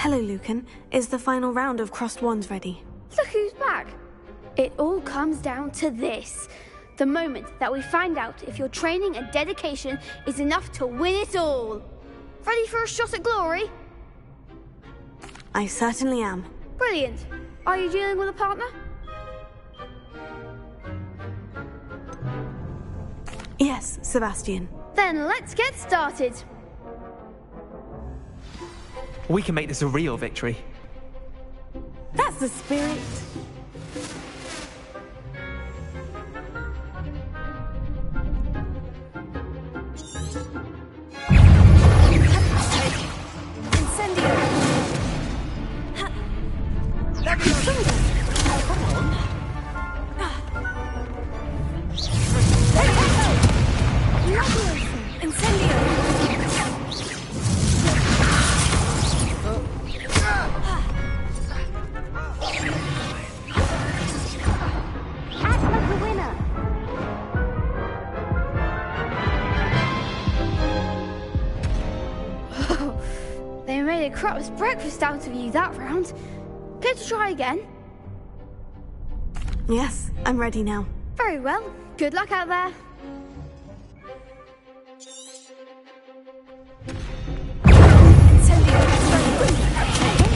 Hello, Lucan. Is the final round of Crossed Wands ready? Look who's back. It all comes down to this. The moment that we find out if your training and dedication is enough to win it all. Ready for a shot at glory? I certainly am. Brilliant. Are you dealing with a partner? Yes, Sebastian. Then let's get started. We can make this a real victory. That's the spirit. They made a crap's breakfast out of you that round. Care to try again? Yes, I'm ready now. Very well. Good luck out there. Don't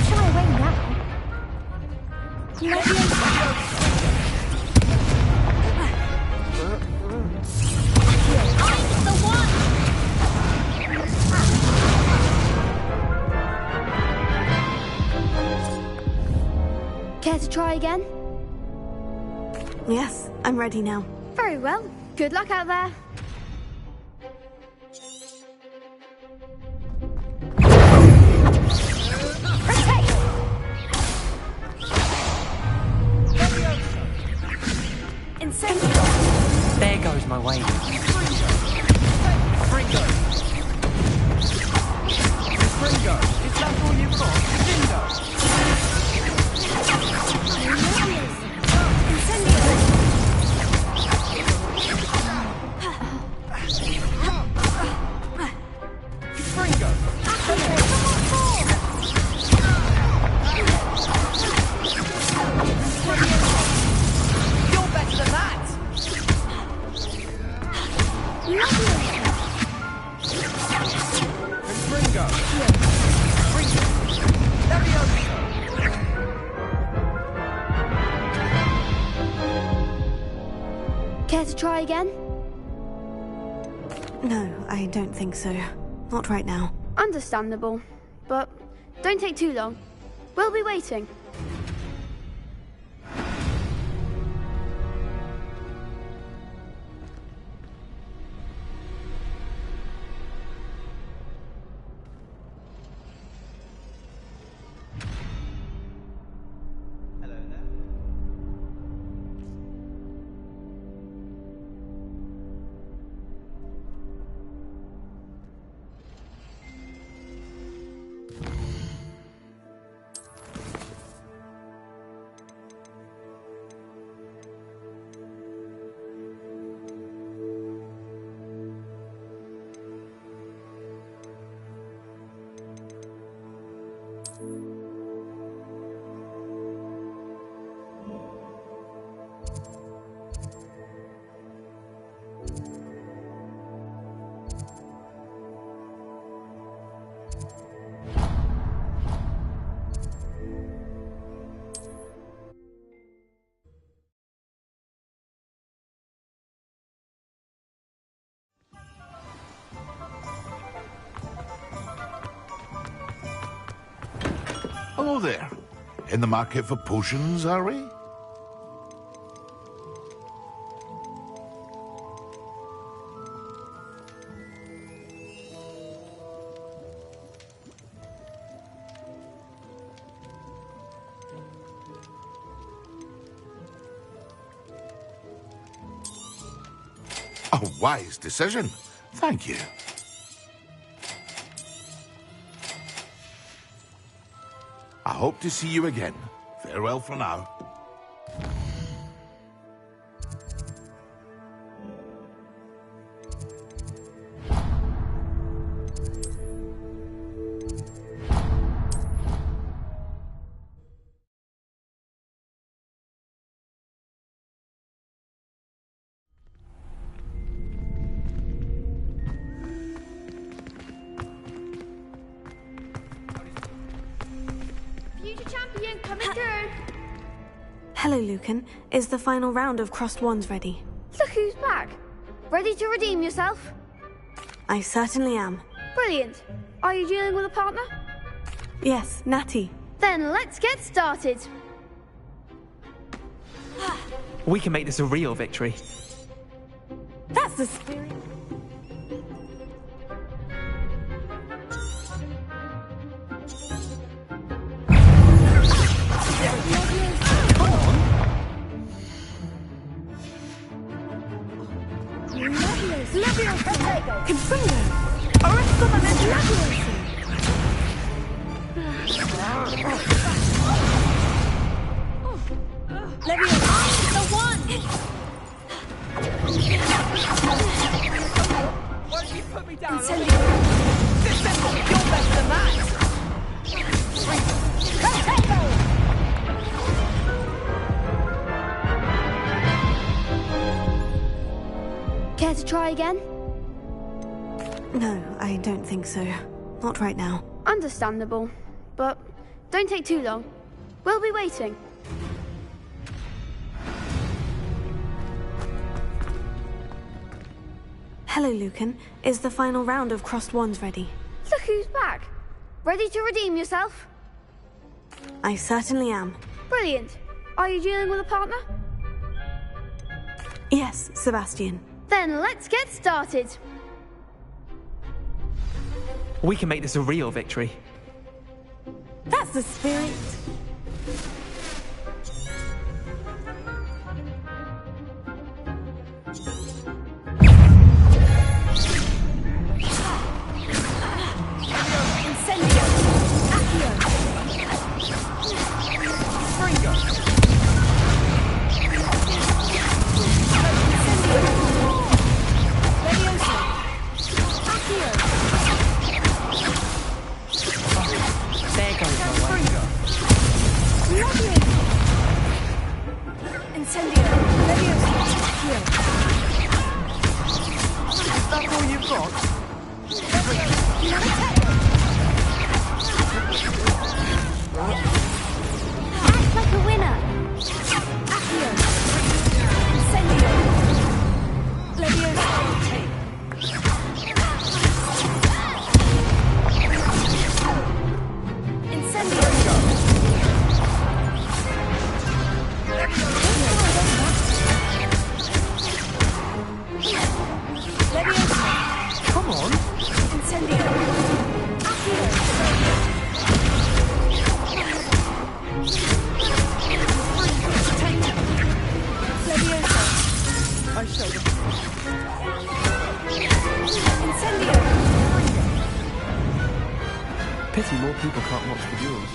shy away now. You might be able to... I'm the one! Care to try again? Yes, I'm ready now. Very well. Good luck out there. There goes my wave. Fringo! Fringo! Is that all you've got? Fringo! You're better than that! Fringo! Care to try again? No, I don't think so. Not right now. Understandable. But don't take too long. We'll be waiting. Hello there. Hello there. In the market for potions, are we? A wise decision. Thank you. I hope to see you again. Farewell for now. Sebastian, coming through. Hello, Lucan. Is the final round of Crossed Wands ready? Look who's back. Ready to redeem yourself? I certainly am. Brilliant. Are you dealing with a partner? Yes, Natty. Then let's get started. We can make this a real victory. That's the spirit. Confringo! Arresto Momentum! Leviosa! The one! Won't you put me down? Incendio! You're better than that! Care to try again? No, I don't think so. Not right now. Understandable. But don't take too long. We'll be waiting. Hello, Lucan. Is the final round of Crossed Wands ready? Look who's back. Ready to redeem yourself? I certainly am. Brilliant. Are you dealing with a partner? Yes, Sebastian. Then let's get started. We can make this a real victory. That's the spirit. That's all you've got? Act like a winner. Accio. Incendio. Leviosa. Incendio. Leviosa. Come on! Incendio. Accio. Leviosa. I showed them. Incendio. Pity more people can't watch the duels.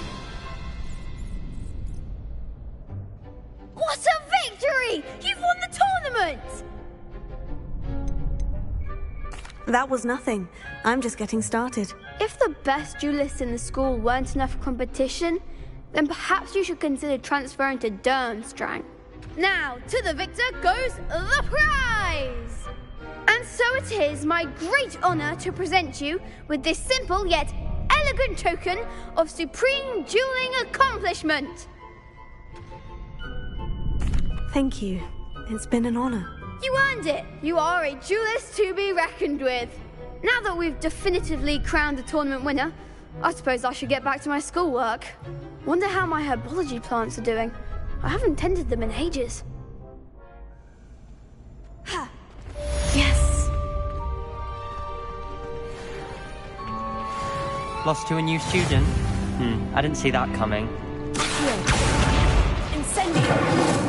What a victory! You've won the tournament! That was nothing. I'm just getting started. If the best duelists in the school weren't enough for competition, then perhaps you should consider transferring to Durmstrang. Now, to the victor goes the prize! And so it is my great honor to present you with this simple yet elegant token of supreme dueling accomplishment. Thank you. It's been an honor. You earned it! You are a duelist to be reckoned with. Now that we've definitively crowned the tournament winner, I suppose I should get back to my schoolwork. Wonder how my herbology plants are doing. I haven't tended them in ages. Yes! Lost to a new student? I didn't see that coming. Incendio.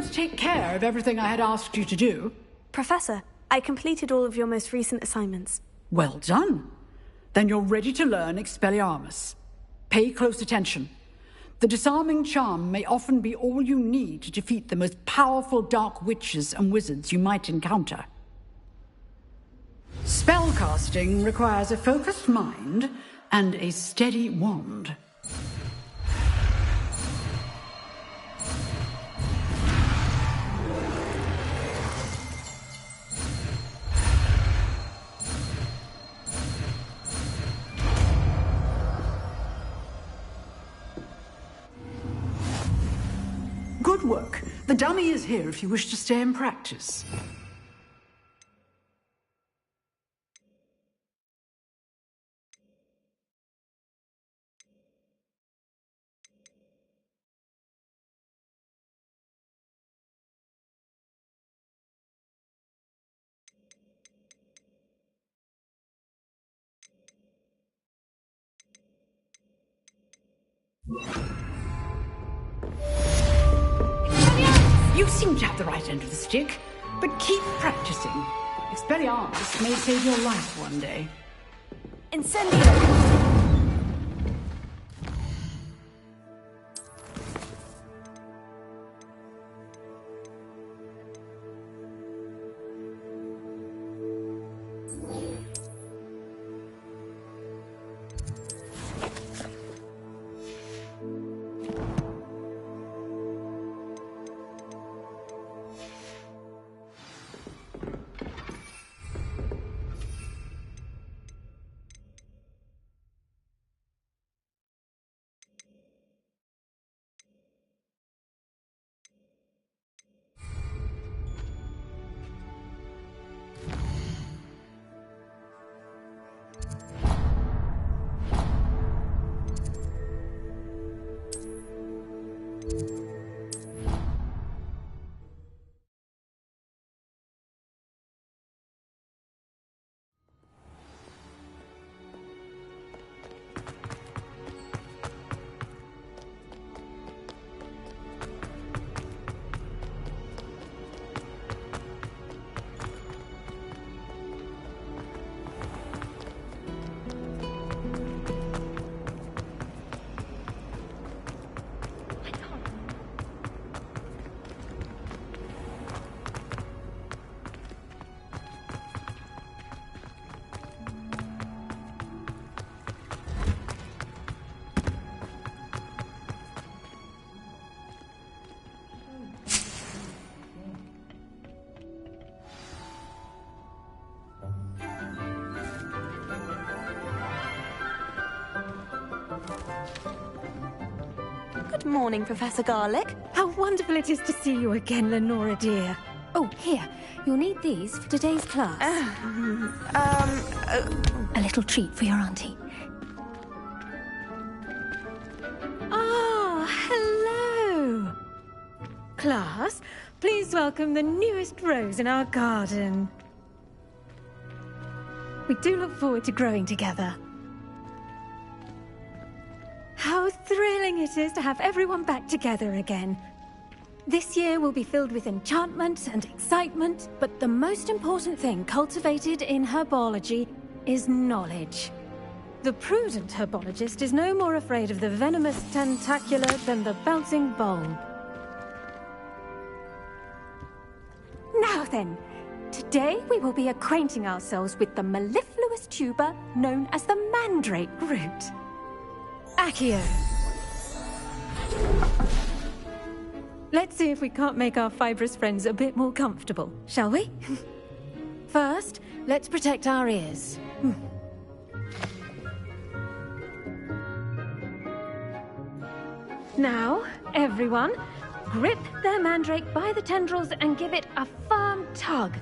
almost take care of everything I had asked you to do? Professor, I completed all of your most recent assignments. Well done. Then you're ready to learn Expelliarmus. Pay close attention. The disarming charm may often be all you need to defeat the most powerful dark witches and wizards you might encounter. Spellcasting requires a focused mind and a steady wand. Good work. The dummy is here if you wish to stay and practice. You seem to have the right end of the stick, but keep practicing. Expelliarmus may save your life one day. Incendio! Good morning, Professor Garlick. How wonderful it is to see you again, Lenora dear. Oh, here. You'll need these for today's class. A little treat for your auntie. Ah, hello. Class, please welcome the newest rose in our garden. We do look forward to growing together. How thrilling it is to have everyone back together again. This year will be filled with enchantment and excitement, but the most important thing cultivated in herbology is knowledge. The prudent herbologist is no more afraid of the venomous tentacula than the bouncing bulb. Now then, today we will be acquainting ourselves with the mellifluous tuber known as the mandrake root. Accio. Let's see if we can't make our fibrous friends a bit more comfortable, shall we? First, let's protect our ears. Now, everyone, grip their mandrake by the tendrils and give it a firm tug.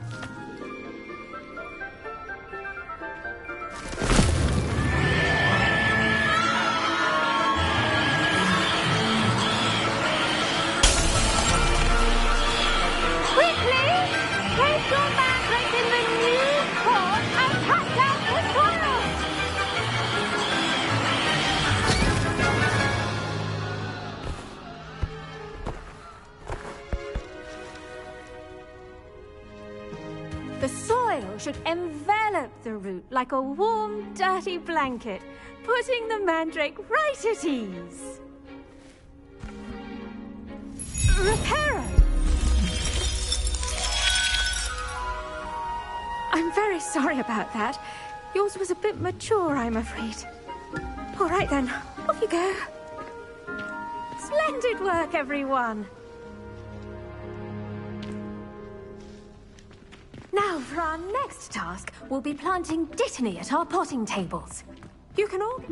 The soil should envelop the root like a warm, dirty blanket, putting the mandrake right at ease. Reparo! I'm very sorry about that. Yours was a bit mature, I'm afraid. All right then, off you go. Splendid work, everyone. Now, for our next task, we'll be planting dittany at our potting tables. You can all...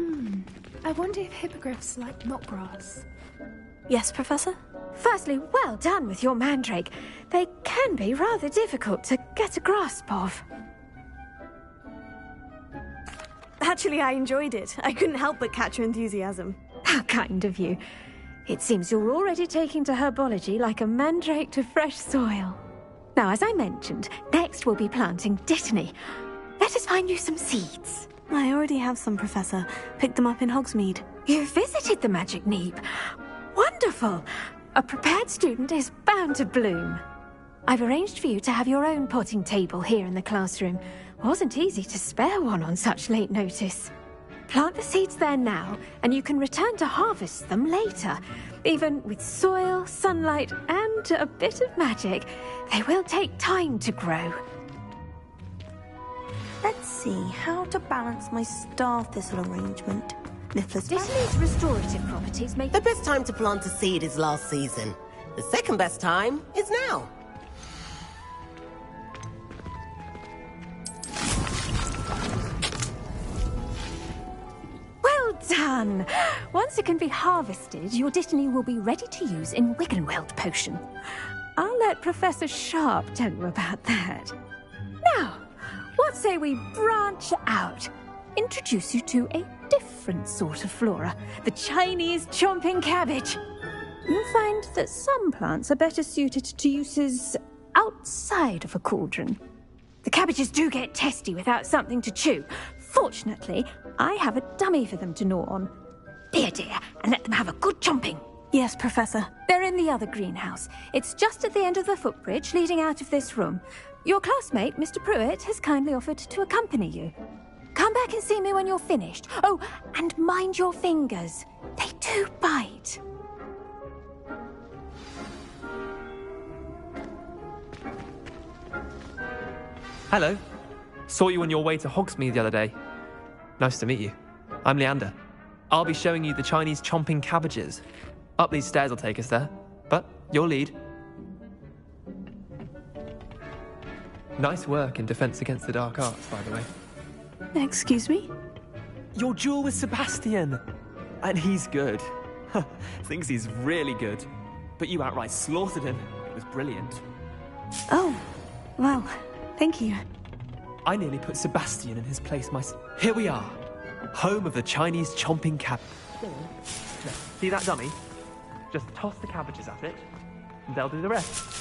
I wonder if hippogriffs like knotgrass. Yes, Professor? Firstly, well done with your mandrake. They can be rather difficult to get a grasp of. Actually, I enjoyed it. I couldn't help but catch your enthusiasm. How kind of you. It seems you're already taking to herbology like a mandrake to fresh soil. Now, as I mentioned, next we'll be planting dittany. Let us find you some seeds. I already have some, Professor. Picked them up in Hogsmeade. You visited the Magic Neep. Wonderful! A prepared student is bound to bloom. I've arranged for you to have your own potting table here in the classroom. Wasn't easy to spare one on such late notice. Plant the seeds there now, and you can return to harvest them later. Even with soil, sunlight, and a bit of magic, they will take time to grow. Let's see how to balance my star thistle arrangement. Dittany's restorative properties make... The best time to plant a seed is last season. The second best time is now. Well done! Once it can be harvested, your dittany will be ready to use in Wiggenweld potion. I'll let Professor Sharp tell you about that. Now, what say we branch out? Introduce you to a different sort of flora, the Chinese chomping cabbage. You'll find that some plants are better suited to uses outside of a cauldron. The cabbages do get testy without something to chew. Fortunately, I have a dummy for them to gnaw on. Be a dear and let them have a good chomping. Yes, Professor. They're in the other greenhouse. It's just at the end of the footbridge leading out of this room. Your classmate, Mr. Pruitt, has kindly offered to accompany you. Come back and see me when you're finished. Oh, and mind your fingers. They do bite. Hello. Saw you on your way to Hogsmeade the other day. Nice to meet you. I'm Leander. I'll be showing you the Chinese chomping cabbages. Up these stairs will take us there, but your lead. Nice work in Defense Against the Dark Arts, by the way. Excuse me? Your duel with Sebastian! And he's good. Thinks he's really good. But you outright slaughtered him. It was brilliant. Oh, well, thank you. I nearly put Sebastian in his place myself. Here we are. Home of the Chinese chomping cabbage. See that dummy? Just toss the cabbages at it, and they'll do the rest.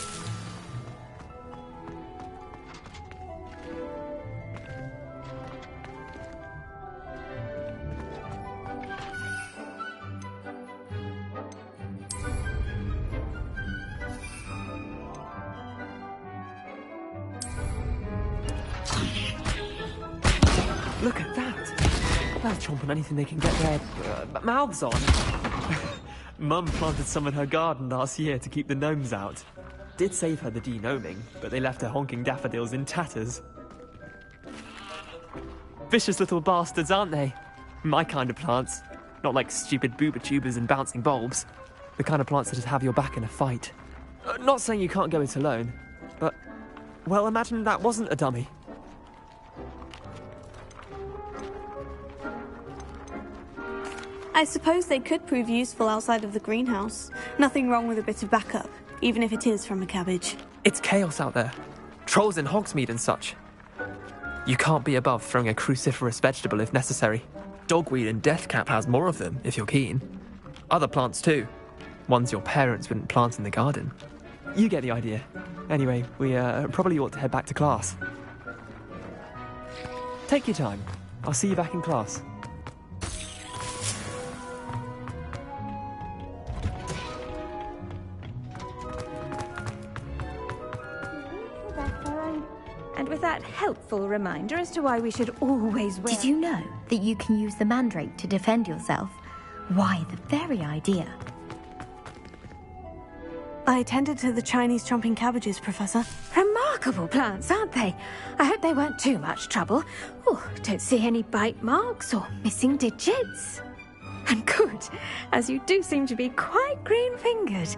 Look at that! They'll chomp on anything they can get their mouths on. Mum planted some in her garden last year to keep the gnomes out. Did save her the de-gnoming, but they left her honking daffodils in tatters. Vicious little bastards, aren't they? My kind of plants. Not like stupid booba tubers and bouncing bulbs. The kind of plants that just have your back in a fight. Not saying you can't go it alone, but... well, imagine that wasn't a dummy. I suppose they could prove useful outside of the greenhouse. Nothing wrong with a bit of backup, even if it is from a cabbage. It's chaos out there. Trolls in Hogsmeade and such. You can't be above throwing a cruciferous vegetable if necessary. Dogweed and deathcap has more of them, if you're keen. Other plants too. Ones your parents wouldn't plant in the garden. You get the idea. Anyway, we probably ought to head back to class. Take your time. I'll see you back in class. And with that helpful reminder as to why we should always wear... Did you know that you can use the mandrake to defend yourself? Why, the very idea. I tended to the Chinese chomping cabbages, Professor. Remarkable plants, aren't they? I hope they weren't too much trouble. Oh, don't see any bite marks or missing digits. And good, as you do seem to be quite green-fingered.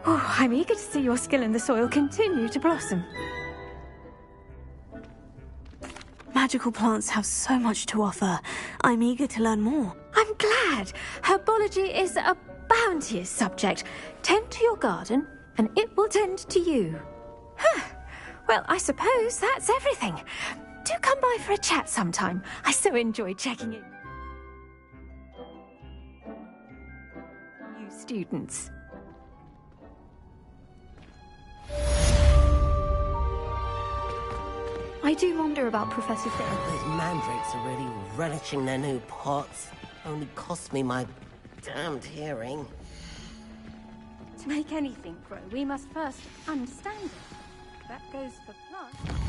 Oh, I'm eager to see your skill in the soil continue to blossom. Magical plants have so much to offer. I'm eager to learn more. I'm glad. Herbology is a bounteous subject. Tend to your garden, and it will tend to you. Huh. Well, I suppose that's everything. Do come by for a chat sometime. I so enjoy checking in. You students. I do wonder about Professor Finn. Those mandrakes are really relishing their new pots. Only cost me my damned hearing. To make anything grow, we must first understand it. That goes for plants.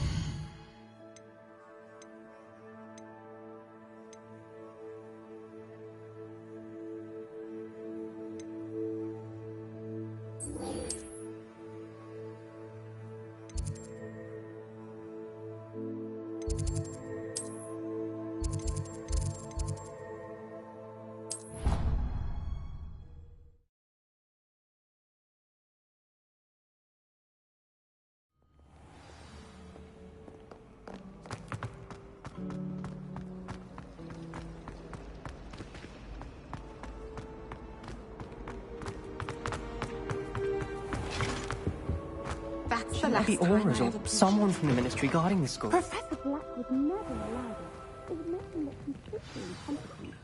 The Aurors or someone from the Ministry guarding the school. Professor Black would never allow this. It would make him look completely incompetent.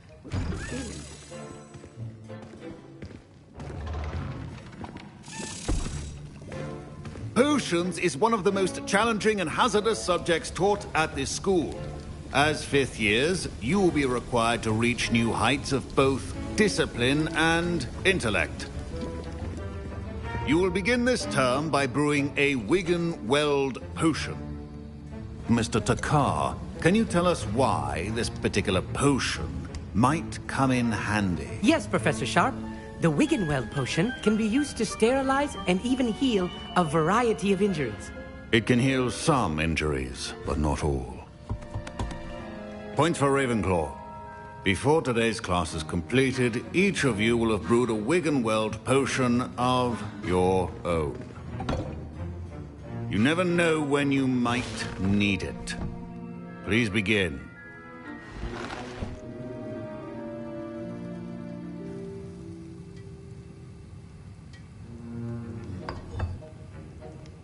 Potions is one of the most challenging and hazardous subjects taught at this school. As fifth years, you will be required to reach new heights of both discipline and intellect. You will begin this term by brewing a Wiggenweld potion. Mr. Takar, can you tell us why this particular potion might come in handy? Yes, Professor Sharp. The Wiggenweld potion can be used to sterilize and even heal a variety of injuries. It can heal some injuries, but not all. Point for Ravenclaw. Before today's class is completed, each of you will have brewed a Wiggenweld potion of your own. You never know when you might need it. Please begin.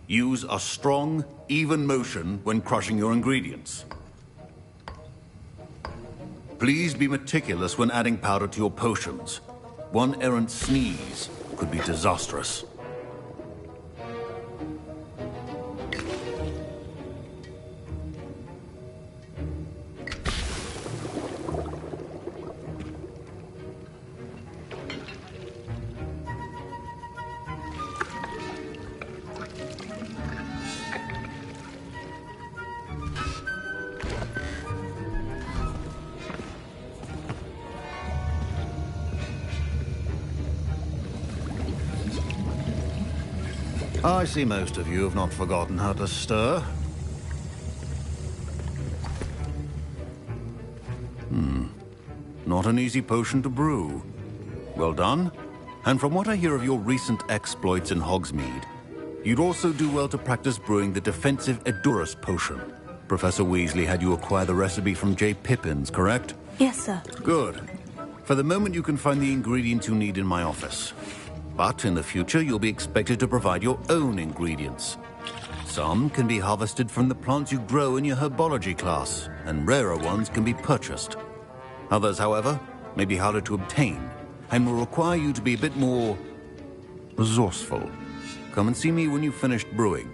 Use a strong, even motion when crushing your ingredients. Please be meticulous when adding powder to your potions. One errant sneeze could be disastrous. I see most of you have not forgotten how to stir. Not an easy potion to brew. Well done. And from what I hear of your recent exploits in Hogsmeade, you'd also do well to practice brewing the defensive Edurus potion. Professor Weasley had you acquire the recipe from J. Pippins, correct? Yes, sir. Good. For the moment, you can find the ingredients you need in my office. But in the future, you'll be expected to provide your own ingredients. Some can be harvested from the plants you grow in your herbology class, and rarer ones can be purchased. Others, however, may be harder to obtain, and will require you to be a bit more resourceful. Come and see me when you've finished brewing,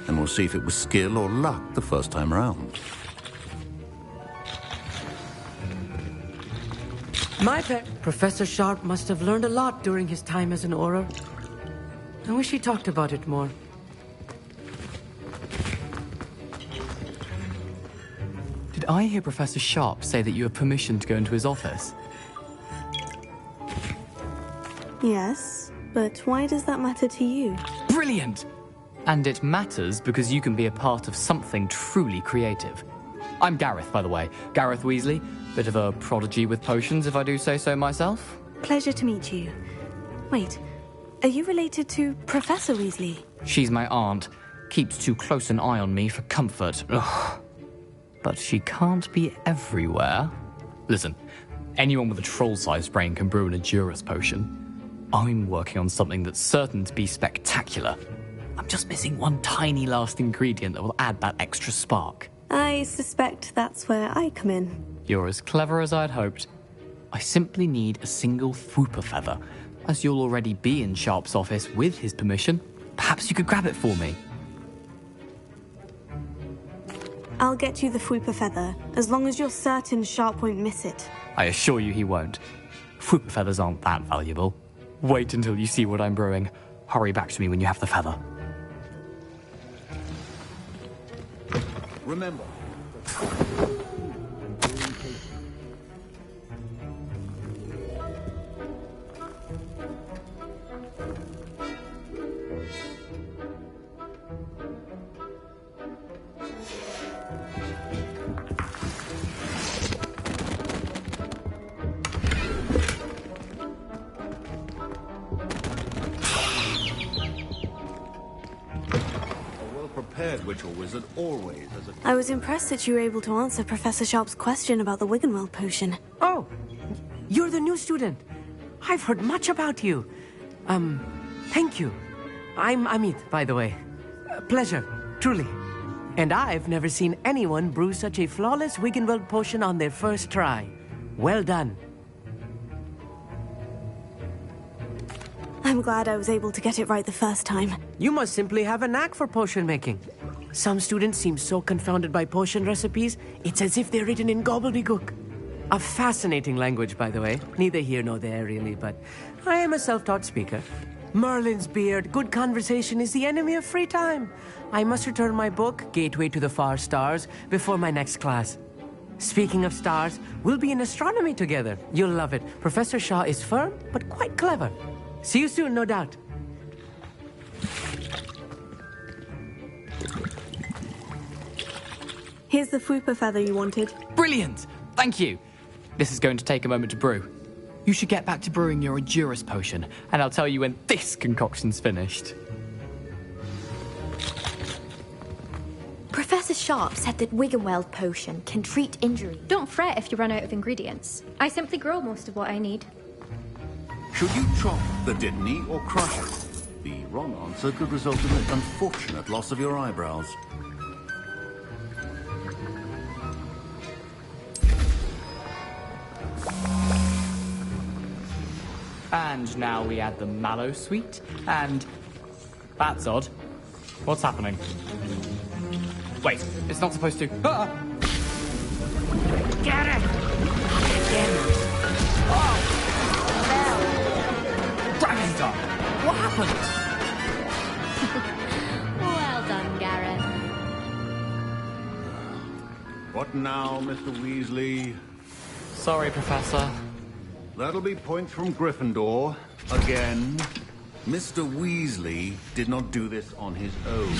and we'll see if it was skill or luck the first time around. My pet, Professor Sharp must have learned a lot during his time as an Auror. I wish he talked about it more. Did I hear Professor Sharp say that you have permission to go into his office? Yes, but why does that matter to you? Brilliant! And it matters because you can be a part of something truly creative. I'm Gareth, by the way. Gareth Weasley. Bit of a prodigy with potions, if I do say so myself. Pleasure to meet you. Wait, are you related to Professor Weasley? She's my aunt. Keeps too close an eye on me for comfort. Ugh. But she can't be everywhere. Listen, anyone with a troll-sized brain can brew an Edurus potion. I'm working on something that's certain to be spectacular. I'm just missing one tiny last ingredient that will add that extra spark. I suspect that's where I come in. You're as clever as I'd hoped. I simply need a single Fwooper feather. As you'll already be in Sharp's office with his permission, perhaps you could grab it for me. I'll get you the Fwooper feather, as long as you're certain Sharp won't miss it. I assure you he won't. Fwooper feathers aren't that valuable. Wait until you see what I'm brewing. Hurry back to me when you have the feather. Remember. Witch or wizard always has a... I was impressed that you were able to answer Professor Sharp's question about the Wiggenweld potion. Oh, you're the new student. I've heard much about you. Thank you. I'm Amit, by the way. Pleasure, truly. And I've never seen anyone brew such a flawless Wiggenweld potion on their first try. Well done. I'm glad I was able to get it right the first time. You must simply have a knack for potion making. Some students seem so confounded by potion recipes, it's as if they're written in gobbledygook. A fascinating language, by the way. Neither here nor there, really, but I am a self-taught speaker. Merlin's beard, good conversation is the enemy of free time. I must return my book, Gateway to the Far Stars, before my next class. Speaking of stars, we'll be in astronomy together. You'll love it. Professor Shaw is firm, but quite clever. See you soon, no doubt. Here's the Fwooper feather you wanted. Brilliant! Thank you! This is going to take a moment to brew. You should get back to brewing your Edurus potion, and I'll tell you when this concoction's finished. Professor Sharp said that Wiggenweld potion can treat injury. Don't fret if you run out of ingredients. I simply grow most of what I need. Should you chop the Dittany or crush it? The wrong answer could result in an unfortunate loss of your eyebrows. And now we add the mallow sweet, and... That's odd. What's happening? Wait, it's not supposed to... Ah! Get it! Oh! Dragon's up! What happened? Well done, Gareth. What now, Mr. Weasley? Sorry, Professor. That'll be points from Gryffindor. Again. Mr. Weasley did not do this on his own.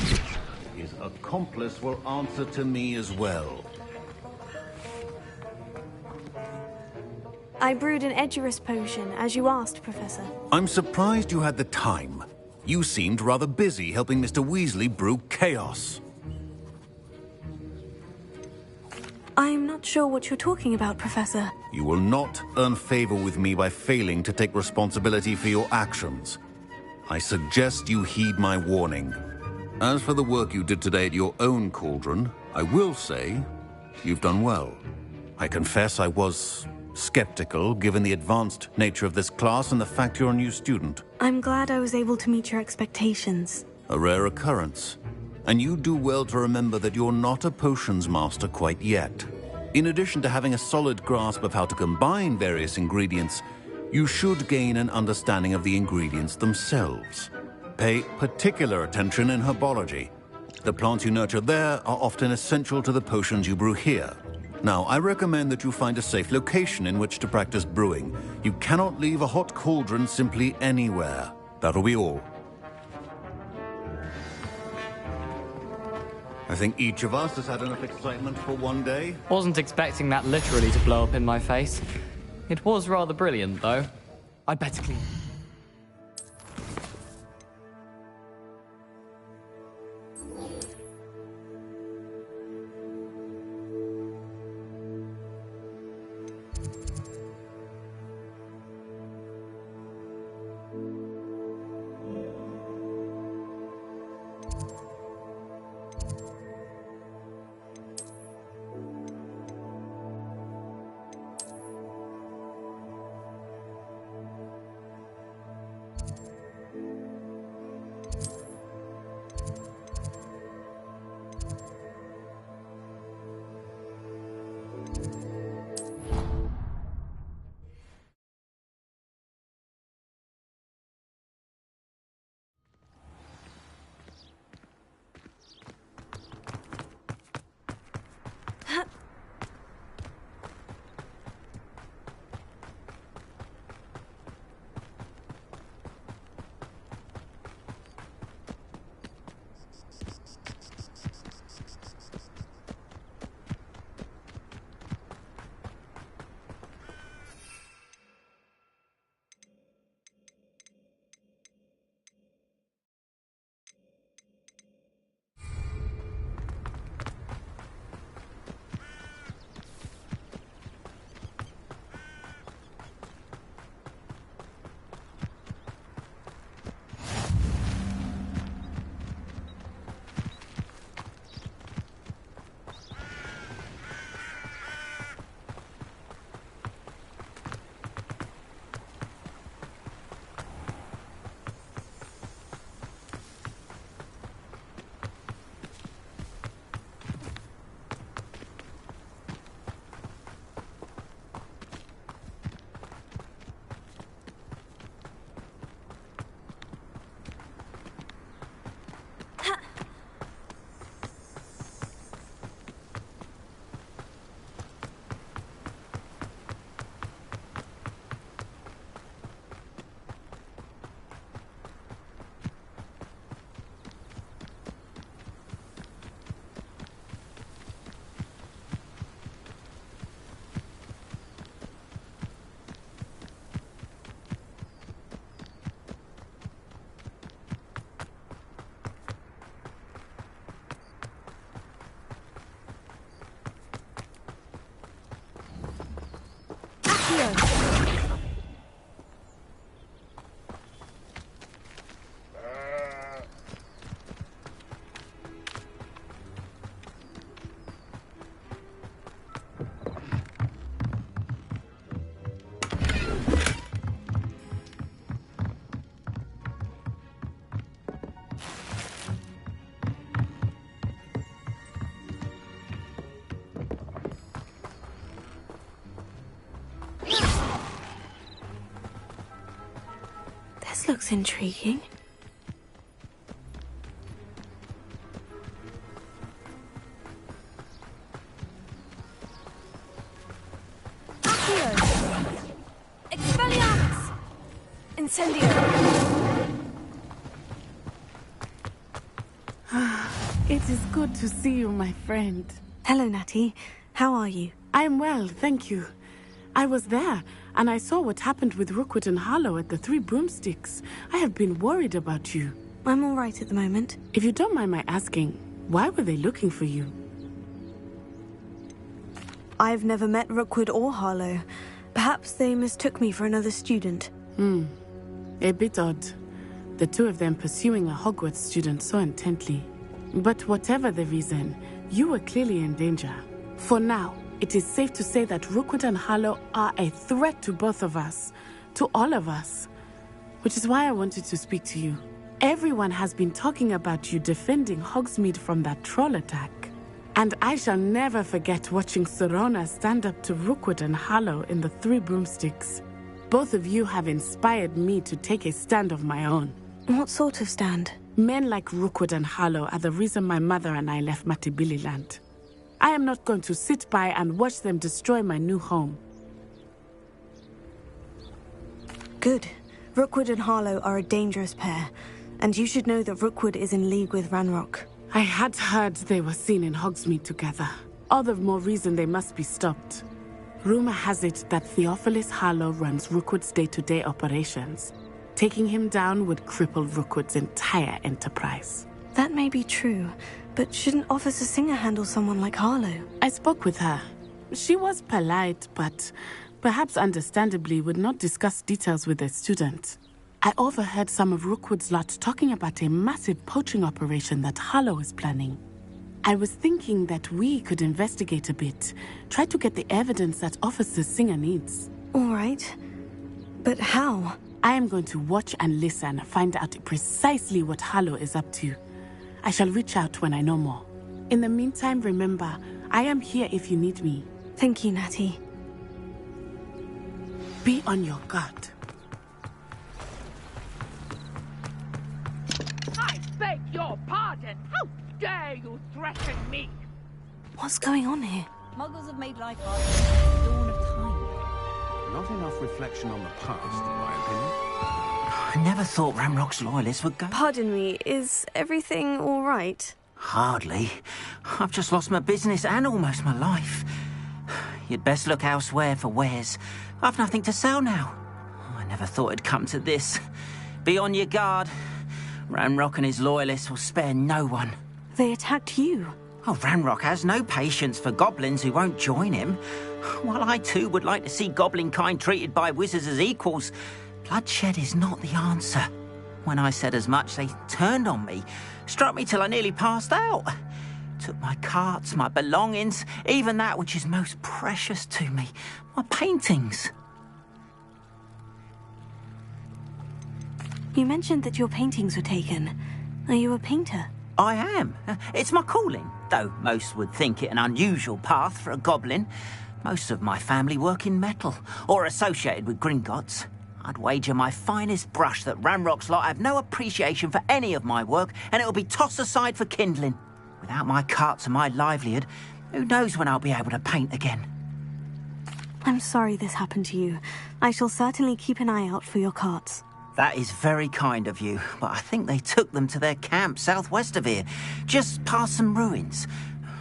His accomplice will answer to me as well. I brewed an Edurus potion, as you asked, Professor. I'm surprised you had the time. You seemed rather busy helping Mr. Weasley brew chaos. I'm not sure what you're talking about, Professor. You will not earn favor with me by failing to take responsibility for your actions. I suggest you heed my warning. As for the work you did today at your own cauldron, I will say you've done well. I confess I was skeptical, given the advanced nature of this class and the fact you're a new student. I'm glad I was able to meet your expectations. A rare occurrence. And you do well to remember that you're not a potions master quite yet. In addition to having a solid grasp of how to combine various ingredients, you should gain an understanding of the ingredients themselves. Pay particular attention in herbology. The plants you nurture there are often essential to the potions you brew here. Now, I recommend that you find a safe location in which to practice brewing. You cannot leave a hot cauldron simply anywhere. That'll be all. I think each of us has had enough excitement for one day. Wasn't expecting that literally to blow up in my face. It was rather brilliant, though. I'd better clean. This looks intriguing. Accio! Expelliarmus! Incendio! It is good to see you, my friend. Hello, Natty. How are you? I am well, thank you. I was there, and I saw what happened with Rookwood and Harlow at the Three Broomsticks. I have been worried about you. I'm all right at the moment. If you don't mind my asking, why were they looking for you? I've never met Rookwood or Harlow. Perhaps they mistook me for another student. A bit odd. The two of them pursuing a Hogwarts student so intently. But whatever the reason, you were clearly in danger. For now, it is safe to say that Rookwood and Harlow are a threat to both of us. To all of us. Which is why I wanted to speak to you. Everyone has been talking about you defending Hogsmeade from that troll attack. And I shall never forget watching Sirona stand up to Rookwood and Harlow in the Three Broomsticks. Both of you have inspired me to take a stand of my own. What sort of stand? Men like Rookwood and Harlow are the reason my mother and I left Matabeleland. I am not going to sit by and watch them destroy my new home. Good. Rookwood and Harlow are a dangerous pair, and you should know that Rookwood is in league with Ranrock. I had heard they were seen in Hogsmeade together. All the more reason they must be stopped. Rumor has it that Theophilus Harlow runs Rookwood's day-to-day operations. Taking him down would cripple Rookwood's entire enterprise. That may be true, but shouldn't Officer Singer handle someone like Harlow? I spoke with her. She was polite, but perhaps understandably would not discuss details with a student. I overheard some of Rookwood's lot talking about a massive poaching operation that Harlow is planning. I was thinking that we could investigate a bit, try to get the evidence that Officer Singer needs. All right. But how? I am going to watch and listen, find out precisely what Harlow is up to. I shall reach out when I know more. In the meantime, remember, I am here if you need me. Thank you, Natty. Be on your guard. I beg your pardon! How dare you threaten me? What's going on here? Muggles have made life hard since the dawn of time. Not enough reflection on the past, in my opinion. I never thought Ranrock's loyalists would go. Pardon me, is everything all right? Hardly. I've just lost my business and almost my life. You'd best look elsewhere for wares. I've nothing to sell now. I never thought it'd come to this. Be on your guard. Ranrock and his loyalists will spare no one. They attacked you. Oh, Ranrock has no patience for goblins who won't join him. While I too would like to see goblin kind treated by wizards as equals, bloodshed is not the answer. When I said as much, they turned on me, struck me till I nearly passed out. Took my carts, my belongings, even that which is most precious to me, my paintings. You mentioned that your paintings were taken. Are you a painter? I am. It's my calling, though most would think it an unusual path for a goblin. Most of my family work in metal, or associated with Gringotts. I'd wager my finest brush that Ranrock's lot have no appreciation for any of my work, and it'll be tossed aside for kindling. Without my carts and my livelihood, who knows when I'll be able to paint again. I'm sorry this happened to you. I shall certainly keep an eye out for your carts. That is very kind of you, but I think they took them to their camp southwest of here, just past some ruins.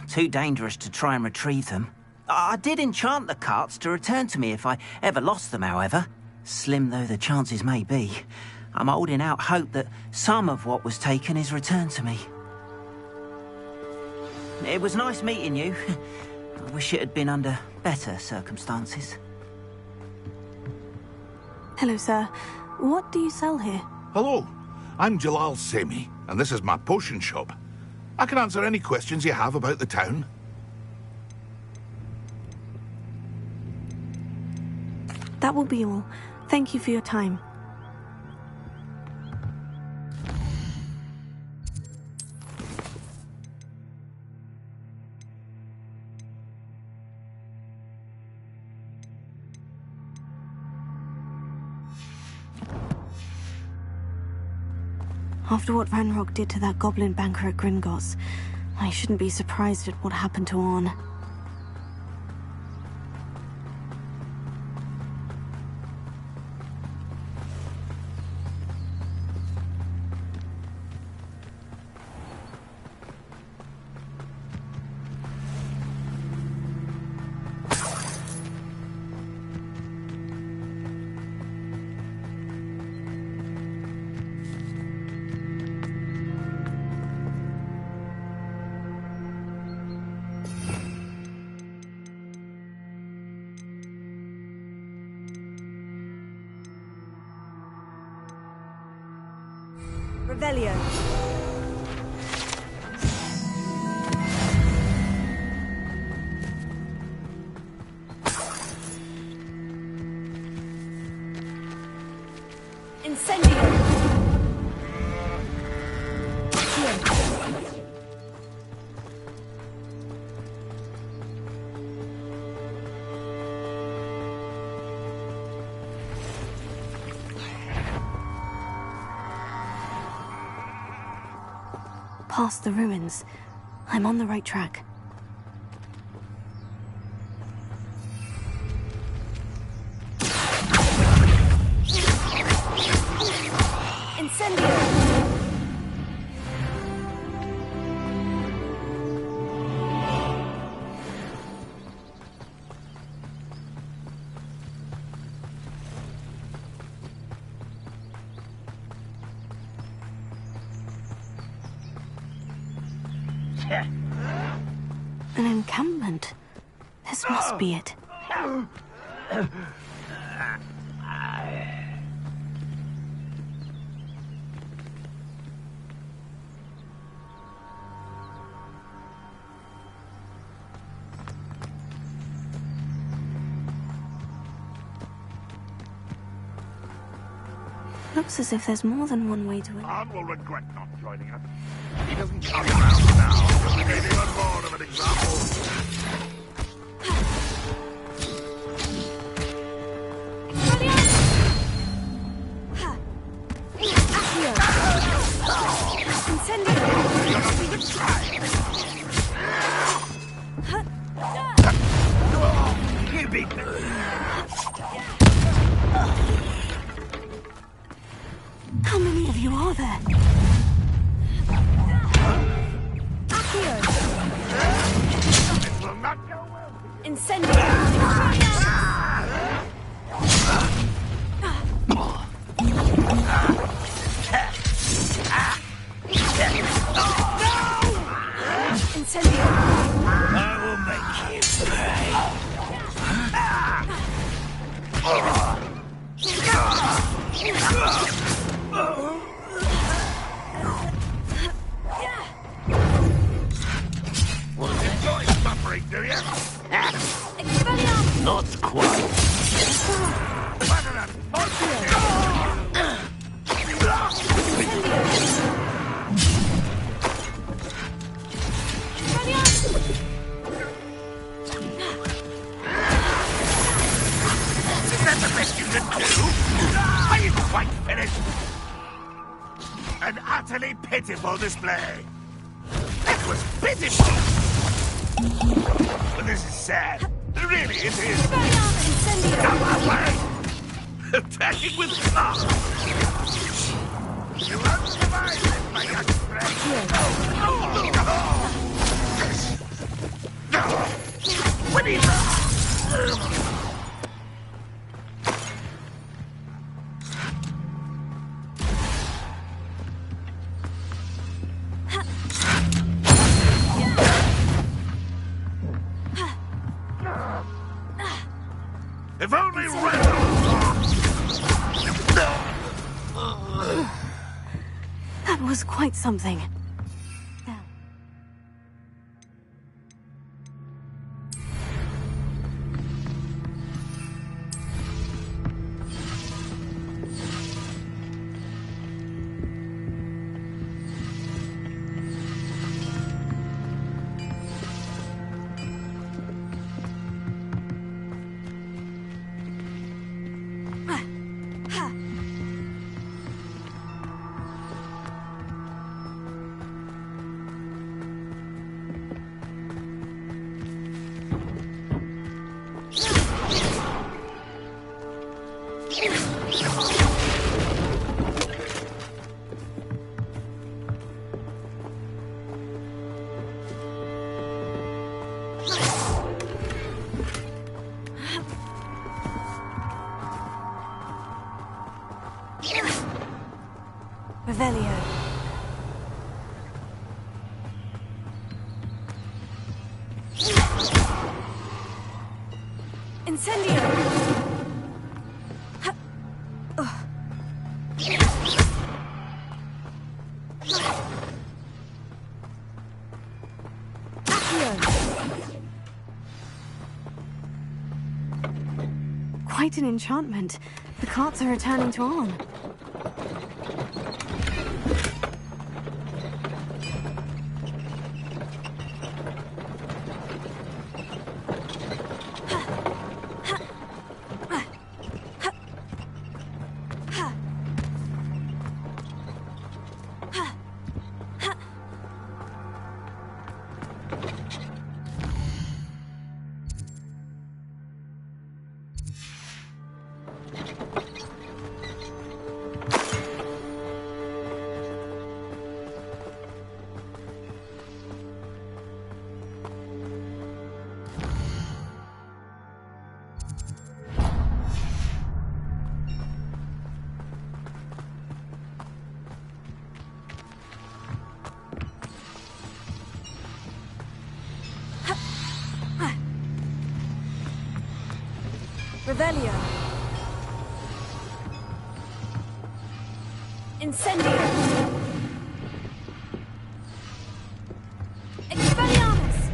Too dangerous to try and retrieve them. I did enchant the carts to return to me if I ever lost them, however. Slim though the chances may be, I'm holding out hope that some of what was taken is returned to me. It was nice meeting you. I wish it had been under better circumstances. Hello, sir. What do you sell here? Hello, I'm Jalal Semi, and this is my potion shop. I can answer any questions you have about the town. That will be all. Thank you for your time. After what Ranrock did to that goblin banker at Gringotts, I shouldn't be surprised at what happened to Orn. Revelio. Incendio. Past the ruins. I'm on the right track. Incendio! An encampment. This must be it. Looks as if there's more than one way to it. Khan will regret not joining us. He doesn't come around now. We need even more of an example. How many of you are there? I will make you pay. Want to enjoy suffering, do you? Not quite. Is that the best you can do? Are you quite finished? An utterly pitiful display. That was pitiful. But this is sad. Really, it is. Come away! Attacking with claws. You won't survive this, my young friend. What is that? If only That was quite something. Revelio. Incendio! Quite an enchantment. The carts are returning to Arn. Revelio. Incendio. Expelliarmus.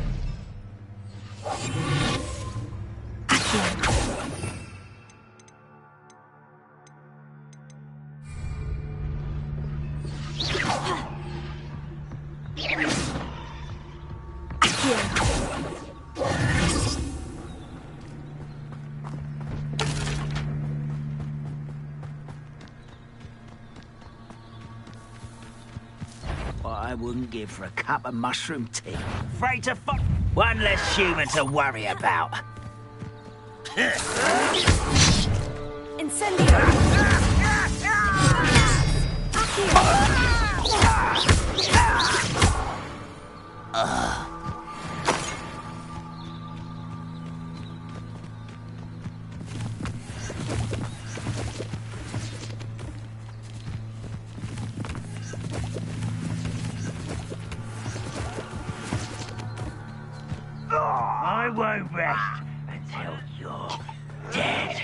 I wouldn't give for a cup of mushroom tea. Afraid to fuck. One less human to worry about. Incendio. I won't rest until you're dead.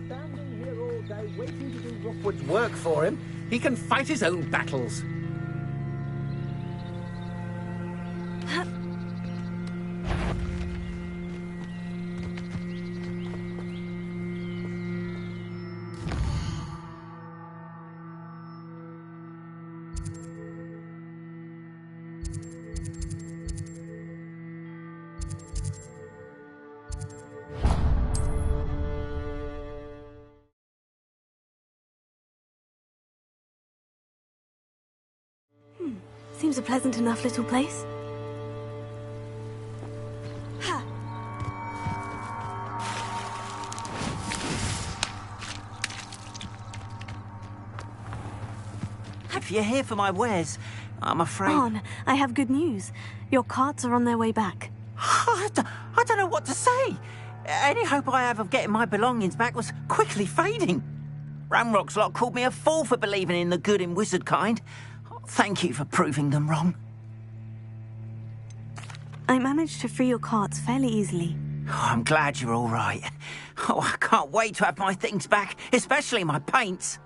Standing here all day waiting to do Rookwood's work for him. He can fight his own battles. Seems a pleasant enough little place. If you're here for my wares, I'm afraid... Arn, I have good news. Your carts are on their way back. I don't know what to say. Any hope I have of getting my belongings back was quickly fading. Ranrock's lot called me a fool for believing in the good in wizard kind. Thank you for proving them wrong. I managed to free your carts fairly easily. Oh, I'm glad you're all right. Oh, I can't wait to have my things back, especially my paints.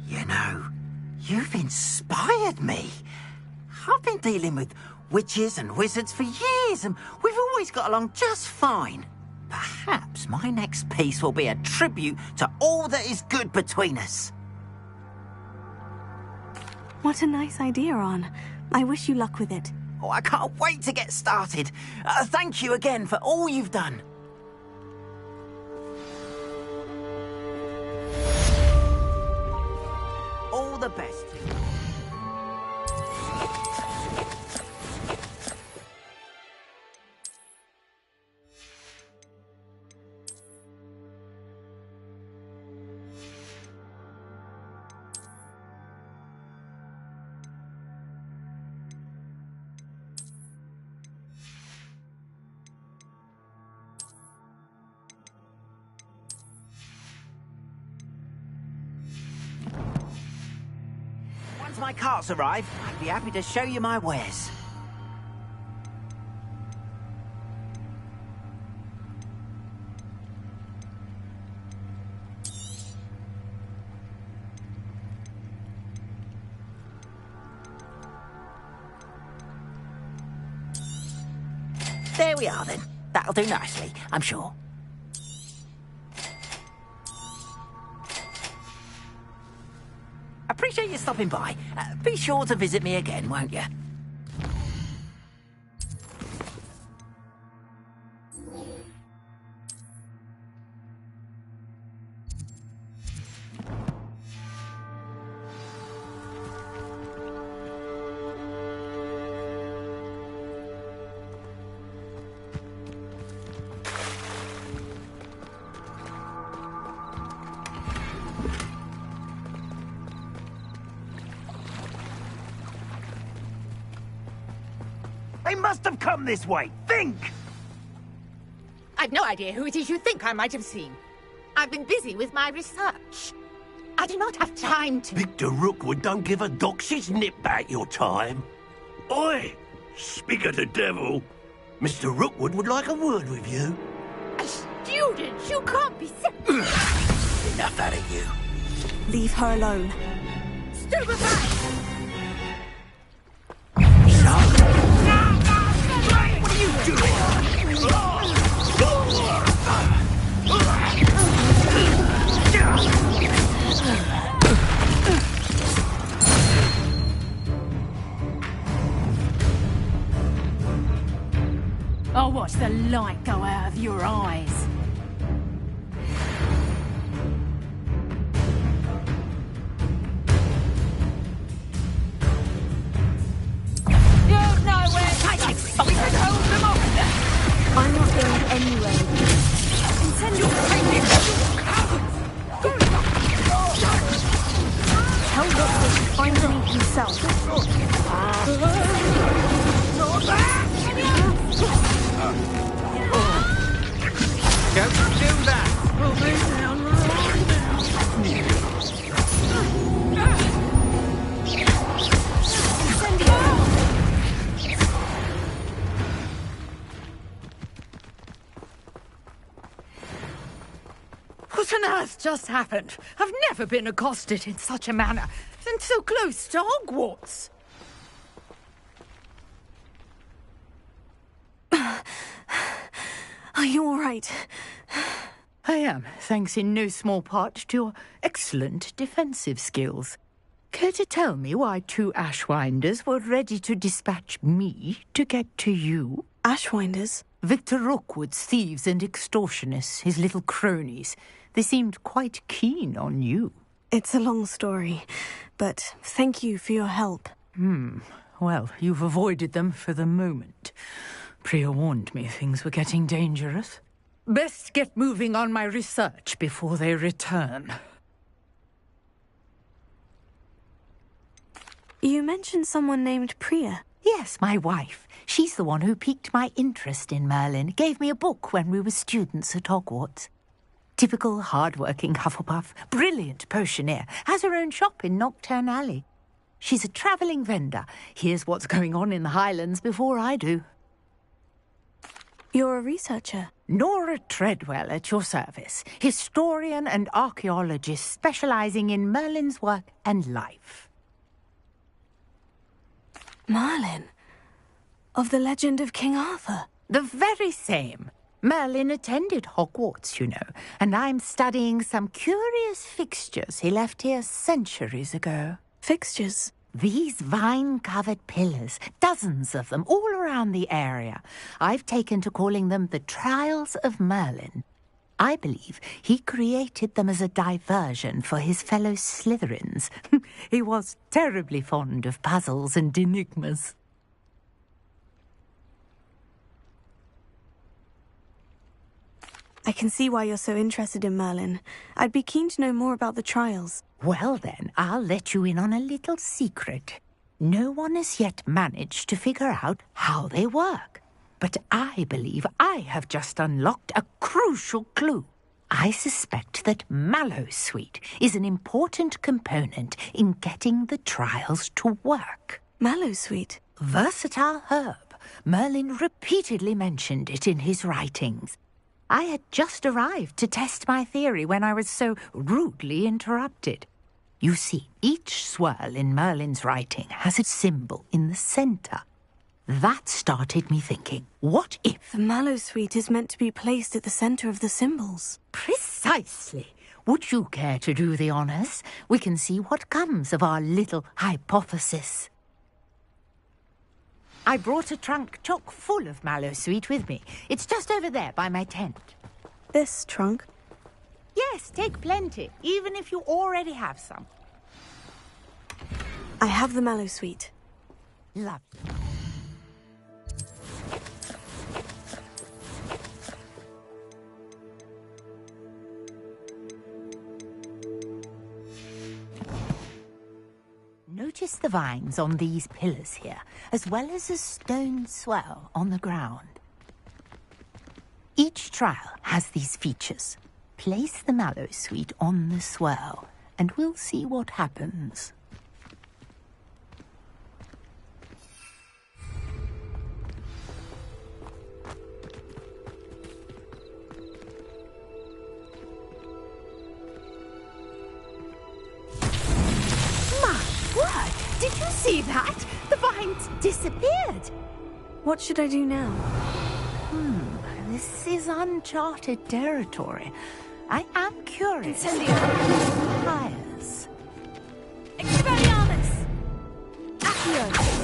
You know, you've inspired me. I've been dealing with witches and wizards for years, and we've always got along just fine. Perhaps my next piece will be a tribute to all that is good between us. What a nice idea, Arn. I wish you luck with it. Oh, I can't wait to get started. Thank you again for all you've done. All the best. Once my carts arrive, I'd be happy to show you my wares. There we are then. That'll do nicely, I'm sure. Appreciate you stopping by. Be sure to visit me again, won't you? They must have come this way. Think! I've no idea who it is you think I might have seen. I've been busy with my research. I do not have time to... Victor Rookwood don't give a doxy's nip back your time. Oi! Speak of the devil. Mr. Rookwood would like a word with you. A student? You can't be... Enough out of you. Leave her alone. Stupefy! What are you doing? I'll watch the light go out of your eyes. I'm not going anywhere. Send your crazy Tell Rookwood to find me himself. Don't do that! We'll be down What on earth just happened? I've never been accosted in such a manner, and so close to Hogwarts. Are you all right? I am, thanks in no small part to your excellent defensive skills. Care to tell me why 2 Ashwinders were ready to dispatch me to get to you? Ashwinders? Victor Rookwood's thieves and extortionists, his little cronies. They seemed quite keen on you. It's a long story, but thank you for your help. Well, you've avoided them for the moment. Priya warned me things were getting dangerous. Best get moving on my research before they return. You mentioned someone named Priya. Yes, my wife. She's the one who piqued my interest in Merlin. Gave me a book when we were students at Hogwarts. Typical hard-working Hufflepuff, brilliant potioneer, has her own shop in Knockturn Alley. She's a travelling vendor. Hears what's going on in the Highlands before I do. You're a researcher? Nora Treadwell at your service. Historian and archaeologist specialising in Merlin's work and life. Merlin? Of the legend of King Arthur? The very same. Merlin attended Hogwarts, you know, and I'm studying some curious fixtures he left here centuries ago. Fixtures? These vine-covered pillars, dozens of them, all around the area. I've taken to calling them the Trials of Merlin. I believe he created them as a diversion for his fellow Slytherins. He was terribly fond of puzzles and enigmas. I can see why you're so interested in Merlin. I'd be keen to know more about the trials. Well then, I'll let you in on a little secret. No one has yet managed to figure out how they work. But I believe I have just unlocked a crucial clue. I suspect that Mallowsweet is an important component in getting the trials to work. Mallowsweet? Versatile herb. Merlin repeatedly mentioned it in his writings. I had just arrived to test my theory when I was so rudely interrupted. You see, each swirl in Merlin's writing has a symbol in the centre. That started me thinking, what if... The Mallowsweet is meant to be placed at the centre of the symbols. Precisely. Would you care to do the honours? We can see what comes of our little hypothesis. I brought a trunk chock full of Mallowsweet with me. It's just over there by my tent. This trunk? Yes, take plenty, even if you already have some. I have the Mallowsweet. Lovely. Notice Place the vines on these pillars here, as well as a stone swell on the ground. Each trial has these features. Place the mallow sweet on the swell, and we'll see what happens. Did you see that? The vines disappeared. What should I do now? This is uncharted territory. I am curious. Incendio! Fires. Expelliarmus! Accio!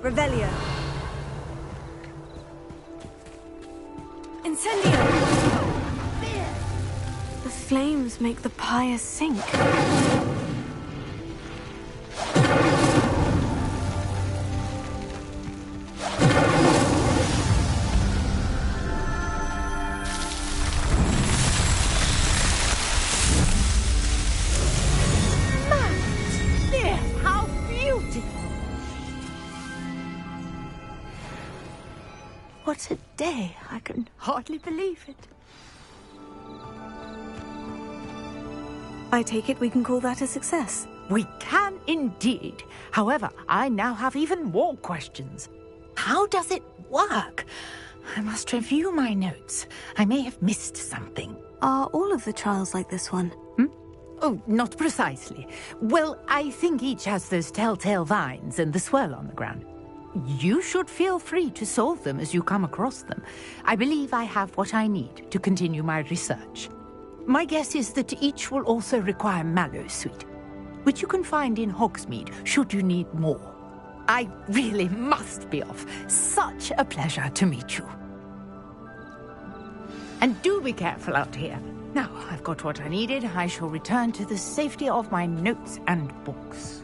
Revelio. Incendio! The flames make the pyre sink. How beautiful! What a day! I can hardly believe it. I take it we can call that a success. We can indeed. However, I now have even more questions. How does it work? I must review my notes. I may have missed something. Are all of the trials like this one? Oh, not precisely. Well, I think each has those telltale vines and the swirl on the ground. You should feel free to solve them as you come across them. I believe I have what I need to continue my research. My guess is that each will also require mallow sweet, which you can find in Hogsmeade should you need more. I really must be off. Such a pleasure to meet you. And do be careful out here. Now I've got what I needed, I shall return to the safety of my notes and books.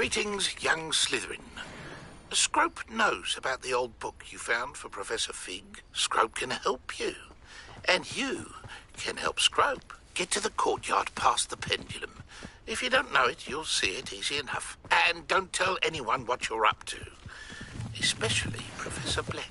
Greetings, young Slytherin. Scrope knows about the old book you found for Professor Fig. Scrope can help you. And you can help Scrope get to the courtyard past the pendulum. If you don't know it, you'll see it easy enough. And don't tell anyone what you're up to. Especially Professor Black.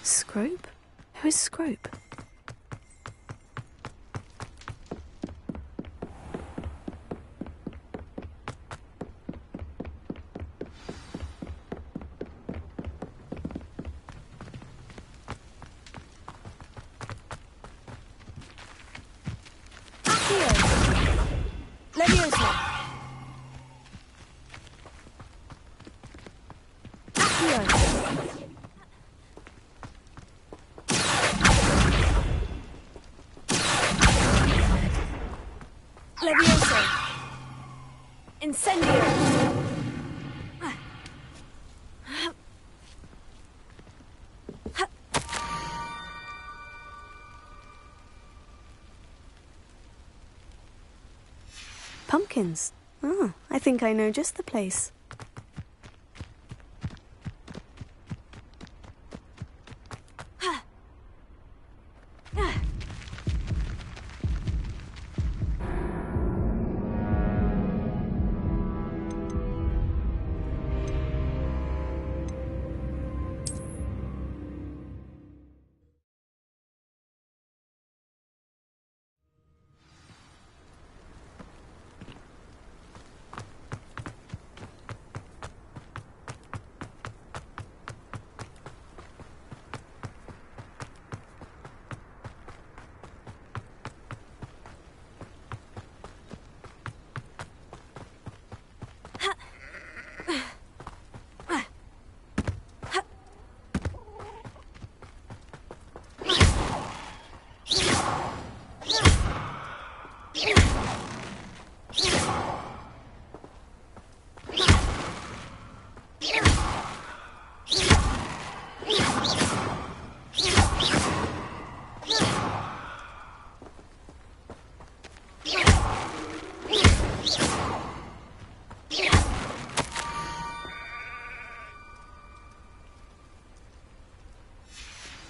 Scrope? Who is Scrope? Pumpkins. Ah, I think I know just the place.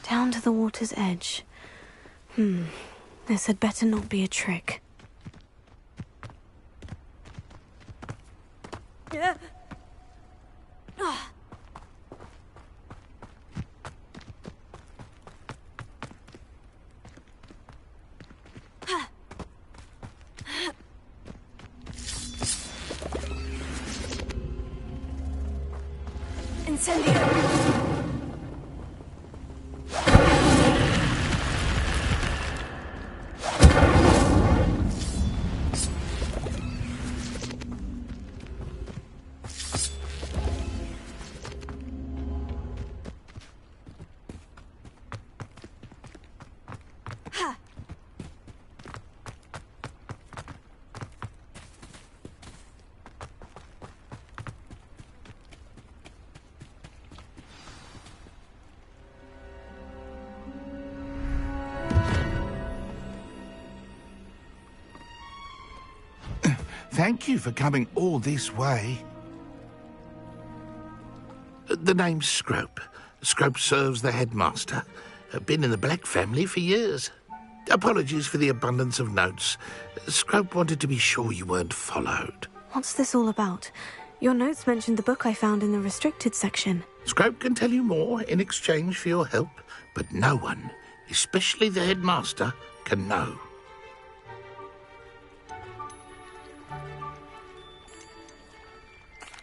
Down to the water's edge. This had better not be a trick. Thank you for coming all this way. The name's Scrope. Scrope serves the headmaster. Been in the Black family for years. Apologies for the abundance of notes. Scrope wanted to be sure you weren't followed. What's this all about? Your notes mentioned the book I found in the restricted section. Scrope can tell you more in exchange for your help, but no one, especially the headmaster, can know.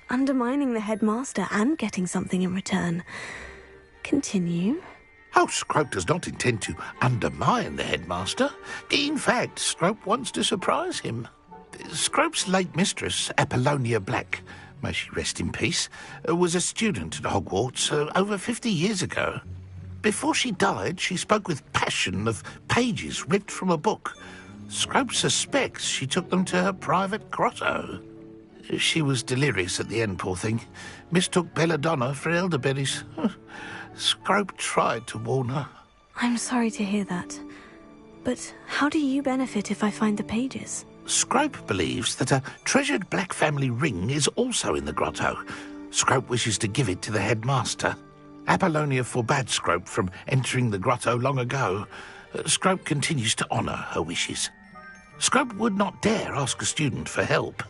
Undermining the headmaster and getting something in return. Continue. Oh, Scrope does not intend to undermine the headmaster. In fact, Scrope wants to surprise him. Scrope's late mistress, Apollonia Black, may she rest in peace, was a student at Hogwarts over 50 years ago. Before she died, she spoke with passion of pages ripped from a book. Scrope suspects she took them to her private grotto. She was delirious at the end, poor thing. Mistook belladonna for elderberries. Scrope tried to warn her. I'm sorry to hear that. But how do you benefit if I find the pages? Scrope believes that a treasured Black family ring is also in the grotto. Scrope wishes to give it to the headmaster. Apollonia forbade Scrope from entering the grotto long ago. Scrope continues to honour her wishes. Scrope would not dare ask a student for help,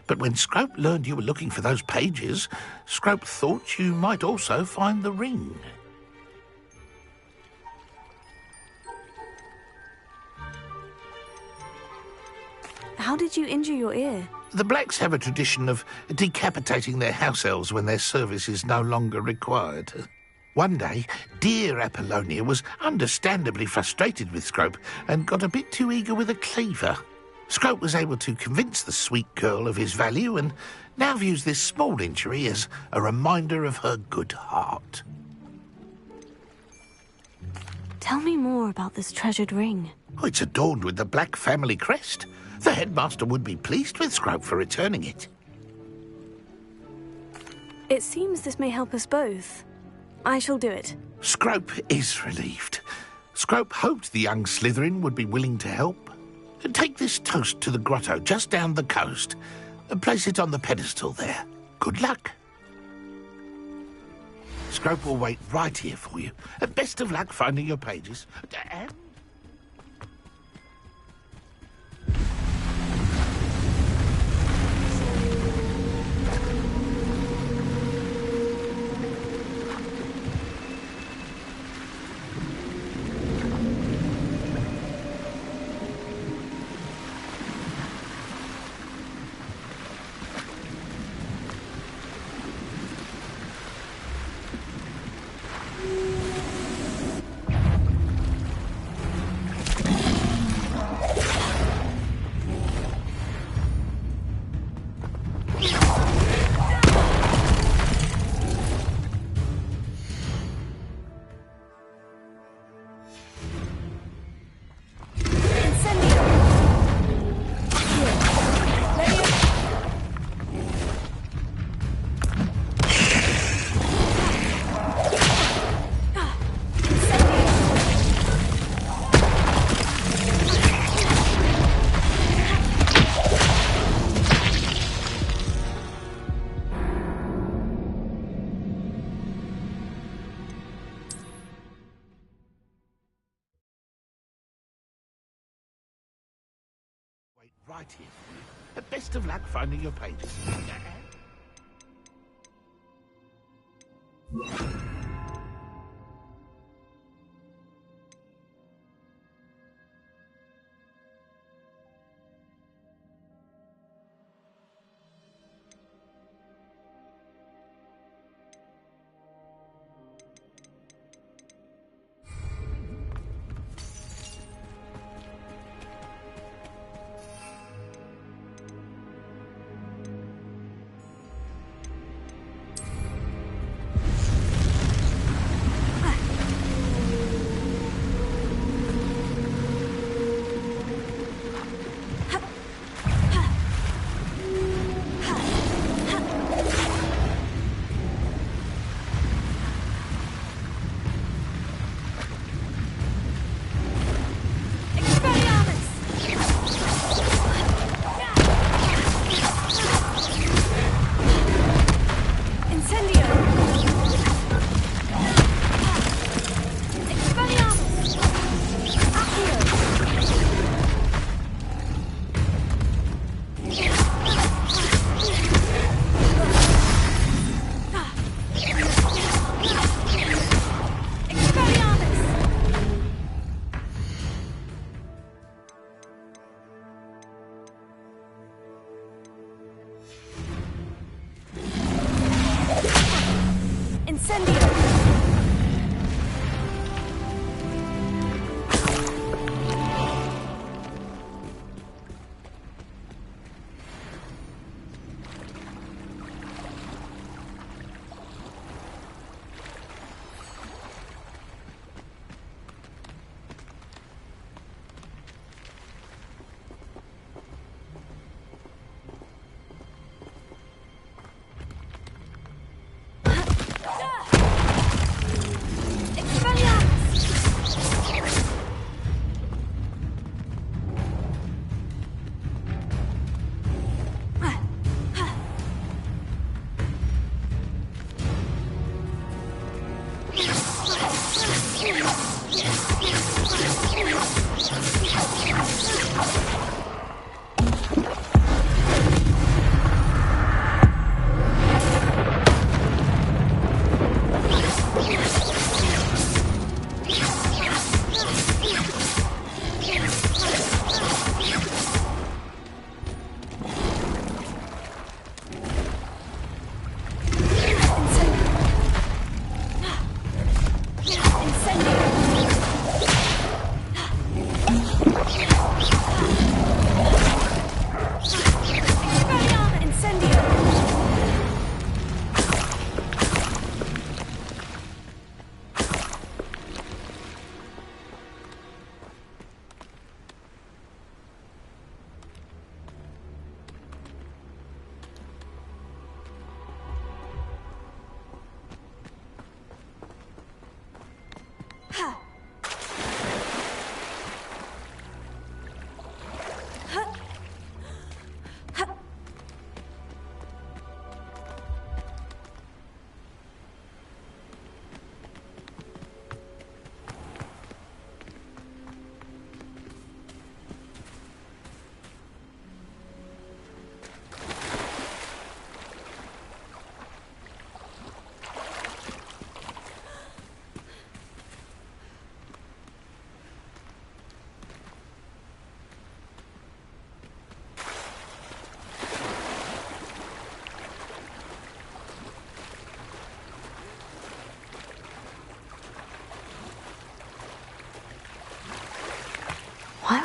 but when Scrope learned you were looking for those pages, Scrope thought you might also find the ring. How did you injure your ear? The Blacks have a tradition of decapitating their house elves when their service is no longer required. One day, dear Apollonia was understandably frustrated with Scrope and got a bit too eager with a cleaver. Scrope was able to convince the sweet girl of his value and now views this small injury as a reminder of her good heart. Tell me more about this treasured ring. Oh, it's adorned with the Black family crest. The headmaster would be pleased with Scrope for returning it. It seems this may help us both. I shall do it. Scrope is relieved. Scrope hoped the young Slytherin would be willing to help. Take this toast to the grotto just down the coast and place it on the pedestal there. Good luck. Scrope will wait right here for you. Best of luck finding your pages. And right here for you. Best of luck finding your pages.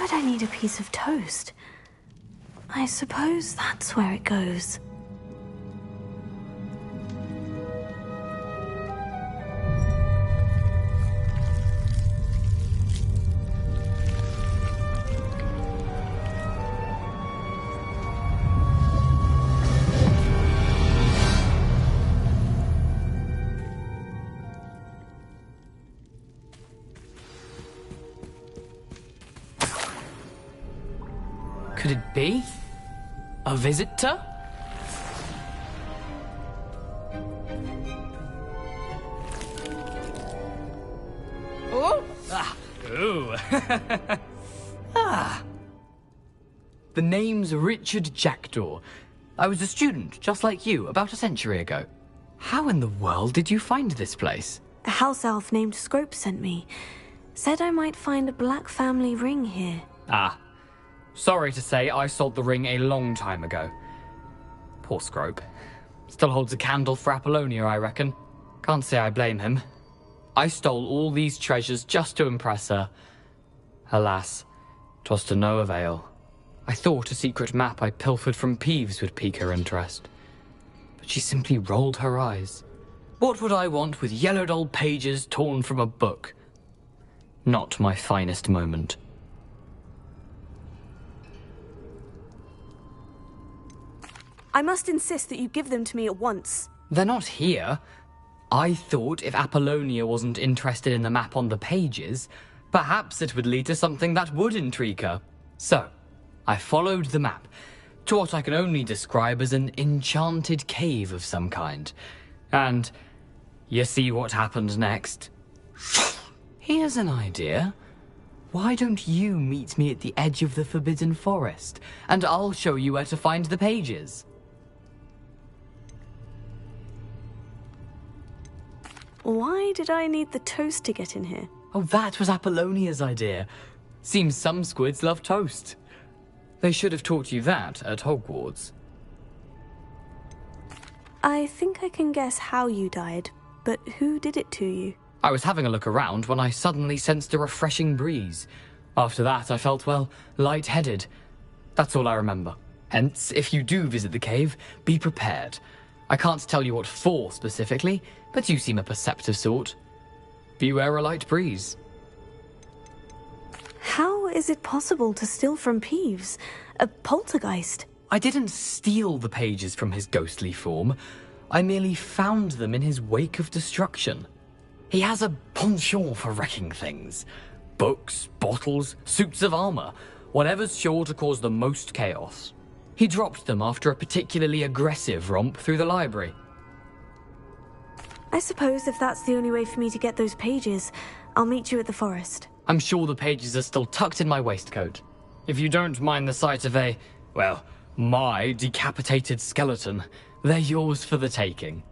would I need a piece of toast? I suppose that's where it goes. Could it be? A visitor? Oh! Ah! Ooh! Ah! The name's Richard Jackdaw. I was a student, just like you, about a century ago. How in the world did you find this place? A house elf named Scrope sent me. Said I might find a black family ring here. Ah. Sorry to say, I sold the ring a long time ago. Poor Scrope. Still holds a candle for Apollonia, I reckon. Can't say I blame him. I stole all these treasures just to impress her. Alas, 'twas to no avail. I thought a secret map I pilfered from Peeves would pique her interest. But she simply rolled her eyes. What would I want with yellowed old pages torn from a book? Not my finest moment. I must insist that you give them to me at once. They're not here. I thought if Apollonia wasn't interested in the map on the pages, perhaps it would lead to something that would intrigue her. So, I followed the map to what I can only describe as an enchanted cave of some kind. And you see what happened next? Here's an idea. Why don't you meet me at the edge of the Forbidden Forest, and I'll show you where to find the pages? Why did I need the toast to get in here? Oh, that was Apollonia's idea. Seems some squids love toast. They should have taught you that at Hogwarts. I think I can guess how you died, but who did it to you? I was having a look around when I suddenly sensed a refreshing breeze. After that, I felt, well, lightheaded. That's all I remember. Hence, if you do visit the cave, be prepared. I can't tell you what for specifically, but you seem a perceptive sort. Beware a light breeze. How is it possible to steal from Peeves? A poltergeist? I didn't steal the pages from his ghostly form. I merely found them in his wake of destruction. He has a penchant for wrecking things. Books, bottles, suits of armor, whatever's sure to cause the most chaos. He dropped them after a particularly aggressive romp through the library. I suppose if that's the only way for me to get those pages, I'll meet you at the forest. I'm sure the pages are still tucked in my waistcoat. If you don't mind the sight of a, well, my decapitated skeleton, they're yours for the taking.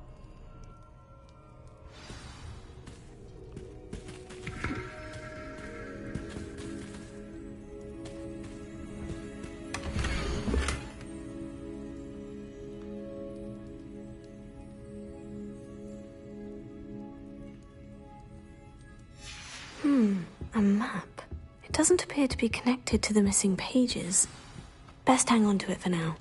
A map. It doesn't appear to be connected to the missing pages. Best hang on to it for now.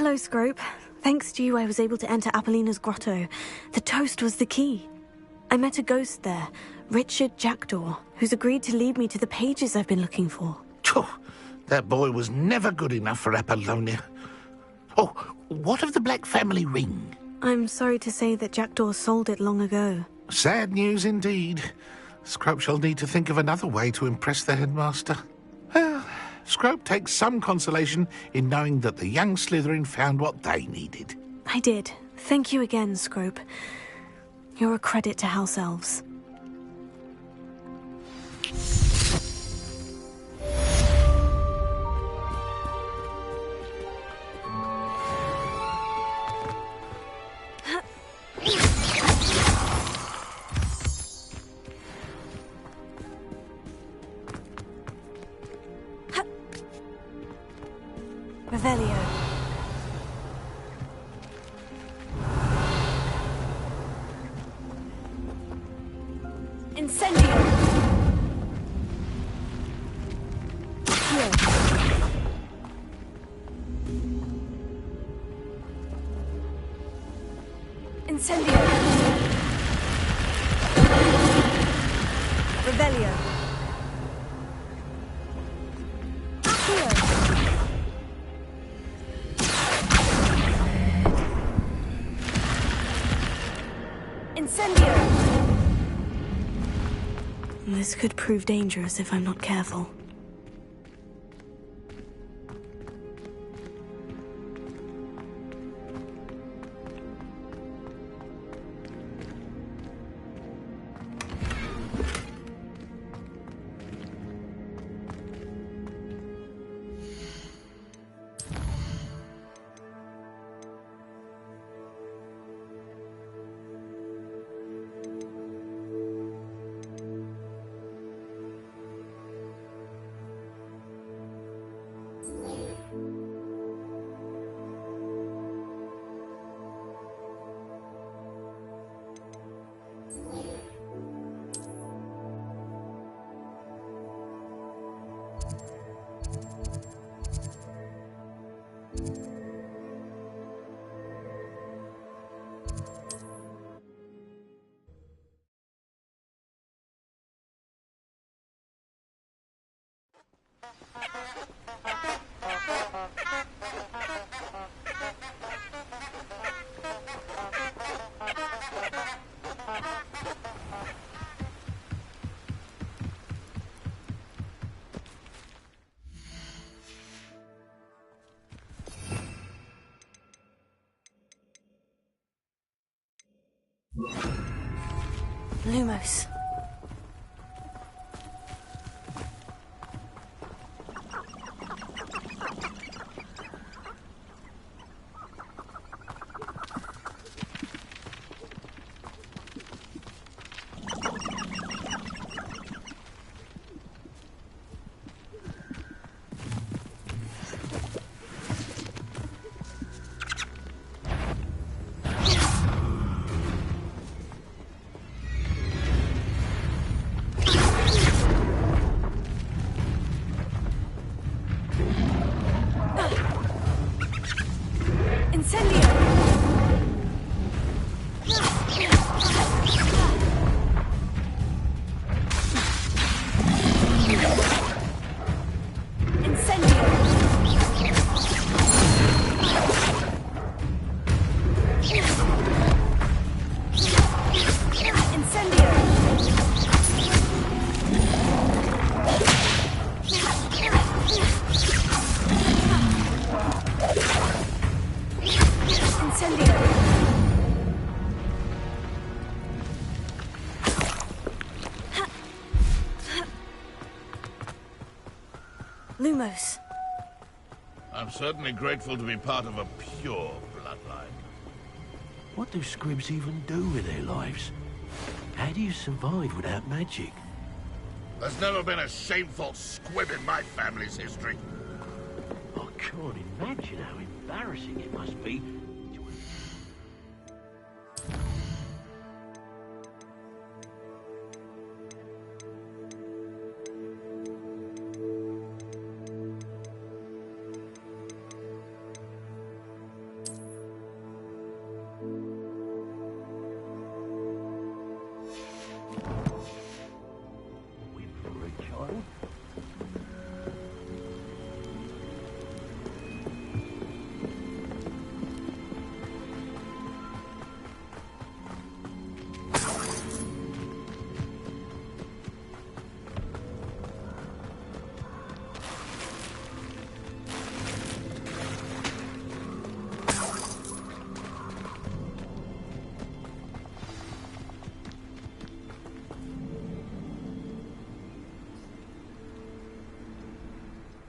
Hello, Scrope. Thanks to you, I was able to enter Apollina's grotto. The toast was the key. I met a ghost there, Richard Jackdaw, who's agreed to lead me to the pages I've been looking for. Phew, that boy was never good enough for Apollonia. Oh, what of the Black family ring? I'm sorry to say that Jackdaw sold it long ago. Sad news indeed. Scrope shall need to think of another way to impress the headmaster. Well, Scrope takes some consolation in knowing that the young Slytherin found what they needed. I did. Thank you again, Scrope. You're a credit to House Elves. Revelio. Incendio. Here. Incendio. Revelio. Here. Incendio! This could prove dangerous if I'm not careful. Lumos. Lumos. I'm certainly grateful to be part of a pure bloodline. What do scribs even do with their lives? How do you survive without magic? There's never been a shameful squib in my family's history. I can't imagine how embarrassing it must be.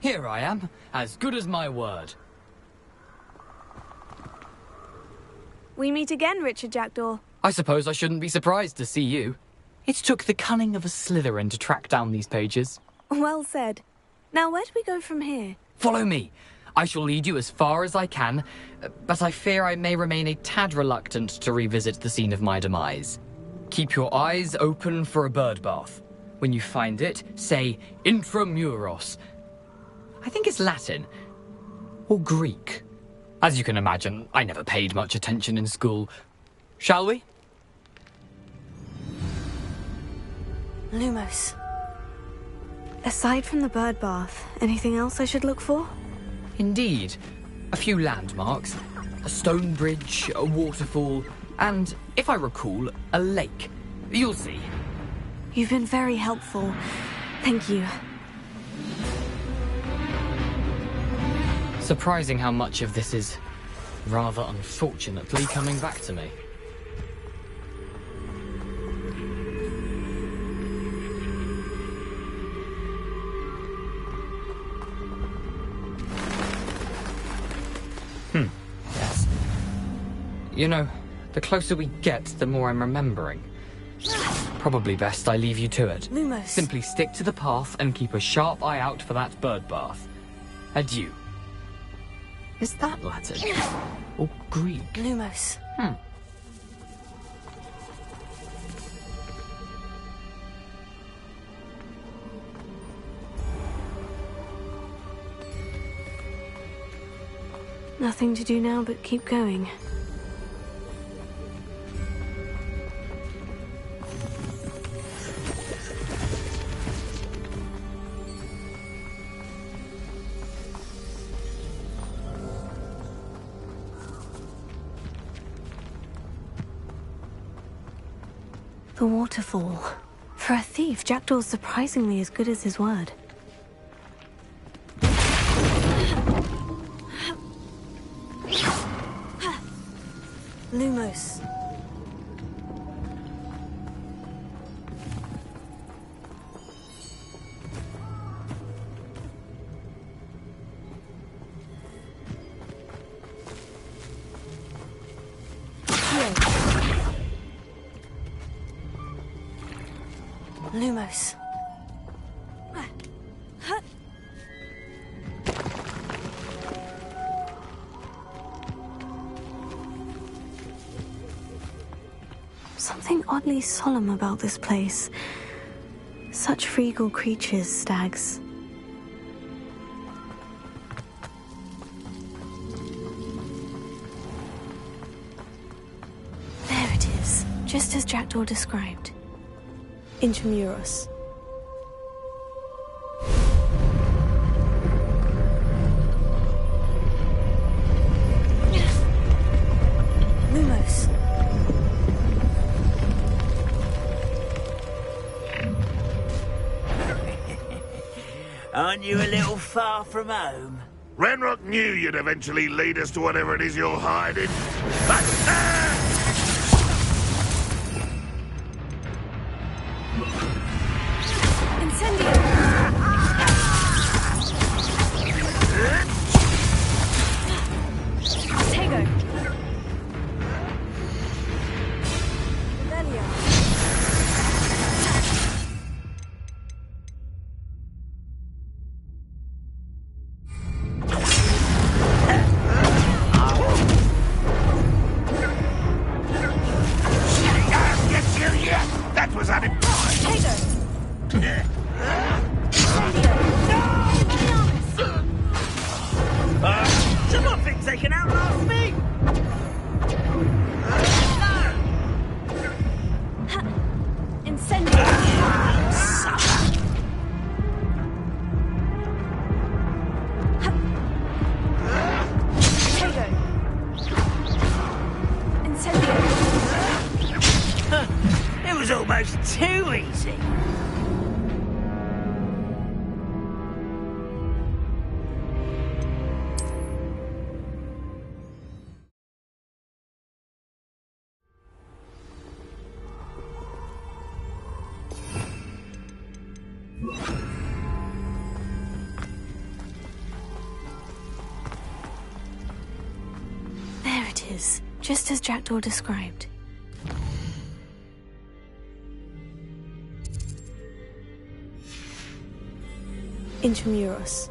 Here I am, as good as my word. We meet again, Richard Jackdaw. I suppose I shouldn't be surprised to see you. It took the cunning of a Slytherin to track down these pages. Well said. Now, where do we go from here? Follow me. I shall lead you as far as I can, but I fear I may remain a tad reluctant to revisit the scene of my demise. Keep your eyes open for a bird bath. When you find it, say Intramuros. I think it's Latin. Or Greek. As you can imagine, I never paid much attention in school. Shall we? Lumos. Aside from the bird bath, anything else I should look for? Indeed. A few landmarks. A stone bridge, a waterfall, and, if I recall, a lake. You'll see. You've been very helpful. Thank you. Surprising how much of this is, rather unfortunately, coming back to me. Yes. You know, the closer we get, the more I'm remembering. Probably best I leave you to it. Lumos. Simply stick to the path and keep a sharp eye out for that bird bath. Adieu. Is that Latin? Or Greek? Lumos. Nothing to do now but keep going. The waterfall. For a thief, Jackdaw's surprisingly as good as his word. Lumos. Lumos. Something oddly solemn about this place. Such regal creatures, stags. There it is, just as Jackdaw described. Intramuros. Lumos. Aren't you a little far from home? Ranrock knew you'd eventually lead us to whatever it is you're hiding. That was Someone think they can outlast me? Incendio. It was almost too easy. pages, just as Jackdaw described. Intramuros.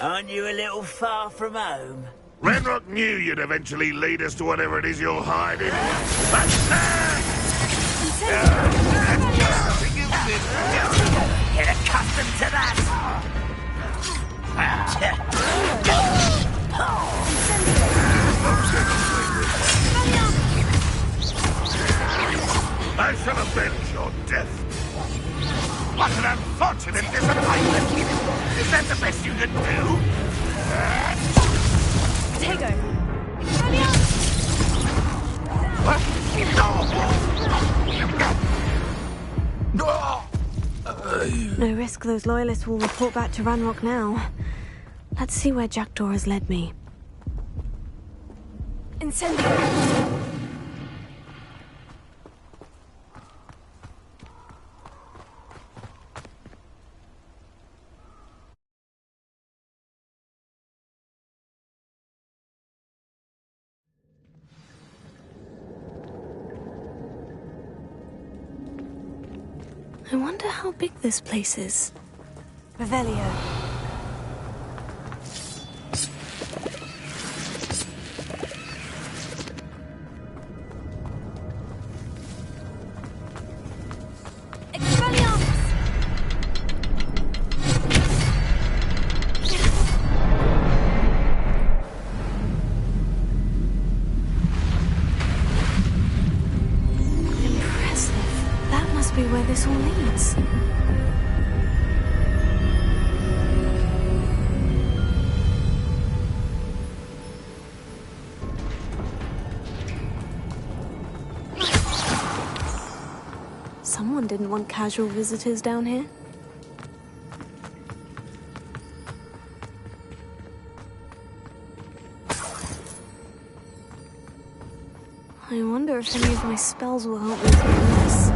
Aren't you a little far from home? Ranrock knew you'd eventually lead us to whatever it is you're hiding. Get accustomed to that! I shall avenge your death. What an unfortunate disappointment! Is that the best you can do? Tego! No risk those loyalists will report back to Ranrock now. Let's see where Jackdaw has led me. Incendio! I wonder how big this place is. Revelio. Where this all leads. Someone didn't want casual visitors down here. I wonder if any of my spells will help me through this.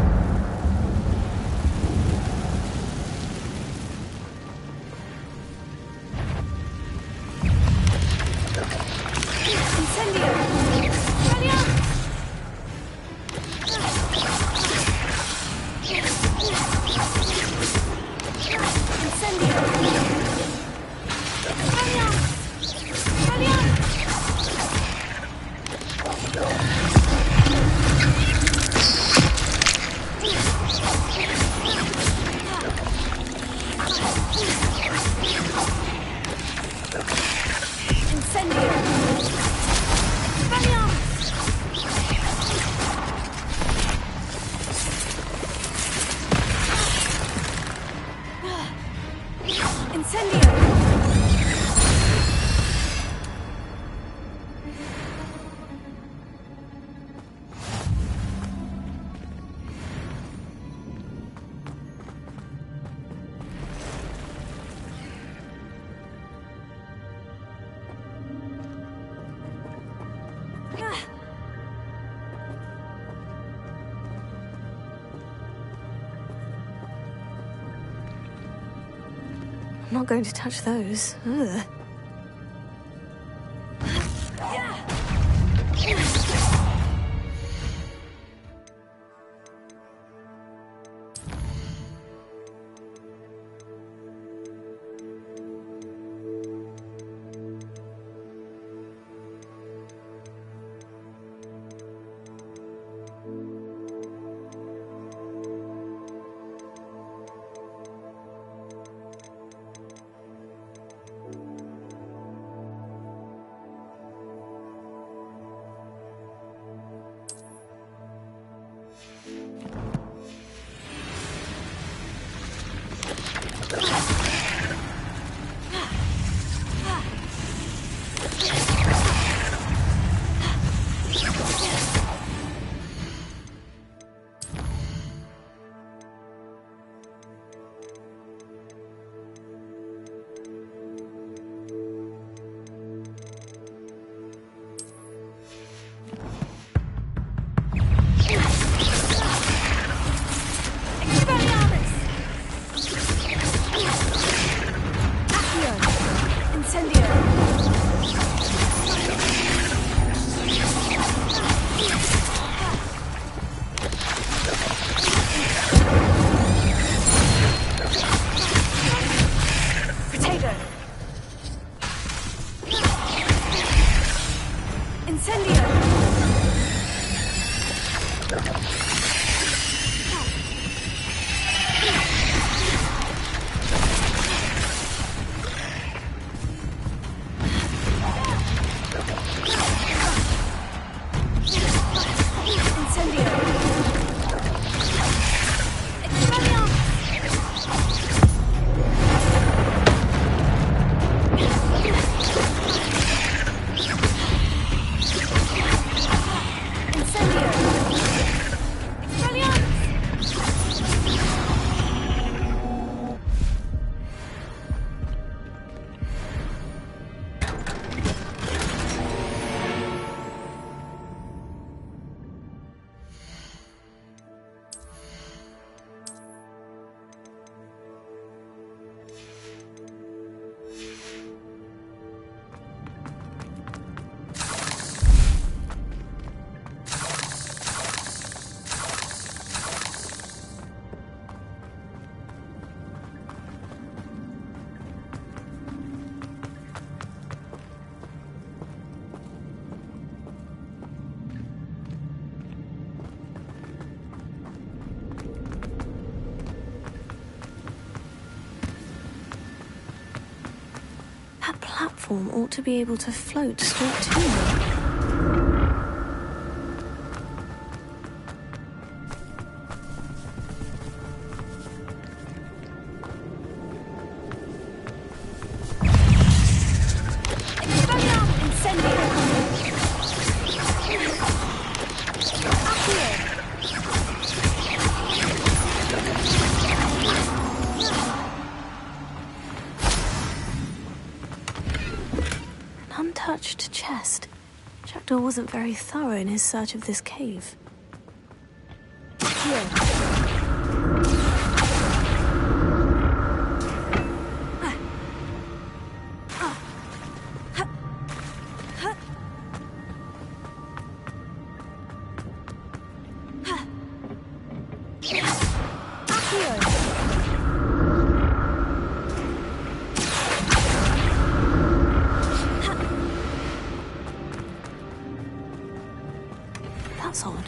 I'm not going to touch those. Ugh. That platform ought to be able to float straight to me. Untouched chest. Jackdaw wasn't very thorough in his search of this cave. Here. That's odd.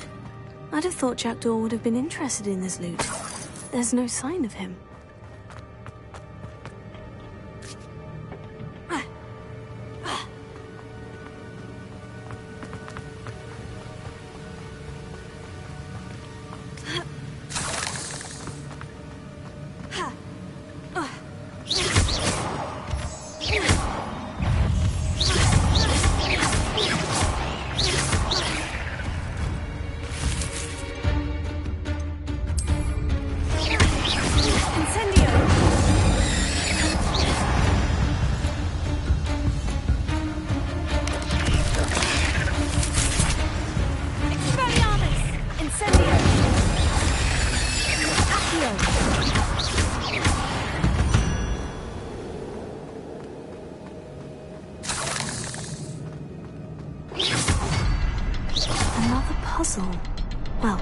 I'd have thought Jackdaw would have been interested in this loot. There's no sign of him. Another puzzle. Well,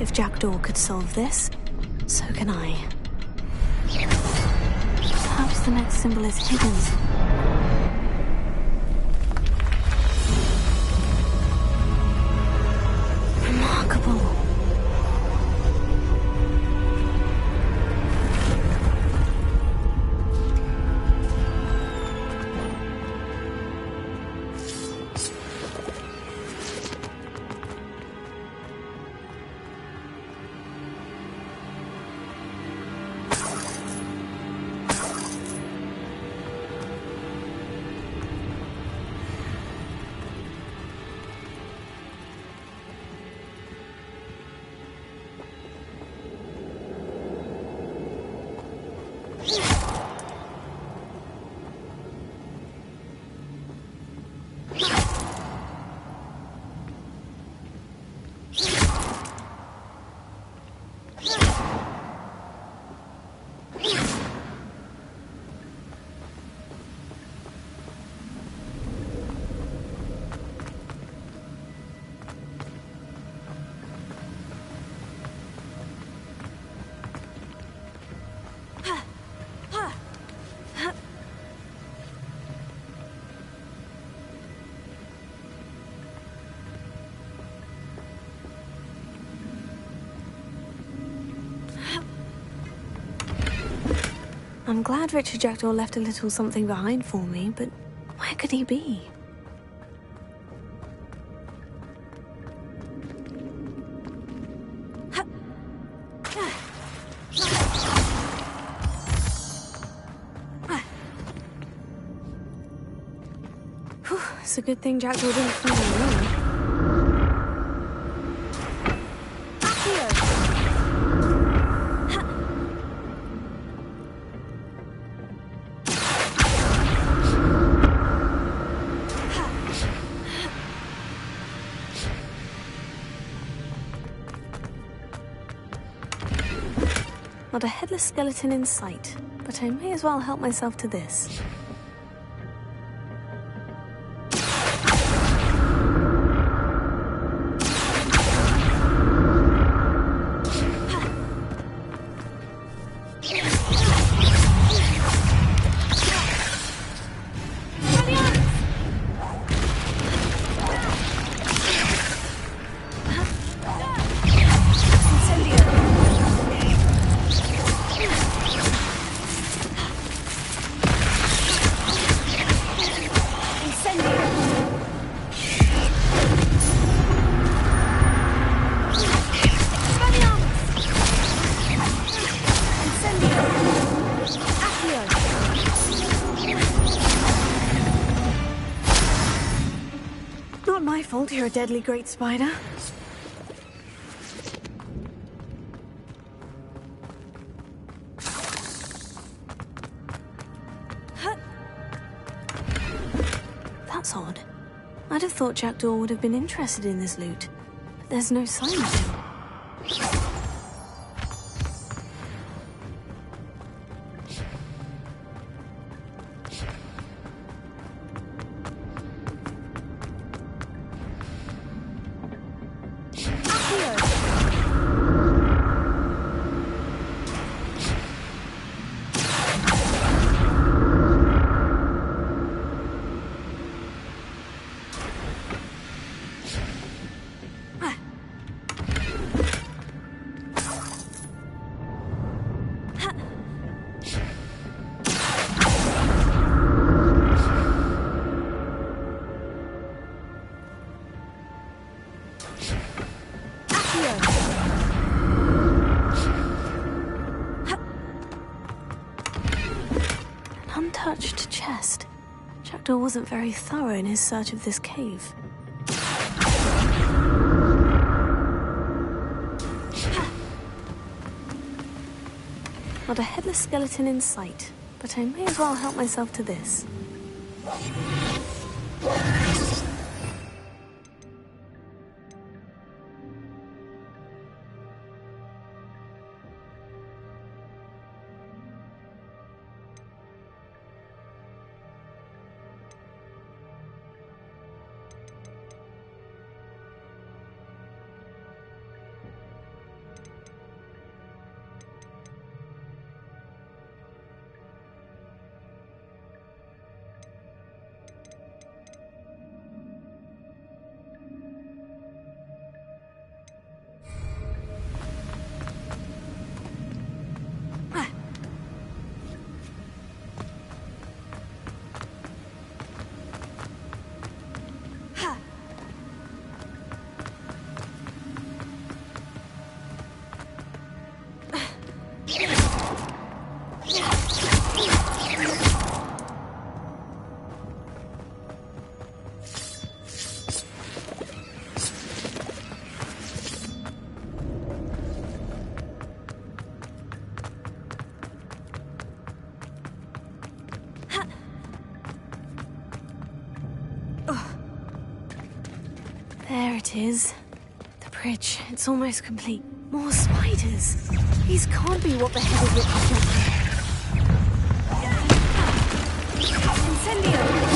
if Jackdaw could solve this, so can I. Perhaps the next symbol is hidden. Remarkable. I'm glad Richard Jackdaw left a little something behind for me, but where could he be? It's a good thing Jackdaw didn't find me. Not a headless skeleton in sight, but I may as well help myself to this. Not my fault you're a deadly great spider. That's odd. I'd have thought Jackdaw would have been interested in this loot, but there's no sign of him. Untouched chest. Jackdaw wasn't very thorough in his search of this cave. Not a headless skeleton in sight, but I may as well help myself to this. There it is. The bridge. It's almost complete. More spiders. These can't be what the hell is it? Incendio!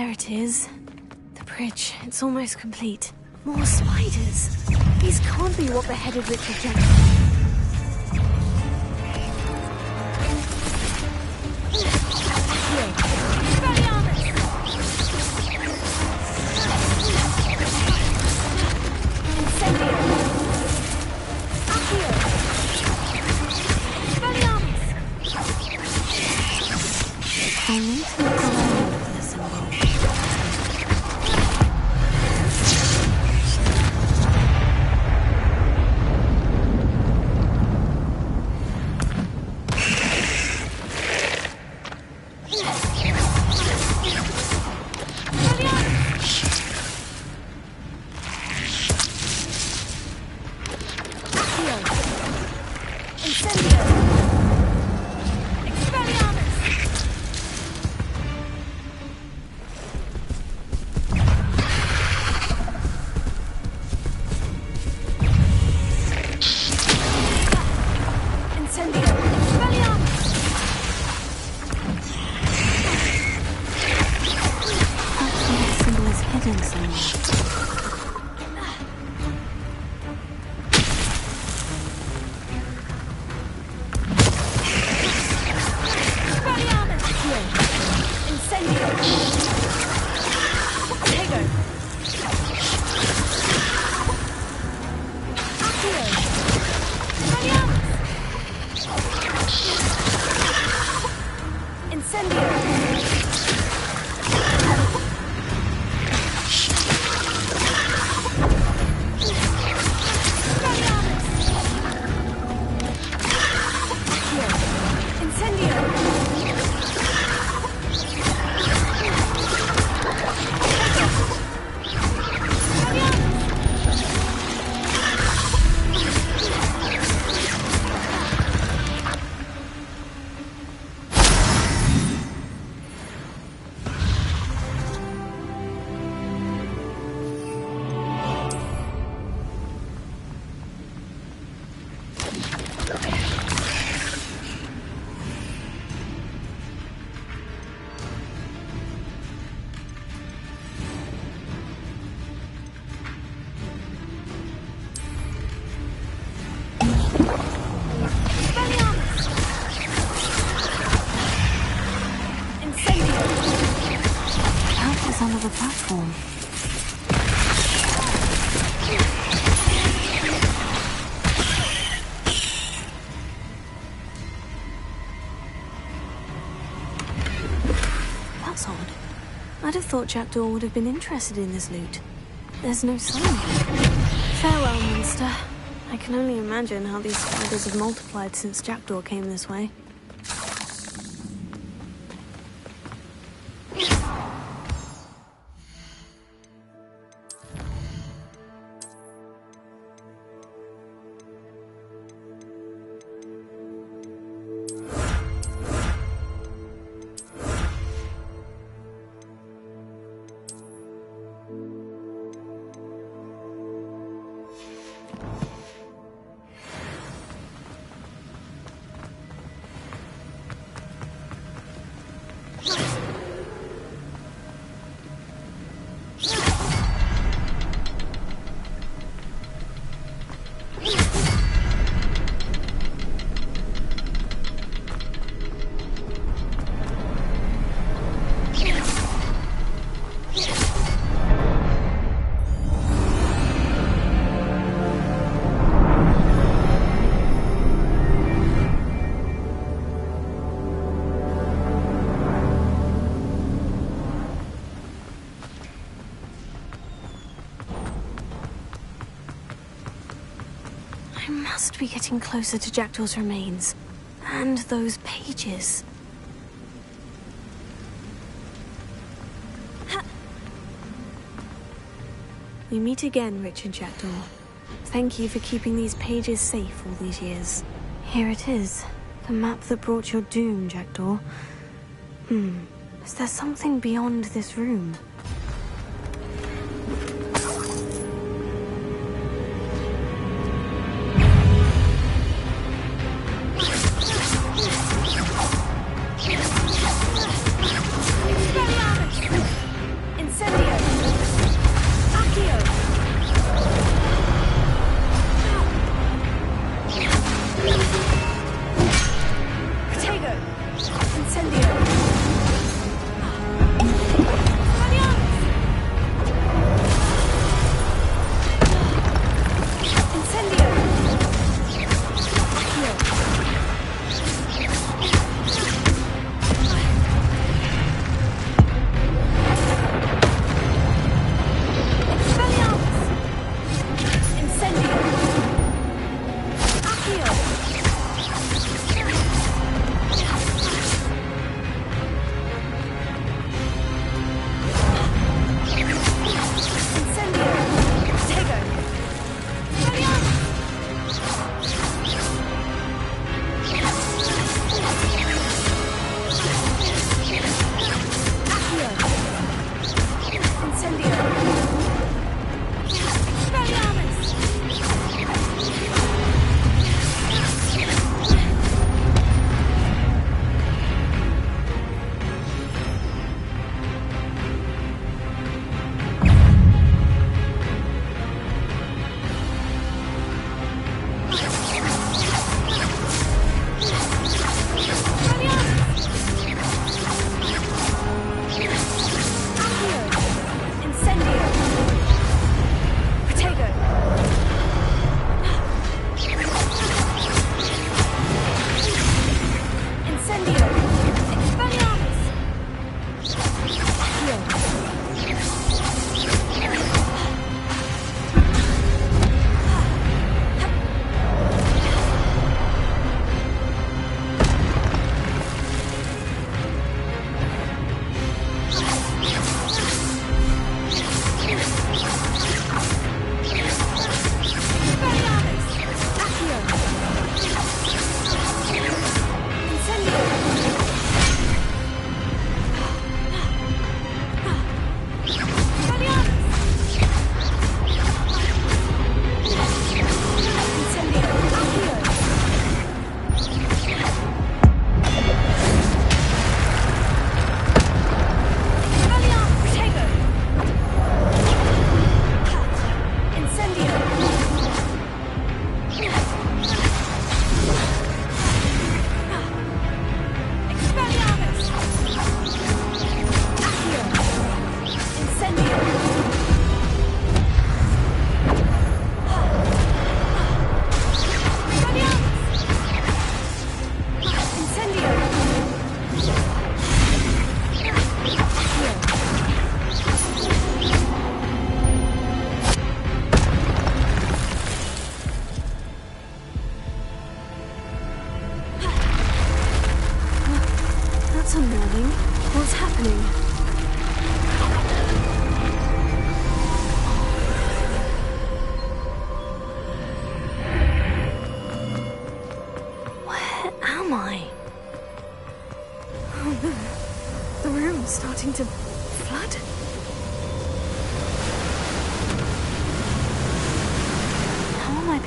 There it is. The bridge. It's almost complete. More spiders. These can't be what beheaded Richard Jackson. I need to look around for the symbol. Under the platform. That's odd. I'd have thought Jackdaw would have been interested in this loot. There's no sign. Farewell, monster. I can only imagine how these spiders have multiplied since Jackdaw came this way. I must be getting closer to Jackdaw's remains. And those pages. We meet again, Richard Jackdaw. Thank you for keeping these pages safe all these years. Here it is. The map that brought your doom, Jackdaw. Is there something beyond this room?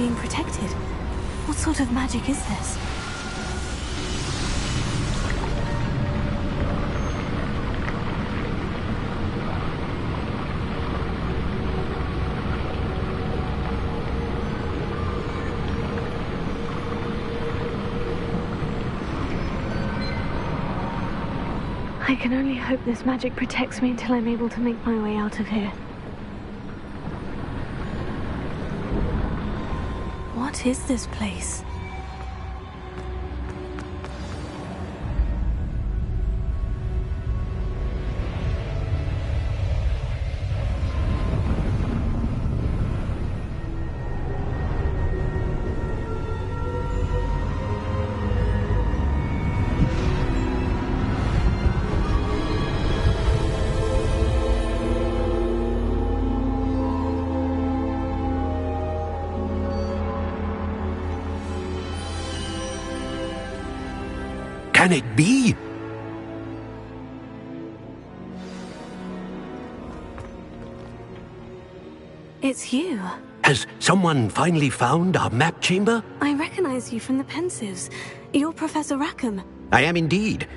being protected. What sort of magic is this? I can only hope this magic protects me until I'm able to make my way out of here. What is this place? Can it be? It's you. Has someone finally found our map chamber? I recognize you from the Pensives. You're Professor Rackham. I am indeed.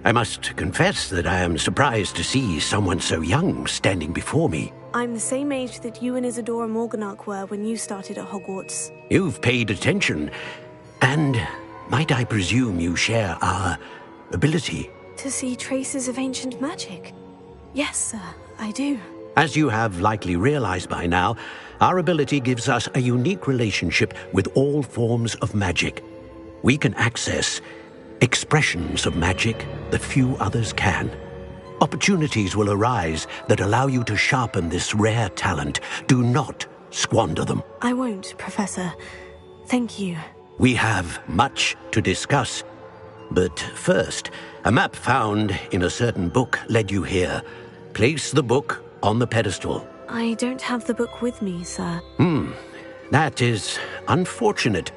I must confess that I am surprised to see someone so young standing before me. I'm the same age that you and Isadora Morganach were when you started at Hogwarts. You've paid attention, and might I presume you share our ability? To see traces of ancient magic? Yes, sir, I do. As you have likely realized by now, our ability gives us a unique relationship with all forms of magic. We can access expressions of magic that few others can. Opportunities will arise that allow you to sharpen this rare talent. Do not squander them. I won't, Professor. Thank you. We have much to discuss. But first, a map found in a certain book led you here. Place the book on the pedestal. I don't have the book with me, sir. That is unfortunate.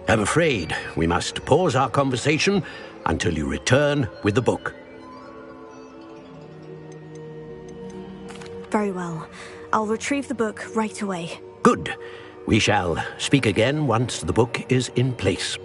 I'm afraid we must pause our conversation until you return with the book. Very well. I'll retrieve the book right away. Good. We shall speak again once the book is in place.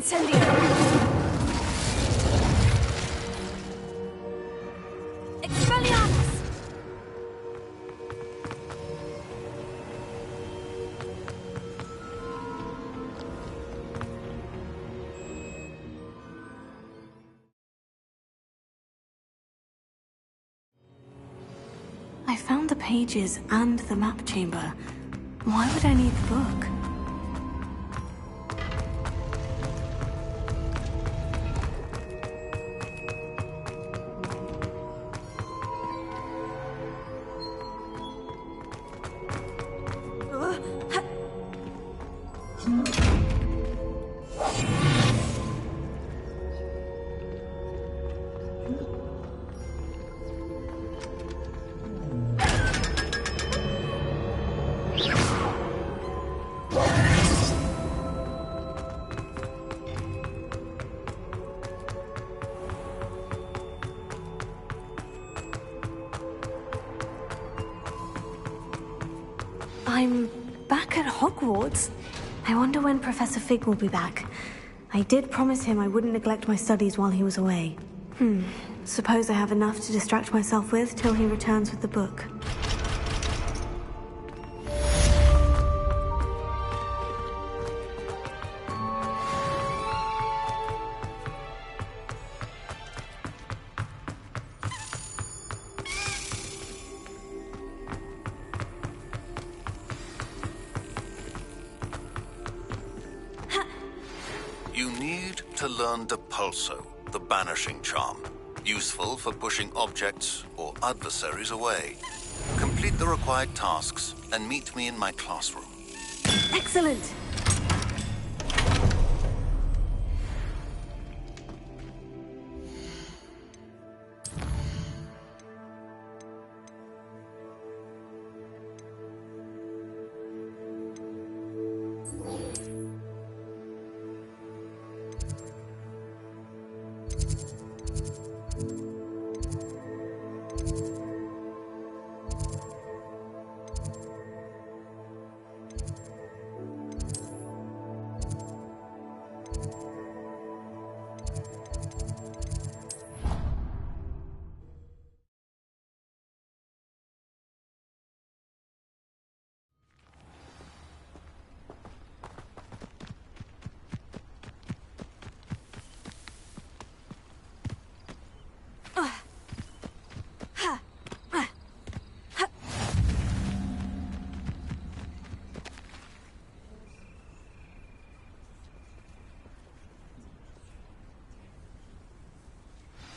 Incendio! Expelliarmus! I found the pages and the map chamber. Why would I need the book? I'm back at Hogwarts. I wonder when Professor Fig will be back. I did promise him I wouldn't neglect my studies while he was away. Suppose I have enough to distract myself with till he returns with the book. You need to learn Depulso, the banishing charm. Useful for pushing objects or adversaries away. Complete the required tasks and meet me in my classroom. Excellent!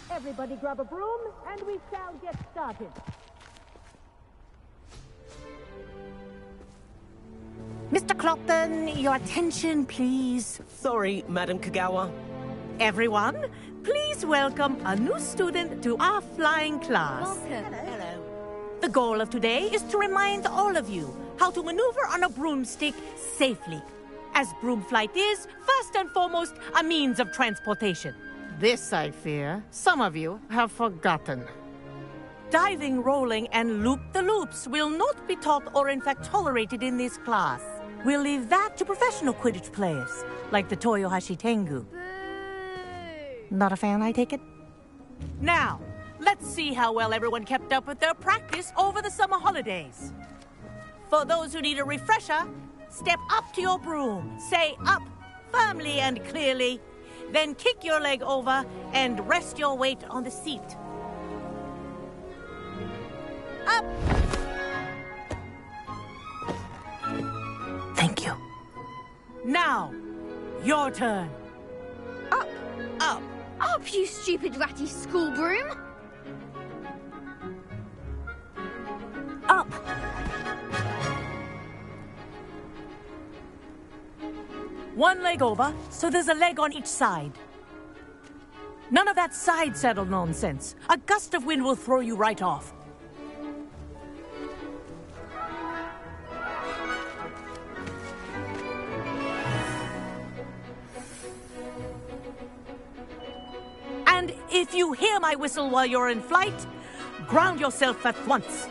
Everybody grab a broom, and we shall get started. Mr. Clopton, your attention, please. Sorry, Madam Kagawa. Everyone, please welcome a new student to our flying class. Welcome. Hello. The goal of today is to remind all of you how to maneuver on a broomstick safely, as broom flight is, first and foremost, a means of transportation. This, I fear, some of you have forgotten. Diving, rolling, and loop-the-loops will not be taught or in fact tolerated in this class. We'll leave that to professional Quidditch players, like the Toyohashi Tengu. Not a fan, I take it? Now, let's see how well everyone kept up with their practice over the summer holidays. For those who need a refresher, step up to your broom, say up firmly and clearly, then kick your leg over and rest your weight on the seat. Up! Thank you. Now, your turn. Up! Up! Up, you stupid ratty school broom! Up! One leg over, so there's a leg on each side. None of that side saddle nonsense. A gust of wind will throw you right off. And if you hear my whistle while you're in flight, ground yourself at once.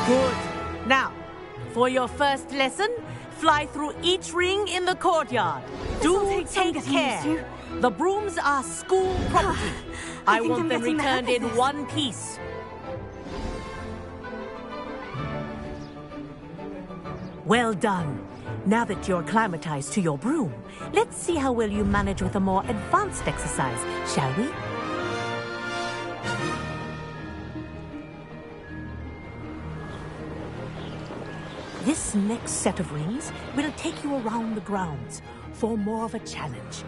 Good. Now, for your first lesson, Fly through each ring in the courtyard. Do take care. The brooms are school property. I want them returned in one piece. Well done. Now that you're acclimatized to your broom, let's see how well you manage with a more advanced exercise, shall we? This next set of rings will take you around the grounds for more of a challenge.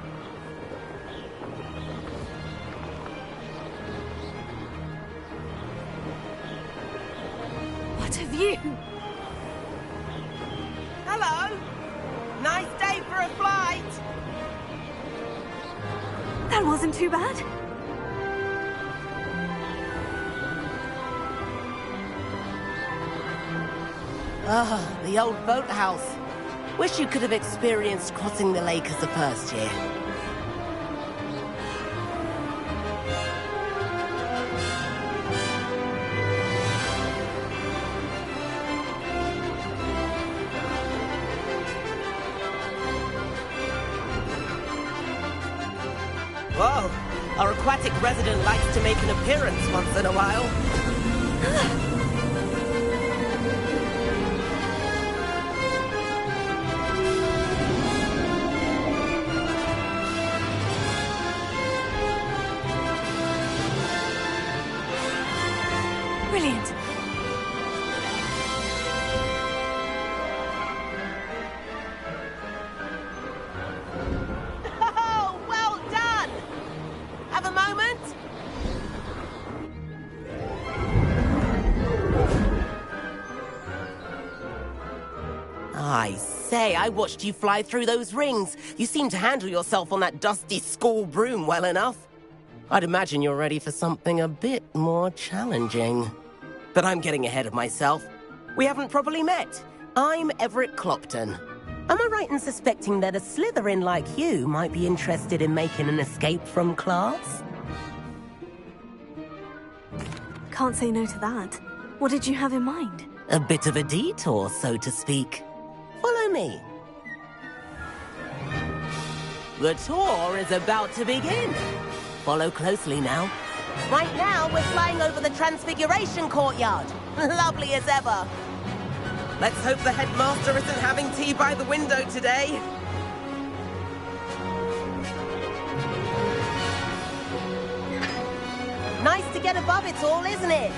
What have you? Hello. Nice day for a flight. That wasn't too bad. Ah, the old boathouse. Wish you could have experienced crossing the lake as a first year. Whoa, our aquatic resident likes to make an appearance once in a while. Brilliant. Oh, well done! Have a moment? I say, I watched you fly through those rings. You seem to handle yourself on that dusty school broom well enough. I'd imagine you're ready for something a bit more challenging. But I'm getting ahead of myself. We haven't properly met. I'm Everett Clopton. Am I right in suspecting that a Slytherin like you might be interested in making an escape from class? Can't say no to that. What did you have in mind? A bit of a detour, so to speak. Follow me. The tour is about to begin. Follow closely now. Right now, we're flying over the Transfiguration Courtyard. Lovely as ever. Let's hope the headmaster isn't having tea by the window today. Nice to get above it all, isn't it?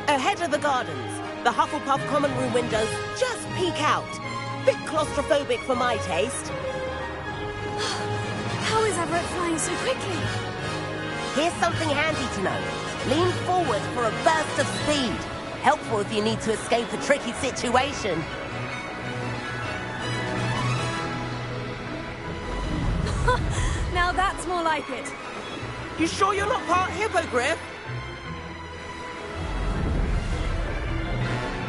Ahead of the gardens, the Hufflepuff common room windows just peek out. Bit claustrophobic for my taste. How is Everett flying so quickly? Here's something handy to know. Lean forward for a burst of speed. Helpful if you need to escape a tricky situation. Now that's more like it. You sure you're not part hippogriff?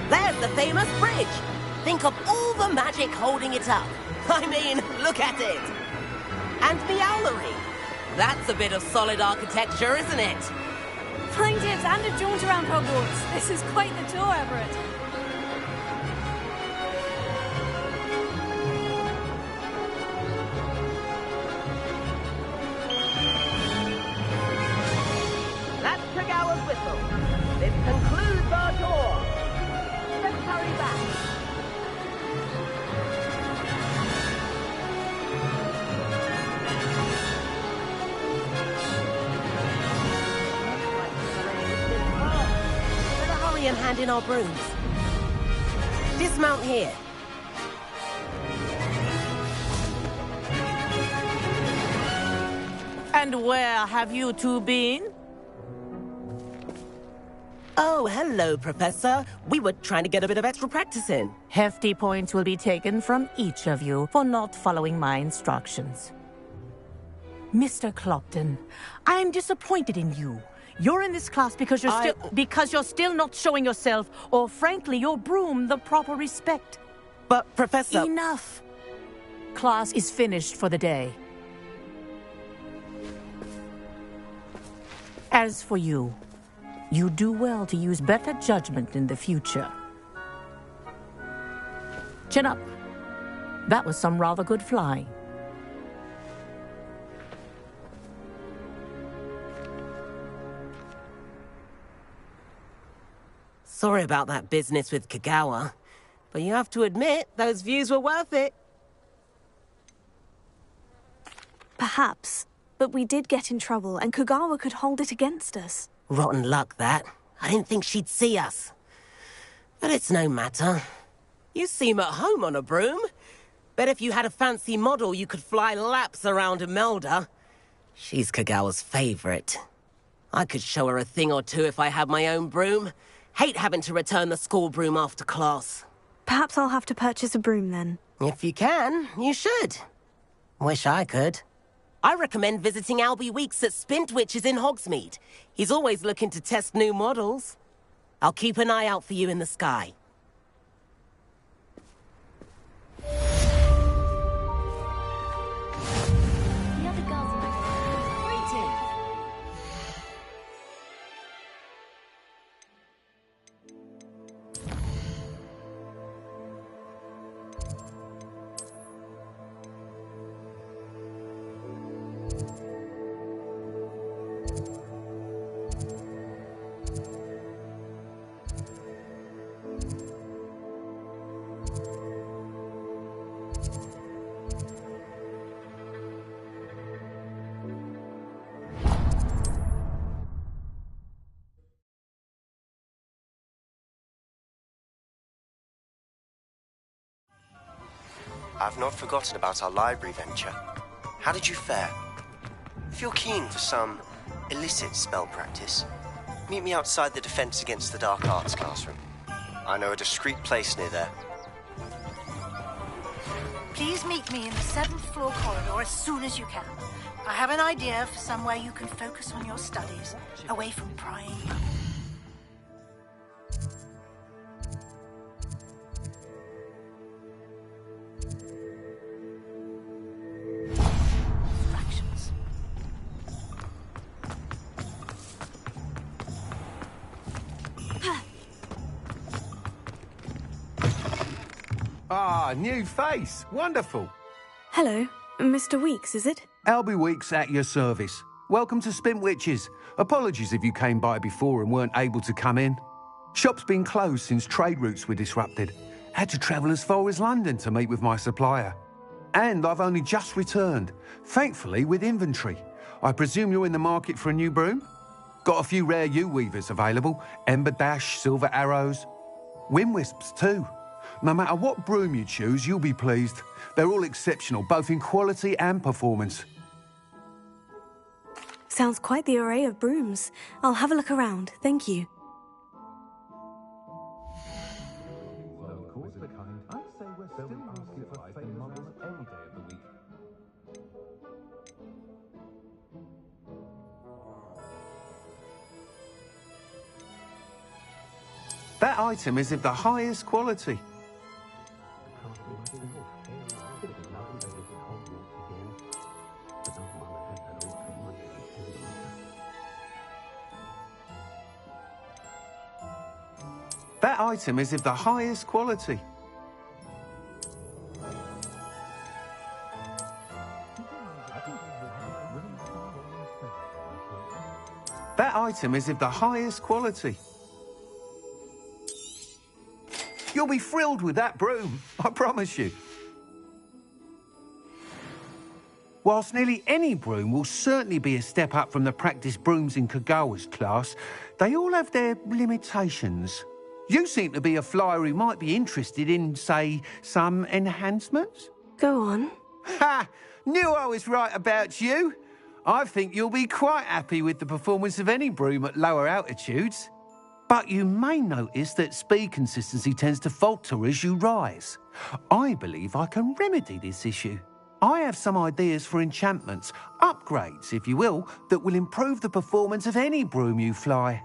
There's the famous bridge. Think of all the magic holding it up. I mean, look at it. And Meowlery. That's a bit of solid architecture, isn't it? Flying tips and a jaunt around Hogwarts. This is quite the tour, Everett. That's Tregower's whistle. This concludes our tour. Let's hurry back. And hand in our brooms. Dismount here. And where have you two been? Oh, hello, Professor. We were trying to get a bit of extra practice in. Hefty points will be taken from each of you for not following my instructions. Mr. Clopton, I am disappointed in you. You're in this class because you're still not showing yourself, or frankly, your broom the proper respect. But, Professor... Enough. Class is finished for the day. As for you, You do well to use better judgment in the future. Chin up. That was some rather good flying. Sorry about that business with Kagawa, but you have to admit, those views were worth it. Perhaps, but we did get in trouble, and Kagawa could hold it against us. Rotten luck, that. I didn't think she'd see us. But it's no matter. You seem at home on a broom. Bet if you had a fancy model, you could fly laps around Imelda. She's Kagawa's favorite. I could show her a thing or two if I had my own broom. Hate having to return the school broom after class. Perhaps I'll have to purchase a broom then. If you can, you should. Wish I could. I recommend visiting Albie Weeks at Spintwitches in Hogsmeade. He's always looking to test new models. I'll keep an eye out for you in the sky. I've not forgotten about our library venture. How did you fare? If you're keen for some illicit spell practice, meet me outside the Defense Against the Dark Arts classroom. I know a discreet place near there. Please meet me in the 7th floor corridor as soon as you can. I have an idea for somewhere you can focus on your studies, away from prying. Ah, new face. Wonderful. Hello, Mr. Weeks, is it? Albie Weeks at your service. Welcome to Spintwitches. Apologies if you came by before and weren't able to come in. Shop's been closed since trade routes were disrupted. Had to travel as far as London to meet with my supplier. And I've only just returned, thankfully with inventory. I presume you're in the market for a new broom? Got a few rare U-weavers available. Ember Dash, Silver Arrows. Wind-wisps too. No matter what broom you choose, you'll be pleased. They're all exceptional, both in quality and performance. Sounds quite the array of brooms. I'll have a look around, thank you. That item is of the highest quality. That item is of the highest quality. That item is of the highest quality. You'll be thrilled with that broom, I promise you. Whilst nearly any broom will certainly be a step up from the practice brooms in Kagawa's class, they all have their limitations. You seem to be a flyer who might be interested in, say, some enhancements? Go on. Ha! Knew I was right about you. I think you'll be quite happy with the performance of any broom at lower altitudes. But you may notice that speed consistency tends to falter as you rise. I believe I can remedy this issue. I have some ideas for enchantments, upgrades, if you will, that will improve the performance of any broom you fly.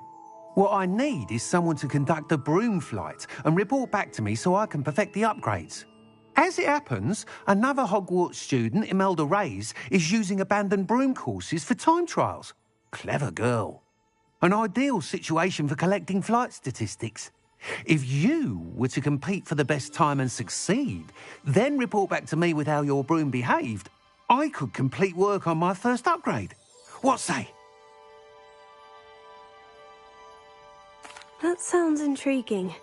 What I need is someone to conduct a broom flight and report back to me so I can perfect the upgrades. As it happens, another Hogwarts student, Imelda Reyes, is using abandoned broom courses for time trials. Clever girl. An ideal situation for collecting flight statistics. If you were to compete for the best time and succeed, then report back to me with how your broom behaved, I could complete work on my first upgrade. What say? That sounds intriguing.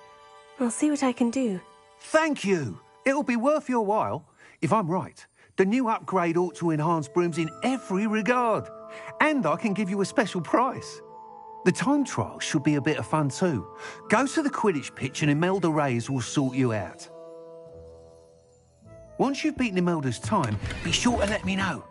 I'll see what I can do. Thank you. It'll be worth your while. If I'm right, the new upgrade ought to enhance brooms in every regard. And I can give you a special price. The time trial should be a bit of fun too. Go to the Quidditch pitch and Imelda Reyes will sort you out. Once you've beaten Imelda's time, be sure to let me know.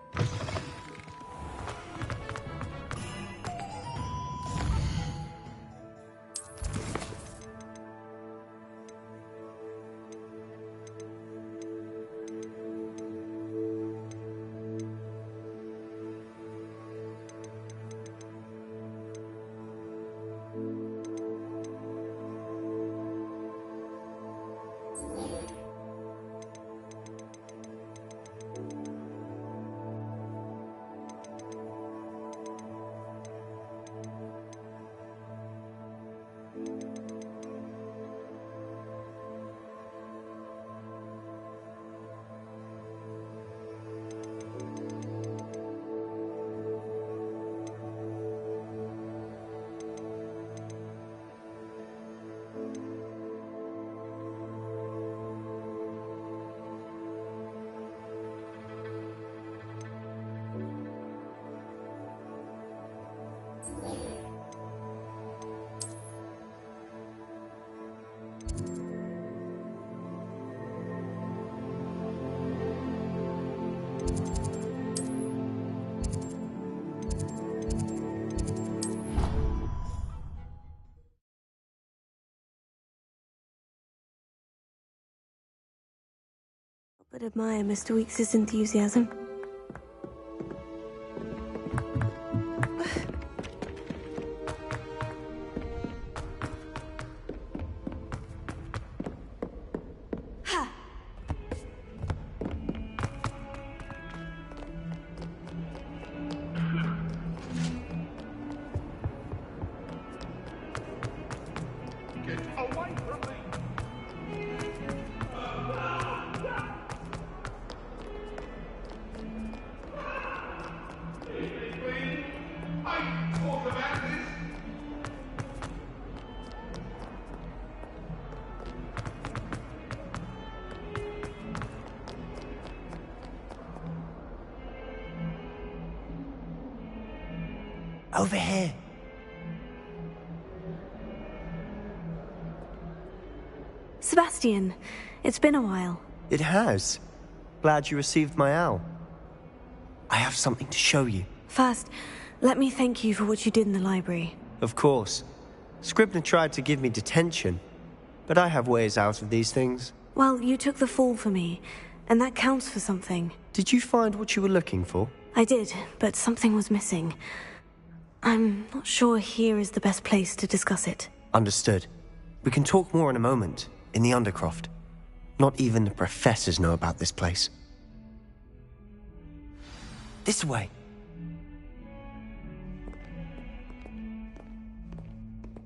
But admire Mr. Weekes' enthusiasm. Over here. Sebastian, it's been a while. It has. Glad you received my owl. I have something to show you. First, let me thank you for what you did in the library. Of course. Scribner tried to give me detention, but I have ways out of these things. Well, you took the fall for me, and that counts for something. Did you find what you were looking for? I did, but something was missing. I'm not sure here is the best place to discuss it. Understood. We can talk more in a moment, in the Undercroft. Not even the professors know about this place. This way.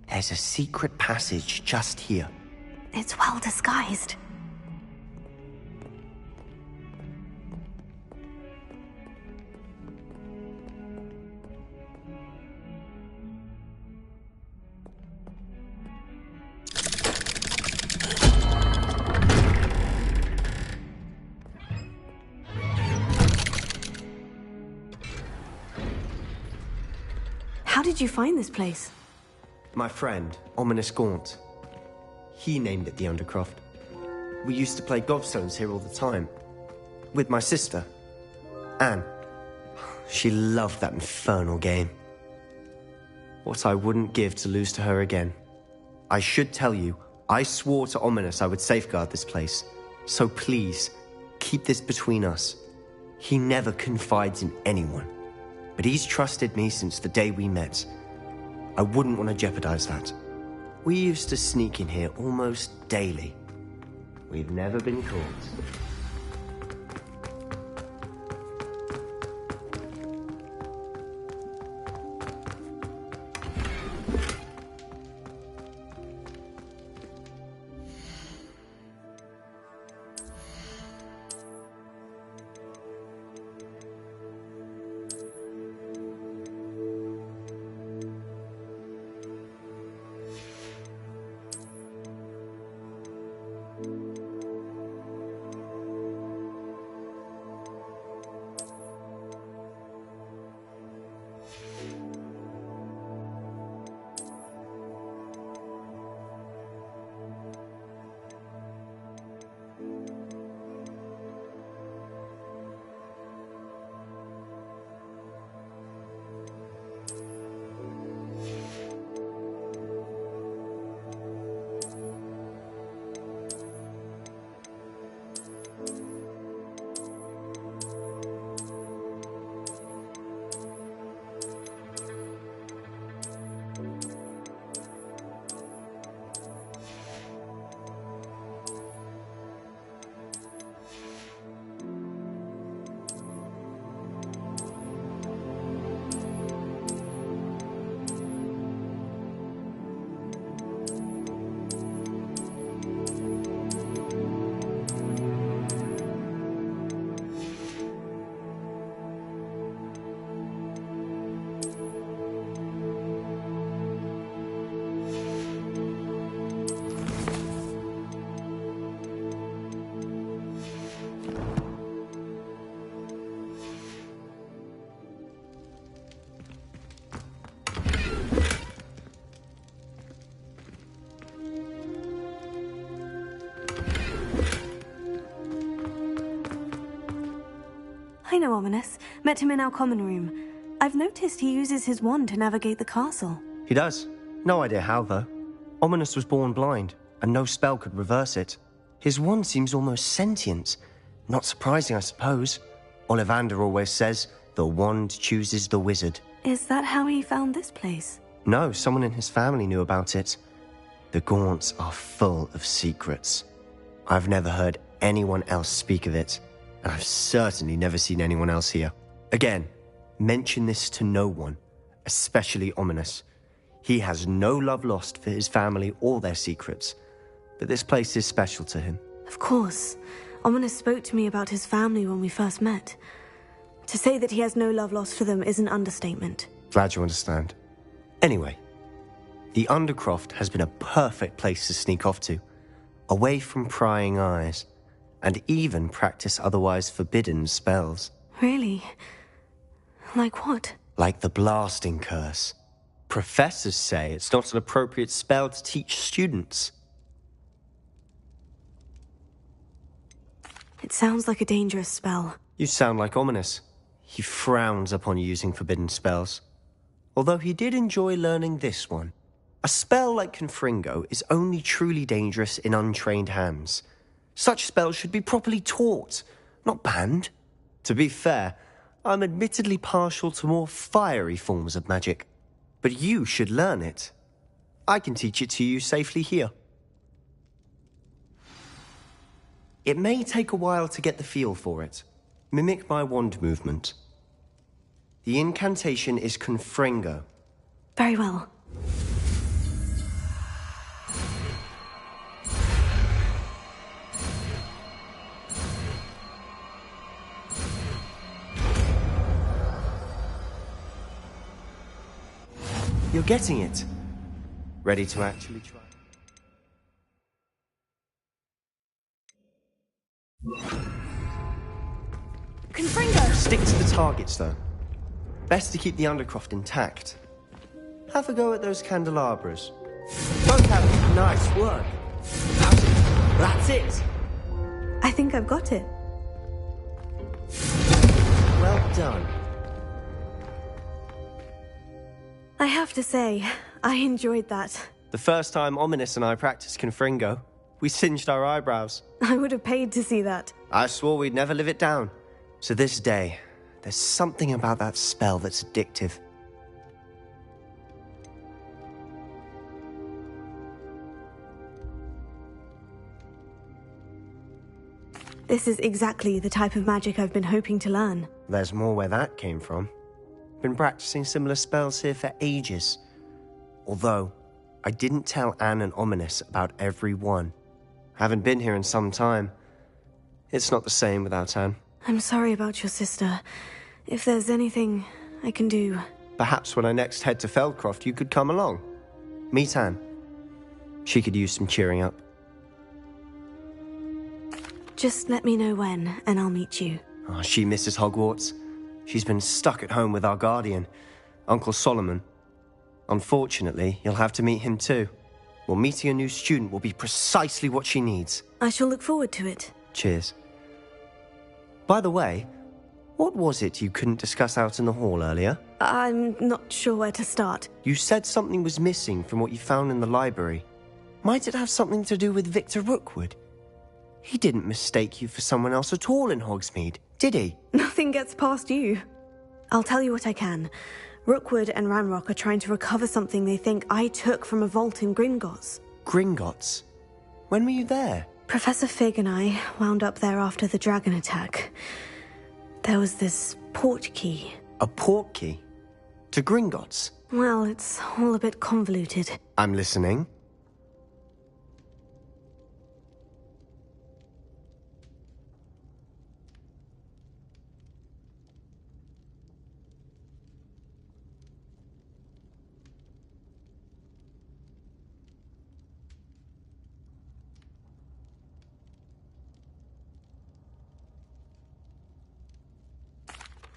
There's a secret passage just here. It's well disguised. How did you find this place? My friend, Ominous Gaunt. He named it the Undercroft. We used to play gobstones here all the time. With my sister, Anne. She loved that infernal game. What I wouldn't give to lose to her again. I should tell you, I swore to Ominous I would safeguard this place. So please, keep this between us. He never confides in anyone. But he's trusted me since the day we met. I wouldn't want to jeopardize that. We used to sneak in here almost daily. We've never been caught. I know Ominous. Met him in our common room. I've noticed he uses his wand to navigate the castle. He does. No idea how, though. Ominous was born blind, and no spell could reverse it. His wand seems almost sentient. Not surprising, I suppose. Ollivander always says, the wand chooses the wizard. Is that how he found this place? No, someone in his family knew about it. The Gaunts are full of secrets. I've never heard anyone else speak of it, and I've certainly never seen anyone else here. Again, mention this to no one, especially Ominous. He has no love lost for his family or their secrets, but this place is special to him. Of course. Ominous spoke to me about his family when we first met. To say that he has no love lost for them is an understatement. Glad you understand. Anyway, the Undercroft has been a perfect place to sneak off to, away from prying eyes, and even practice otherwise forbidden spells. Really? Like what? Like the blasting curse. Professors say it's not an appropriate spell to teach students. It sounds like a dangerous spell. You sound like Ominous. He frowns upon using forbidden spells. Although he did enjoy learning this one. A spell like Confringo is only truly dangerous in untrained hands. Such spells should be properly taught, not banned. To be fair, I'm admittedly partial to more fiery forms of magic. But you should learn it. I can teach it to you safely here. It may take a while to get the feel for it. Mimic my wand movement. The incantation is Confringo. Very well. You're getting it. Ready to actually try? Confringo! Stick to the targets, though. Best to keep the Undercroft intact. Have a go at those candelabras. Both have nice work. That's it. I think I've got it. Well done. I have to say, I enjoyed that. The first time Ominous and I practiced Confringo, we singed our eyebrows. I would have paid to see that. I swore we'd never live it down. So this day, there's something about that spell that's addictive. This is exactly the type of magic I've been hoping to learn. There's more where that came from. Been practicing similar spells here for ages. Although, I didn't tell Anne and Ominous about every one. Haven't been here in some time. It's not the same without Anne. I'm sorry about your sister. If there's anything I can do... Perhaps when I next head to Feldcroft, you could come along. Meet Anne. She could use some cheering up. Just let me know when, and I'll meet you. Oh, she misses Hogwarts. She's been stuck at home with our guardian, Uncle Solomon. Unfortunately, you'll have to meet him too. Well, meeting a new student will be precisely what she needs. I shall look forward to it. Cheers. By the way, what was it you couldn't discuss out in the hall earlier? I'm not sure where to start. You said something was missing from what you found in the library. Might it have something to do with Victor Rookwood? He didn't mistake you for someone else at all in Hogsmeade, did he? Nothing gets past you. I'll tell you what I can. Rookwood and Ranrock are trying to recover something they think I took from a vault in Gringotts. Gringotts? When were you there? Professor Fig and I wound up there after the dragon attack. There was this port key. A port key? To Gringotts? Well, it's all a bit convoluted. I'm listening.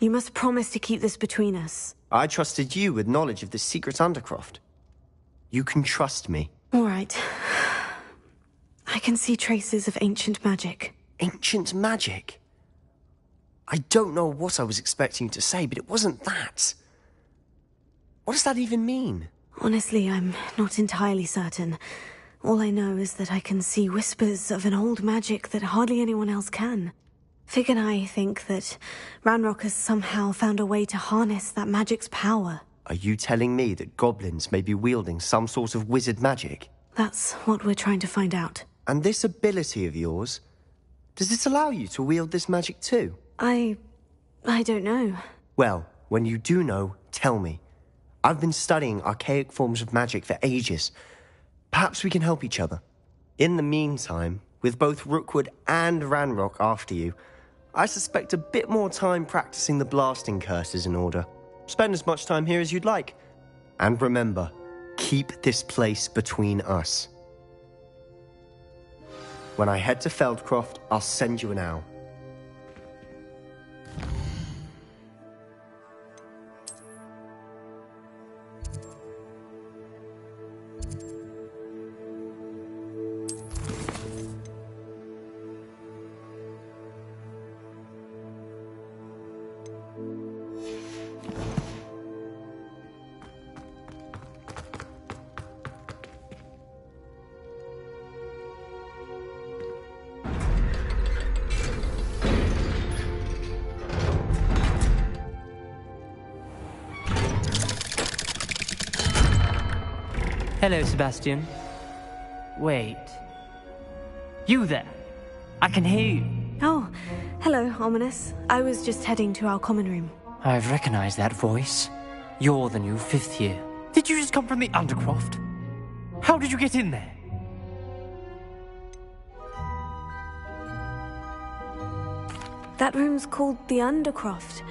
You must promise to keep this between us. I trusted you with knowledge of the secret Undercroft. You can trust me. All right. I can see traces of ancient magic. Ancient magic? I don't know what I was expecting you to say, but it wasn't that. What does that even mean? Honestly, I'm not entirely certain. All I know is that I can see whispers of an old magic that hardly anyone else can. Fig and I think that Ranrock has somehow found a way to harness that magic's power. Are you telling me that goblins may be wielding some sort of wizard magic? That's what we're trying to find out. And this ability of yours, does it allow you to wield this magic too? I don't know. Well, when you do know, tell me. I've been studying archaic forms of magic for ages. Perhaps we can help each other. In the meantime, with both Rookwood and Ranrock after you, I suspect a bit more time practicing the blasting curse is in order. Spend as much time here as you'd like. And remember, keep this place between us. When I head to Feldcroft, I'll send you an owl. Hello, Sebastian. Wait. You there? I can hear you. Oh, hello, Ominous. I was just heading to our common room. I've recognized that voice. You're the new 5th year. Did you just come from the Undercroft? How did you get in there? That room's called the Undercroft.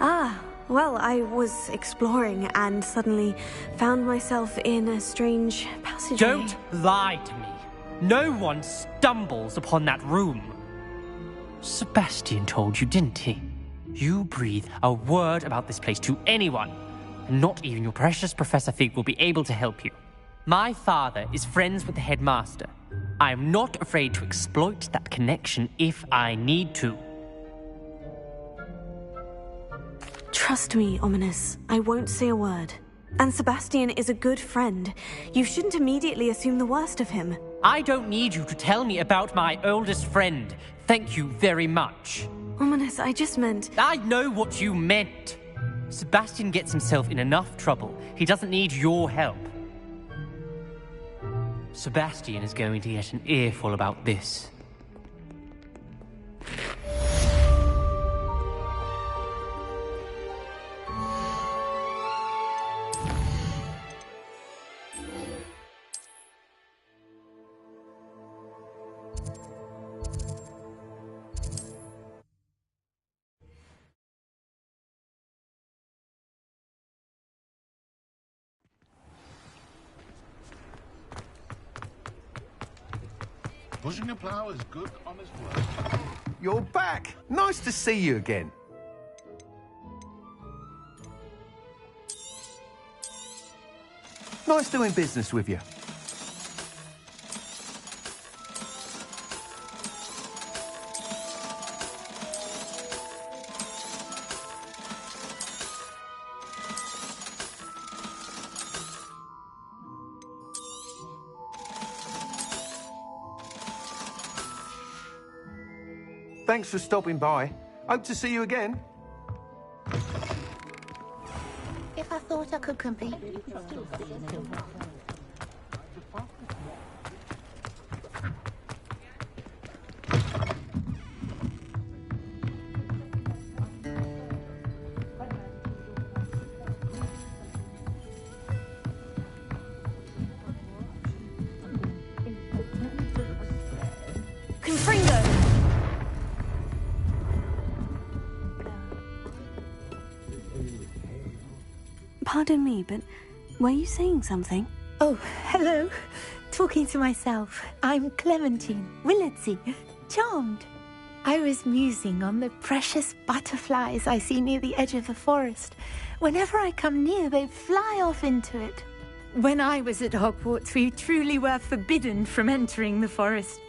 Ah, well, I was exploring and suddenly found myself in a strange passageway. Don't lie to me. No one stumbles upon that room. Sebastian told you, didn't he? You breathe a word about this place to anyone, and not even your precious Professor Fig will be able to help you. My father is friends with the headmaster. I am not afraid to exploit that connection if I need to. Trust me, Ominous. I won't say a word. And Sebastian is a good friend. You shouldn't immediately assume the worst of him. I don't need you to tell me about my oldest friend. Thank you very much. Ominous, I just meant... I know what you meant. Sebastian gets himself in enough trouble. He doesn't need your help. Sebastian is going to get an earful about this. Pushing a plough is good, honest work. You're back. Nice to see you again. Nice doing business with you. Thanks for stopping by. Hope to see you again. If I thought I could compete... Confringo! Pardon me, but were you saying something? Oh, hello. Talking to myself. I'm Clementine Willardsey. Charmed. I was musing on the precious butterflies I see near the edge of the forest. Whenever I come near, they fly off into it. When I was at Hogwarts, we truly were forbidden from entering the forest.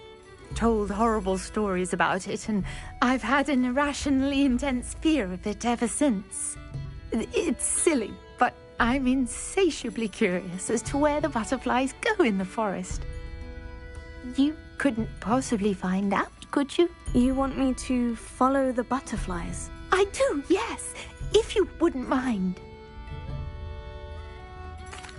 told horrible stories about it, and I've had an irrationally intense fear of it ever since. It's silly, but I'm insatiably curious as to where the butterflies go in the forest. You couldn't possibly find out, could you? You want me to follow the butterflies? I do, yes, if you wouldn't mind.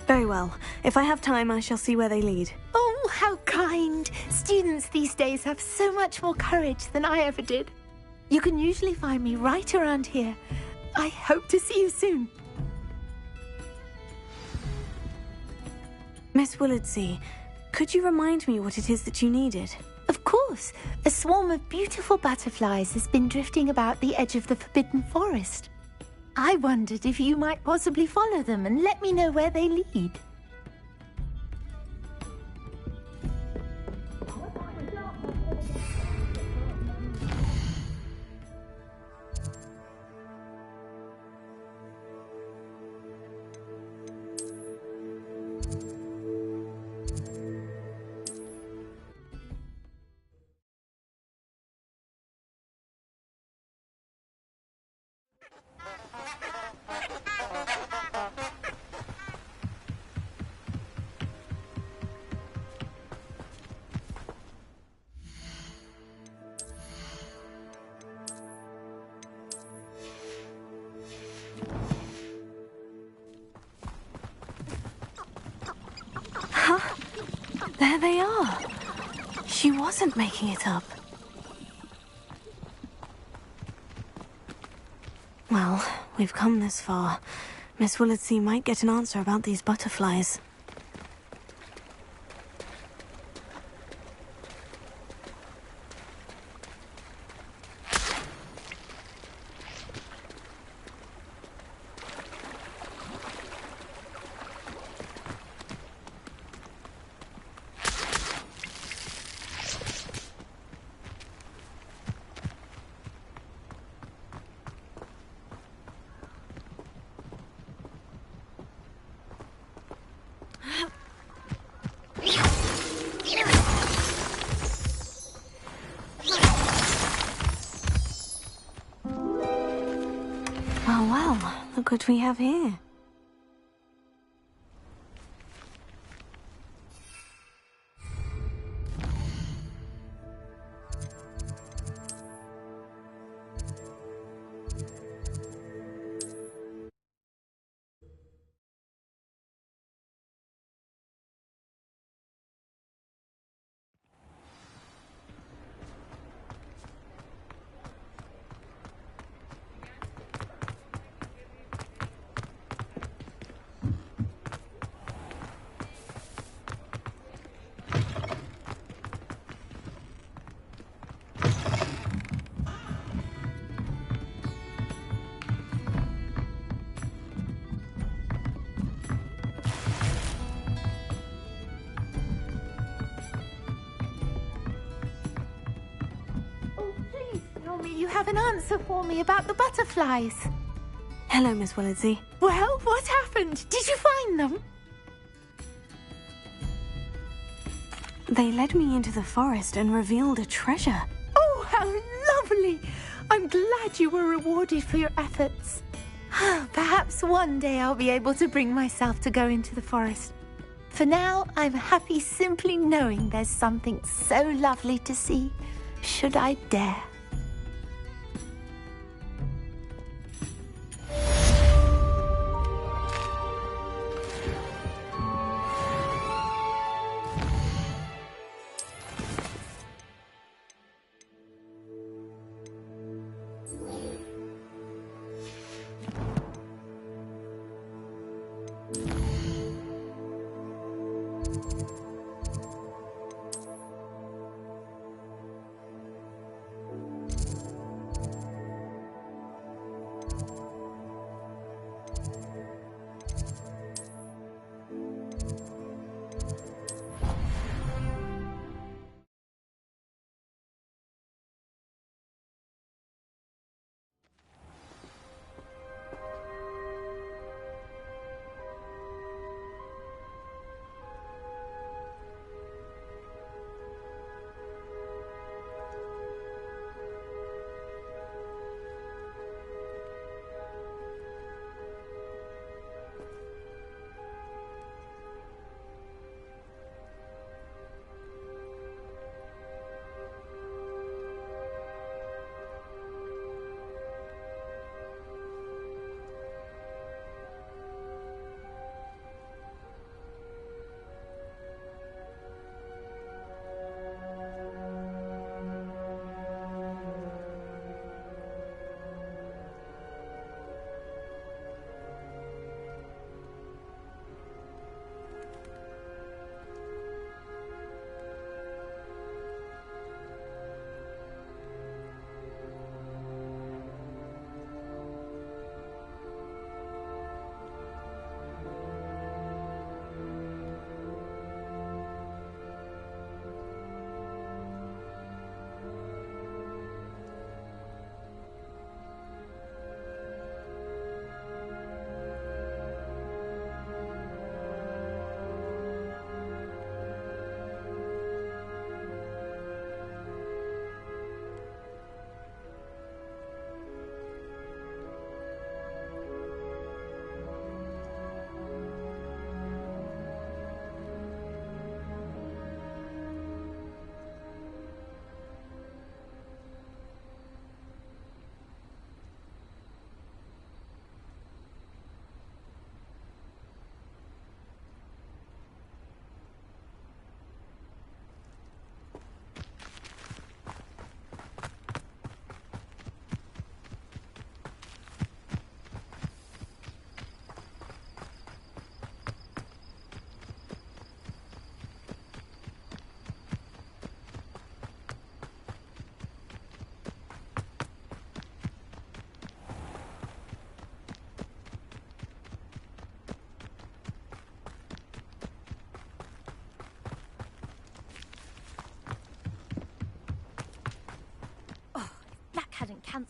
Very well. If I have time, I shall see where they lead. Oh, how kind. Students these days have so much more courage than I ever did. You can usually find me right around here. I hope to see you soon. Miss Willardsey, could you remind me what it is that you needed? Of course. A swarm of beautiful butterflies has been drifting about the edge of the Forbidden Forest. I wondered if you might possibly follow them and let me know where they lead. There they are. She wasn't making it up. Well, we've come this far. Miss Willardsey might get an answer about these butterflies. Well, look what we have here. You have an answer for me about the butterflies. Hello, Miss Willardsey. Well, what happened? Did you find them? They led me into the forest and revealed a treasure. Oh, how lovely! I'm glad you were rewarded for your efforts. Perhaps one day I'll be able to bring myself to go into the forest. For now, I'm happy simply knowing there's something so lovely to see, should I dare.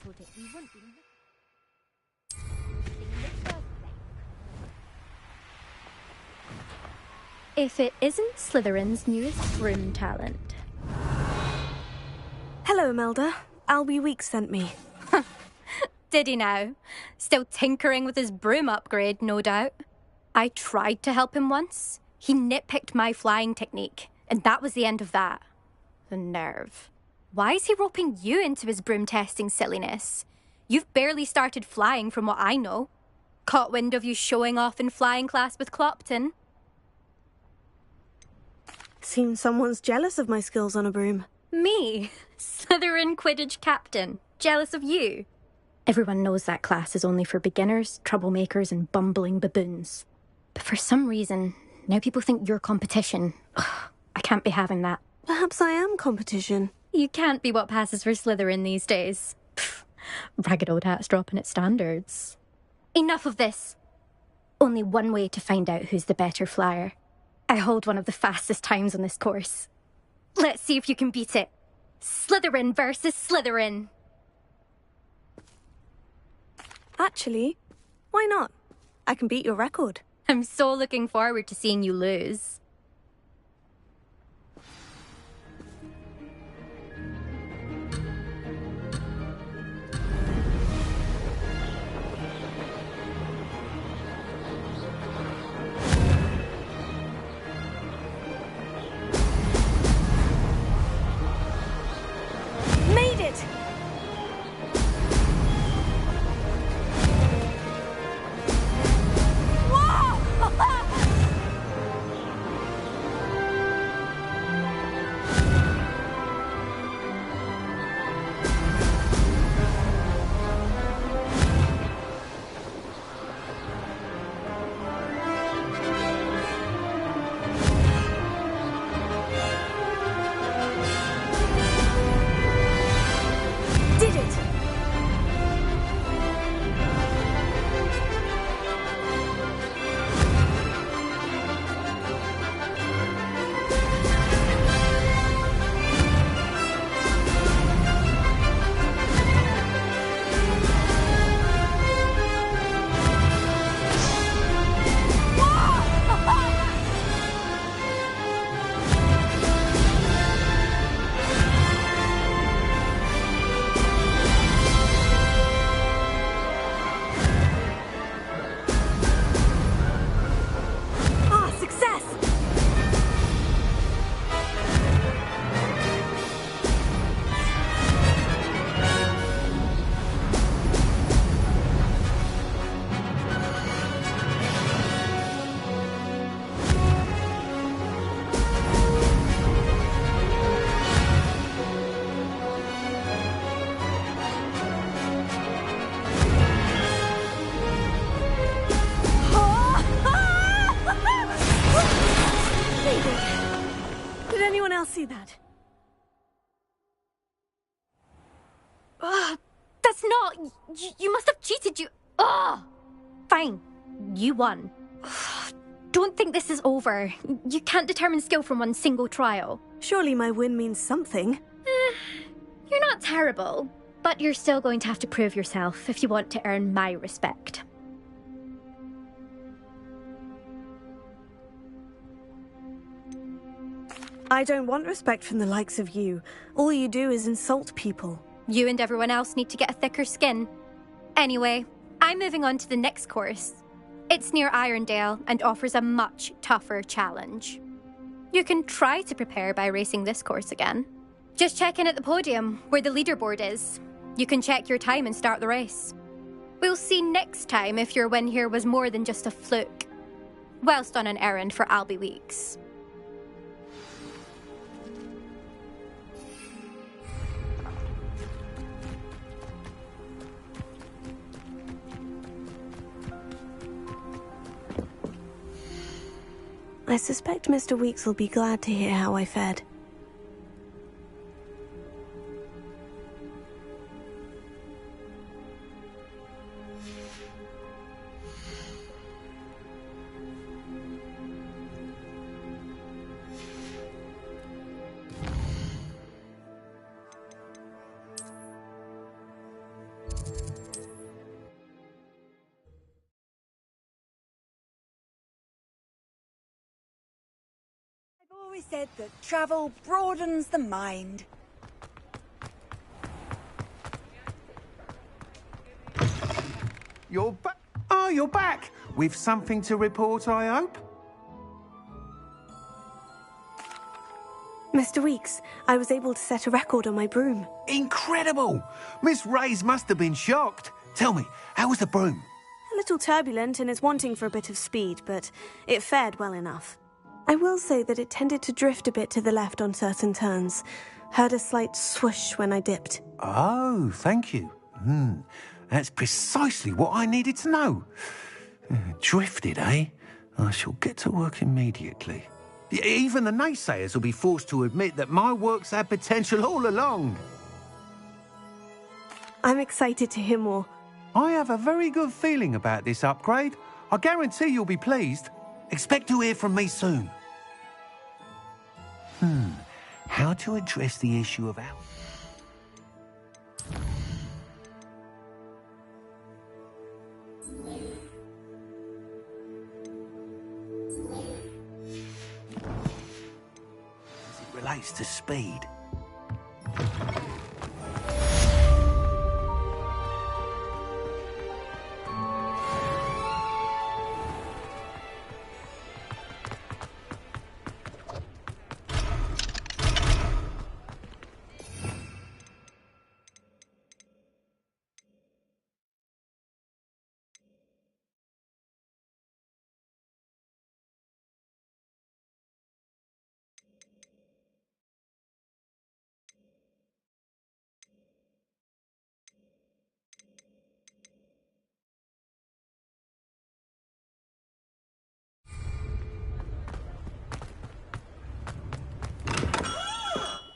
settled it, we wouldn't be... If it isn't Slytherin's newest broom talent. Hello, Imelda. Albie Weeks sent me. Did he now? Still tinkering with his broom upgrade, no doubt. I tried to help him once. He nitpicked my flying technique, and that was the end of that. The nerve. Why is he roping you into his broom testing silliness? You've barely started flying from what I know. Caught wind of you showing off in flying class with Clopton. Seems someone's jealous of my skills on a broom. Me? Slytherin Quidditch captain. Jealous of you? Everyone knows that class is only for beginners, troublemakers, and bumbling baboons. But for some reason, now people think you're competition. Ugh, I can't be having that. Perhaps I am competition. You can't be what passes for Slytherin these days. Pfft, ragged old hat's dropping its standards. Enough of this. Only one way to find out who's the better flyer. I hold one of the fastest times on this course. Let's see if you can beat it. Slytherin versus Slytherin. Actually, why not? I can beat your record. I'm so looking forward to seeing you lose. Made it! See that? That's not... You must have cheated, you... Ugh! Fine. You won. Don't think this is over. You can't determine skill from one single trial. Surely my win means something. You're not terrible, but you're still going to have to prove yourself if you want to earn my respect. I don't want respect from the likes of you. All you do is insult people. You and everyone else need to get a thicker skin. Anyway, I'm moving on to the next course. It's near Irondale and offers a much tougher challenge. You can try to prepare by racing this course again. Just check in at the podium, where the leaderboard is. You can check your time and start the race. We'll see next time if your win here was more than just a fluke. Whilst on an errand for Albie Weeks. I suspect Mr. Weeks will be glad to hear how I fared. always said that travel broadens the mind. You're back. Oh, you're back. With something to report, I hope? Mr. Weeks, I was able to set a record on my broom. Incredible! Miss Reyes must have been shocked. Tell me, how was the broom? A little turbulent and is wanting for a bit of speed, but it fared well enough. I will say that it tended to drift a bit to the left on certain turns. Heard a slight swoosh when I dipped. Oh, thank you. That's precisely what I needed to know. Drifted, eh? I shall get to work immediately. Even the naysayers will be forced to admit that my work's had potential all along. I'm excited to hear more. I have a very good feeling about this upgrade. I guarantee you'll be pleased. Expect to hear from me soon. How to address the issue of our... relates to speed.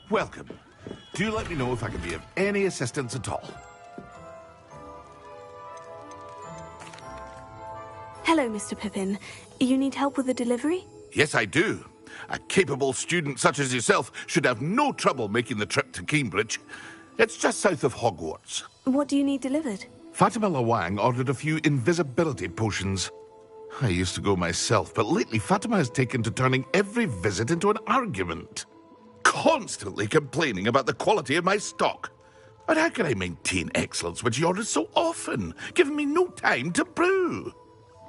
Welcome. Do let me know if I can be of any assistance at all. Hello, Mr. Pippin. You need help with a delivery? Yes, I do. A capable student such as yourself should have no trouble making the trip to Cambridge. It's just south of Hogwarts. What do you need delivered? Fatima Lawang ordered a few invisibility potions. I used to go myself, but lately Fatima has taken to turning every visit into an argument. Constantly complaining about the quality of my stock. But how can I maintain excellence when she orders so often, giving me no time to brew?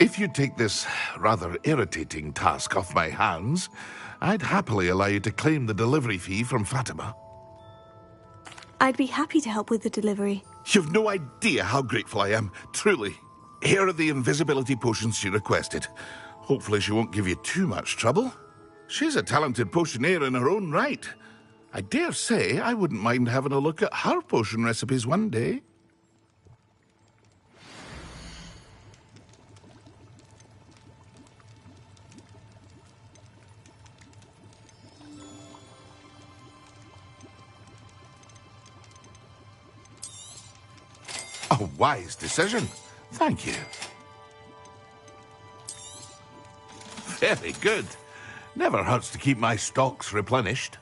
If you take this rather irritating task off my hands, I'd happily allow you to claim the delivery fee from Fatima. I'd be happy to help with the delivery. You've no idea how grateful I am, truly. Here are the invisibility potions she requested. Hopefully she won't give you too much trouble. She's a talented potioneer in her own right. I dare say I wouldn't mind having a look at her potion recipes one day. A wise decision. Thank you. Very good. Never hurts to keep my stocks replenished.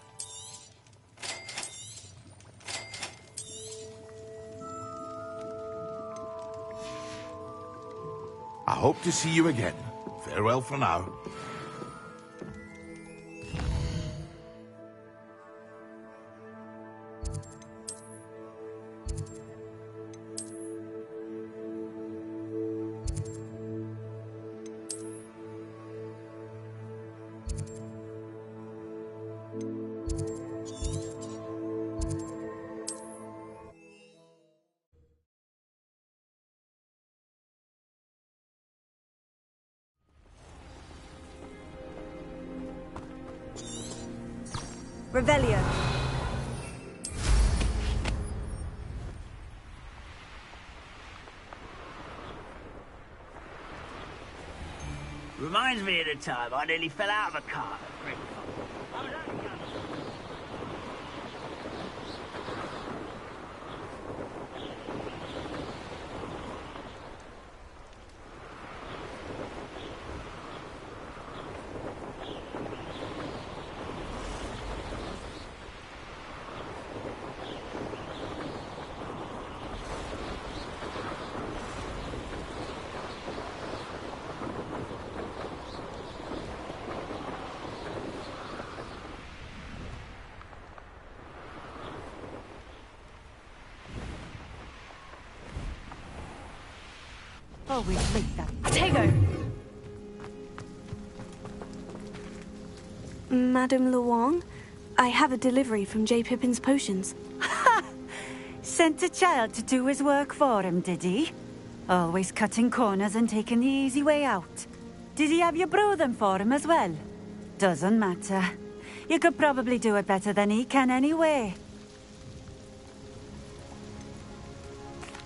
I hope to see you again. Farewell for now. Revelio. Reminds me of the time I nearly fell out of a car. always make that. Tego! Madame Luong, I have a delivery from J. Pippin's Potions. Ha! Sent a child to do his work for him, did he? Always cutting corners and taking the easy way out. Did he have you brew them for him as well? Doesn't matter. You could probably do it better than he can anyway.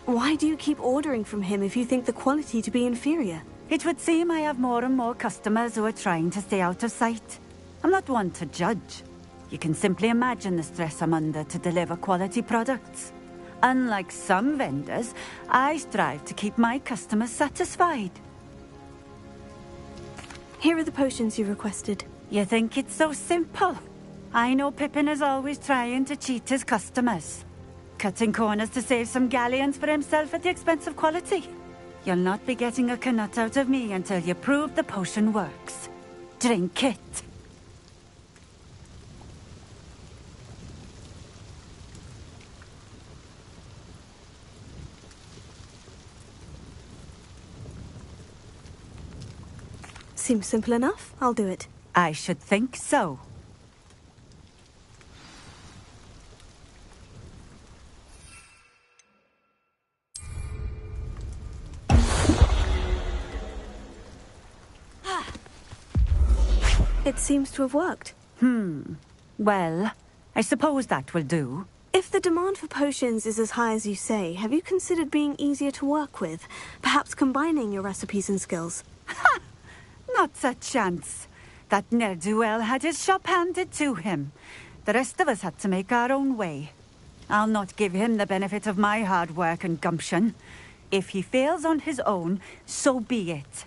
Why do you keep ordering from him if you think the quality to be inferior? It would seem I have more and more customers who are trying to stay out of sight. I'm not one to judge. You can simply imagine the stress I'm under to deliver quality products. Unlike some vendors, I strive to keep my customers satisfied. Here are the potions you requested. You think it's so simple? I know Pippin is always trying to cheat his customers. Cutting corners to save some galleons for himself at the expense of quality. You'll not be getting a knut out of me until you prove the potion works. Drink it. Seems simple enough. I'll do it. I should think so. It seems to have worked. Well, I suppose that will do. If the demand for potions is as high as you say, have you considered being easier to work with? Perhaps combining your recipes and skills? Ha! Not a chance. That ne'er-do-well had his shop handed to him. The rest of us had to make our own way. I'll not give him the benefit of my hard work and gumption. If he fails on his own, so be it.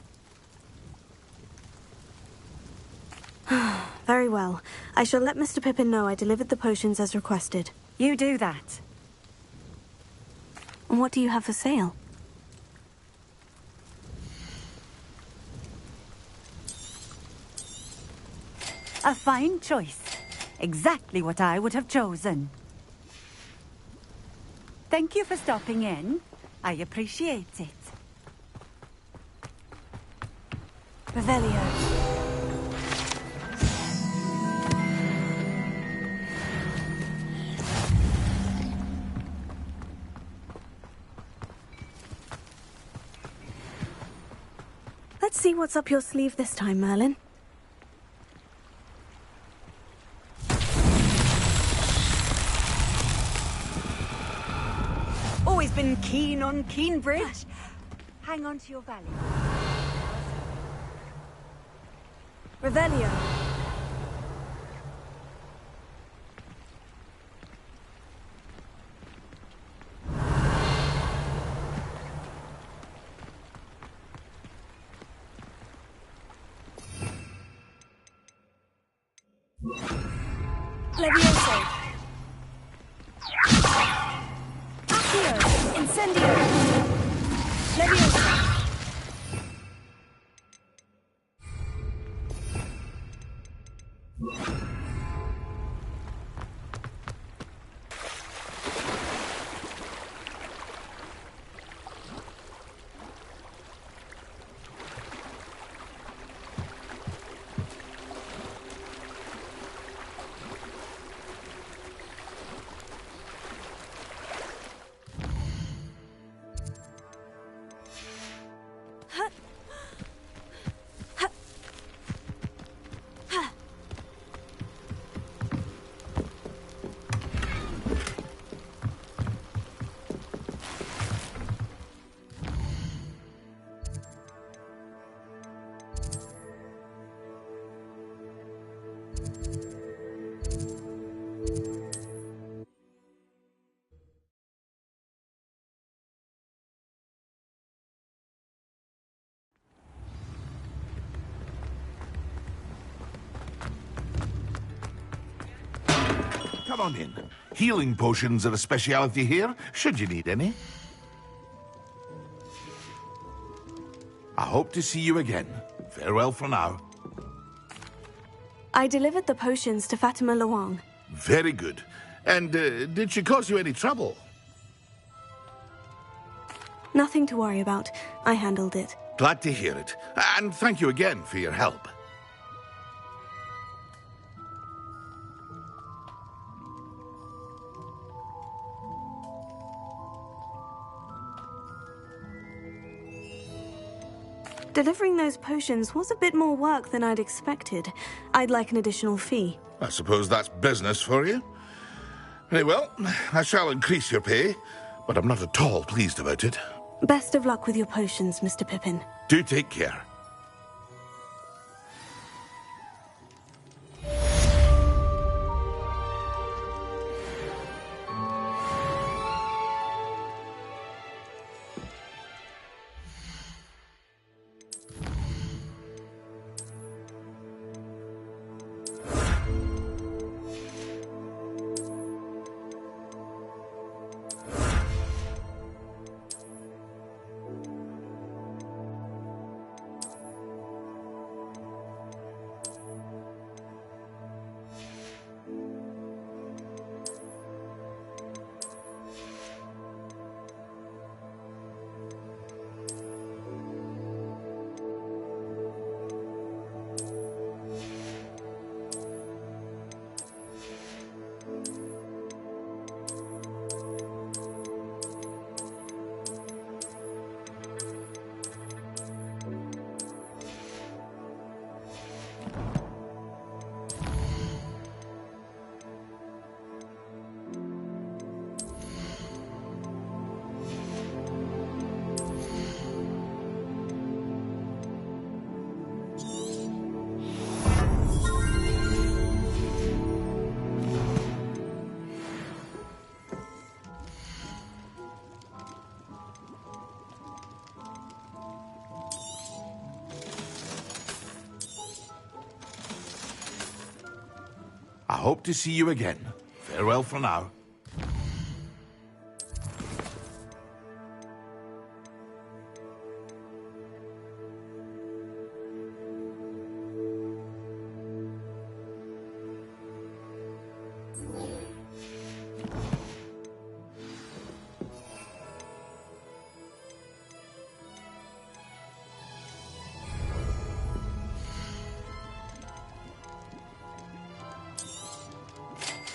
Very well. I shall let Mr. Pippin know I delivered the potions as requested. You do that. And what do you have for sale? A fine choice. Exactly what I would have chosen. Thank you for stopping in. I appreciate it. Revelio. Let's see what's up your sleeve this time, Merlin. Always been keen on Keenbridge. Hang on to your value. Revelio. Levioso. Accio. Incendio. Levioso. Come on in. Healing potions are a speciality here, should you need any. I hope to see you again. Farewell for now. I delivered the potions to Fatima Luong. Very good. And did she cause you any trouble? Nothing to worry about. I handled it. Glad to hear it. And thank you again for your help. Delivering those potions was a bit more work than I'd expected. I'd like an additional fee. I suppose that's business for you. Very well, I shall increase your pay, but I'm not at all pleased about it. Best of luck with your potions, Mr. Pippin. Do take care. I hope to see you again. Farewell for now.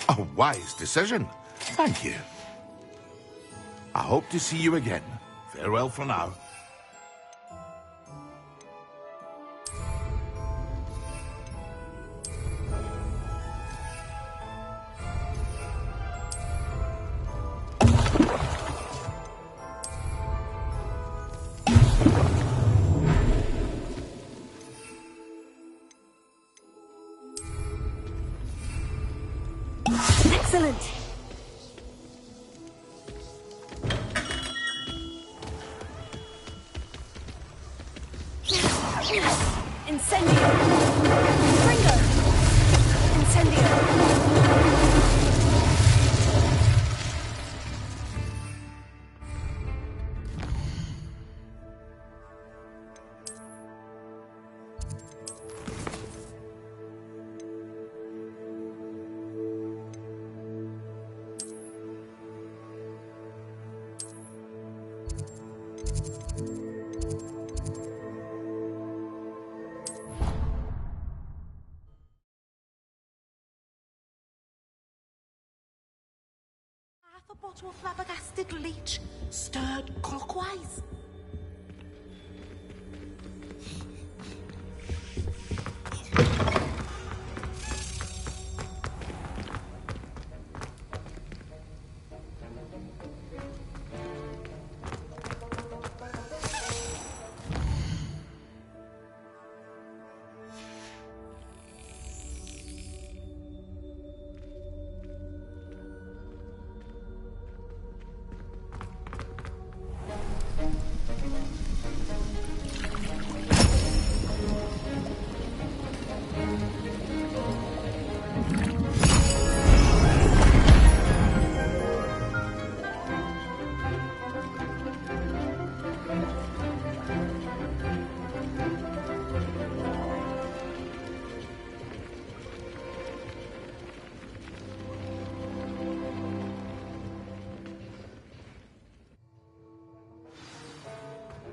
A wise decision. Thank you. I hope to see you again. Farewell for now. Excellent! Incendio! Ringo! Incendio! A bottle of flabbergasted leech, stirred clockwise.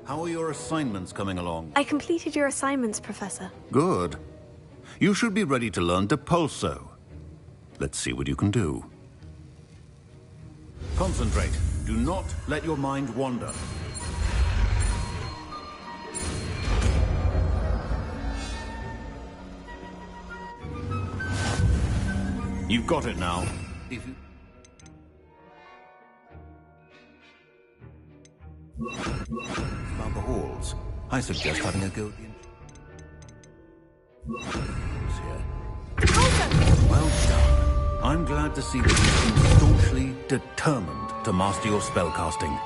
How are your assignments coming along? I completed your assignments, Professor. Good. You should be ready to learn Depulso. Let's see what you can do. Concentrate. Do not let your mind wander. You've got it now. If you... About the halls, I suggest having a go in. Well done. I'm glad to see that you seem staunchly determined to master your spellcasting.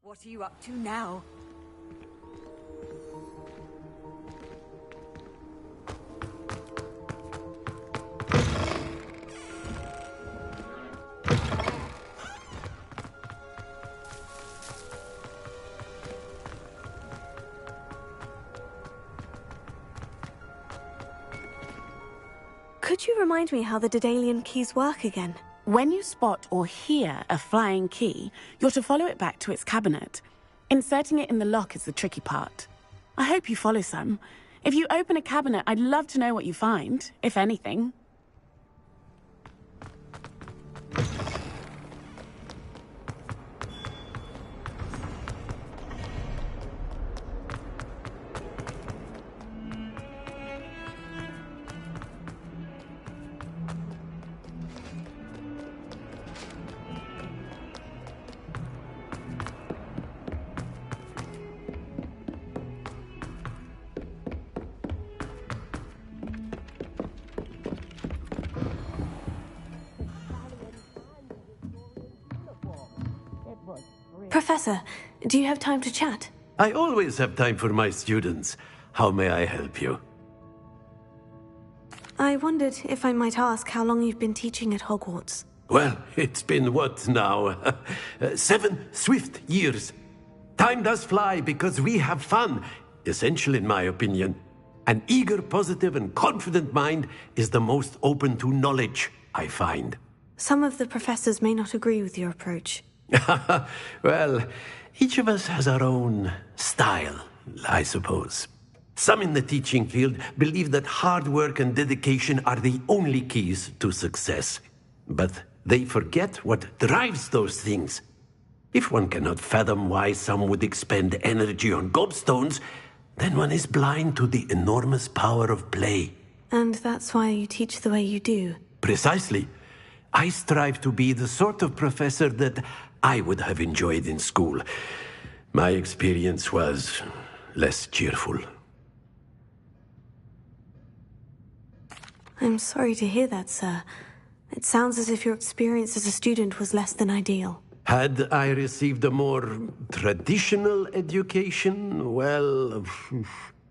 What are you up to now? Could you remind me how the Daedalian keys work again? When you spot or hear a flying key, you're to follow it back to its cabinet. Inserting it in the lock is the tricky part. I hope you follow some. If you open a cabinet, I'd love to know what you find, if anything. Professor, do you have time to chat? I always have time for my students. How may I help you? I wondered if I might ask how long you've been teaching at Hogwarts. Well, it's been what now? 7 swift years. Time does fly because we have fun. Essential in my opinion. An eager, positive, and confident mind is the most open to knowledge, I find. Some of the professors may not agree with your approach. Well, each of us has our own style, I suppose. Some in the teaching field believe that hard work and dedication are the only keys to success. But they forget what drives those things. If one cannot fathom why some would expend energy on gobstones, then one is blind to the enormous power of play. And that's why you teach the way you do. Precisely. I strive to be the sort of professor that I would have enjoyed in school. My experience was less cheerful. I'm sorry to hear that, sir. It sounds as if your experience as a student was less than ideal. Had I received a more traditional education, well,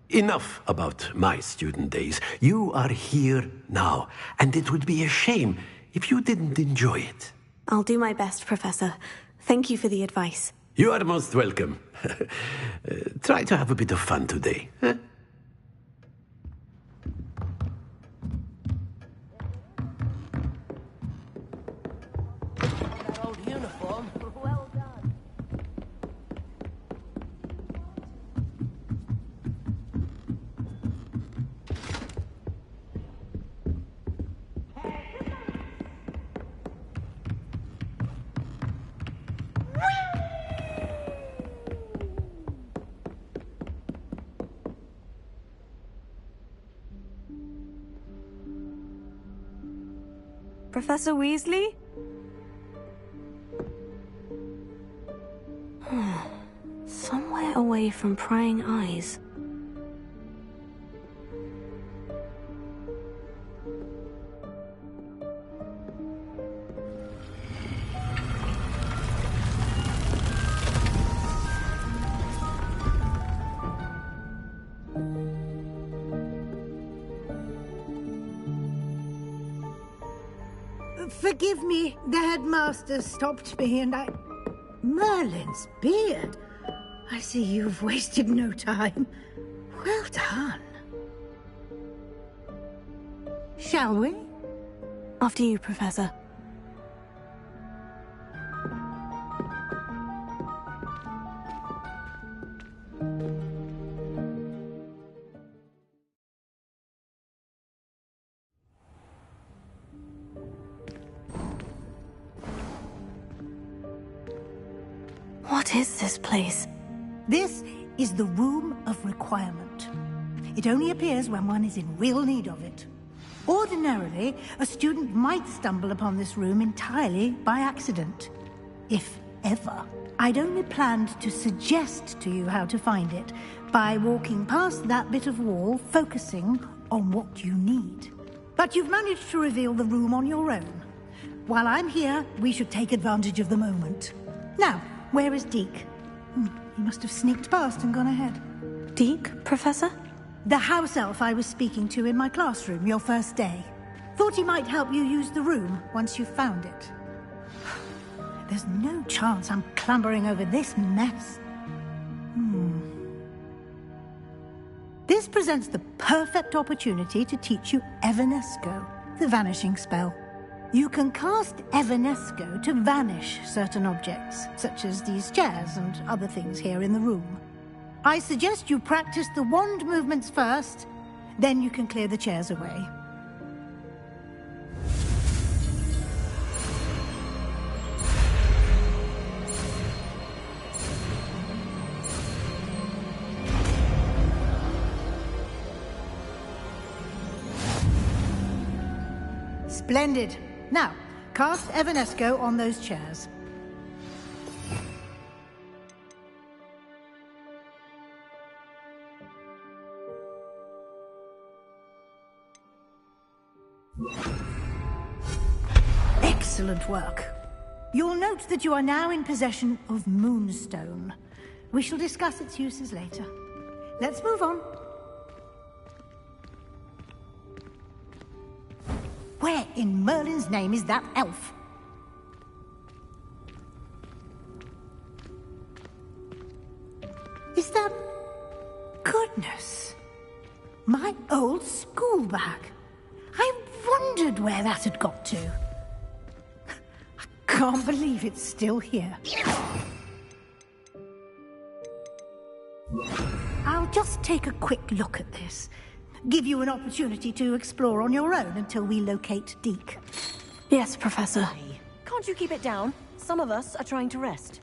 enough about my student days. You are here now, and it would be a shame if you didn't enjoy it. I'll do my best, Professor. Thank you for the advice. You are most welcome. Try to have a bit of fun today. Huh? That old uniform. Well done. Professor Weasley? Somewhere away from prying eyes. Forgive me, the headmaster stopped me and I... Merlin's beard. I see you've wasted no time. Well done. Shall we? After you, Professor. What is this place? This is the Room of Requirement. It only appears when one is in real need of it. Ordinarily, a student might stumble upon this room entirely by accident. If ever. I'd only planned to suggest to you how to find it by walking past that bit of wall, focusing on what you need. But you've managed to reveal the room on your own. While I'm here, we should take advantage of the moment. Now, where is Deke? He must have sneaked past and gone ahead. Deke, Professor? The house elf I was speaking to in my classroom your first day. Thought he might help you use the room once you found it. There's no chance I'm clambering over this mess. This presents the perfect opportunity to teach you Evanesco, the vanishing spell. You can cast Evanesco to vanish certain objects, such as these chairs and other things here in the room. I suggest you practice the wand movements first, then you can clear the chairs away. Splendid. Now, cast Evanesco on those chairs. Excellent work. You'll note that you are now in possession of Moonstone. We shall discuss its uses later. Let's move on. Where in Merlin's name is that elf? Is that... Goodness. My old school bag. I wondered where that had got to. I can't believe it's still here. I'll just take a quick look at this. Give you an opportunity to explore on your own until we locate Deke. Yes, Professor. Can't you keep it down? Some of us are trying to rest.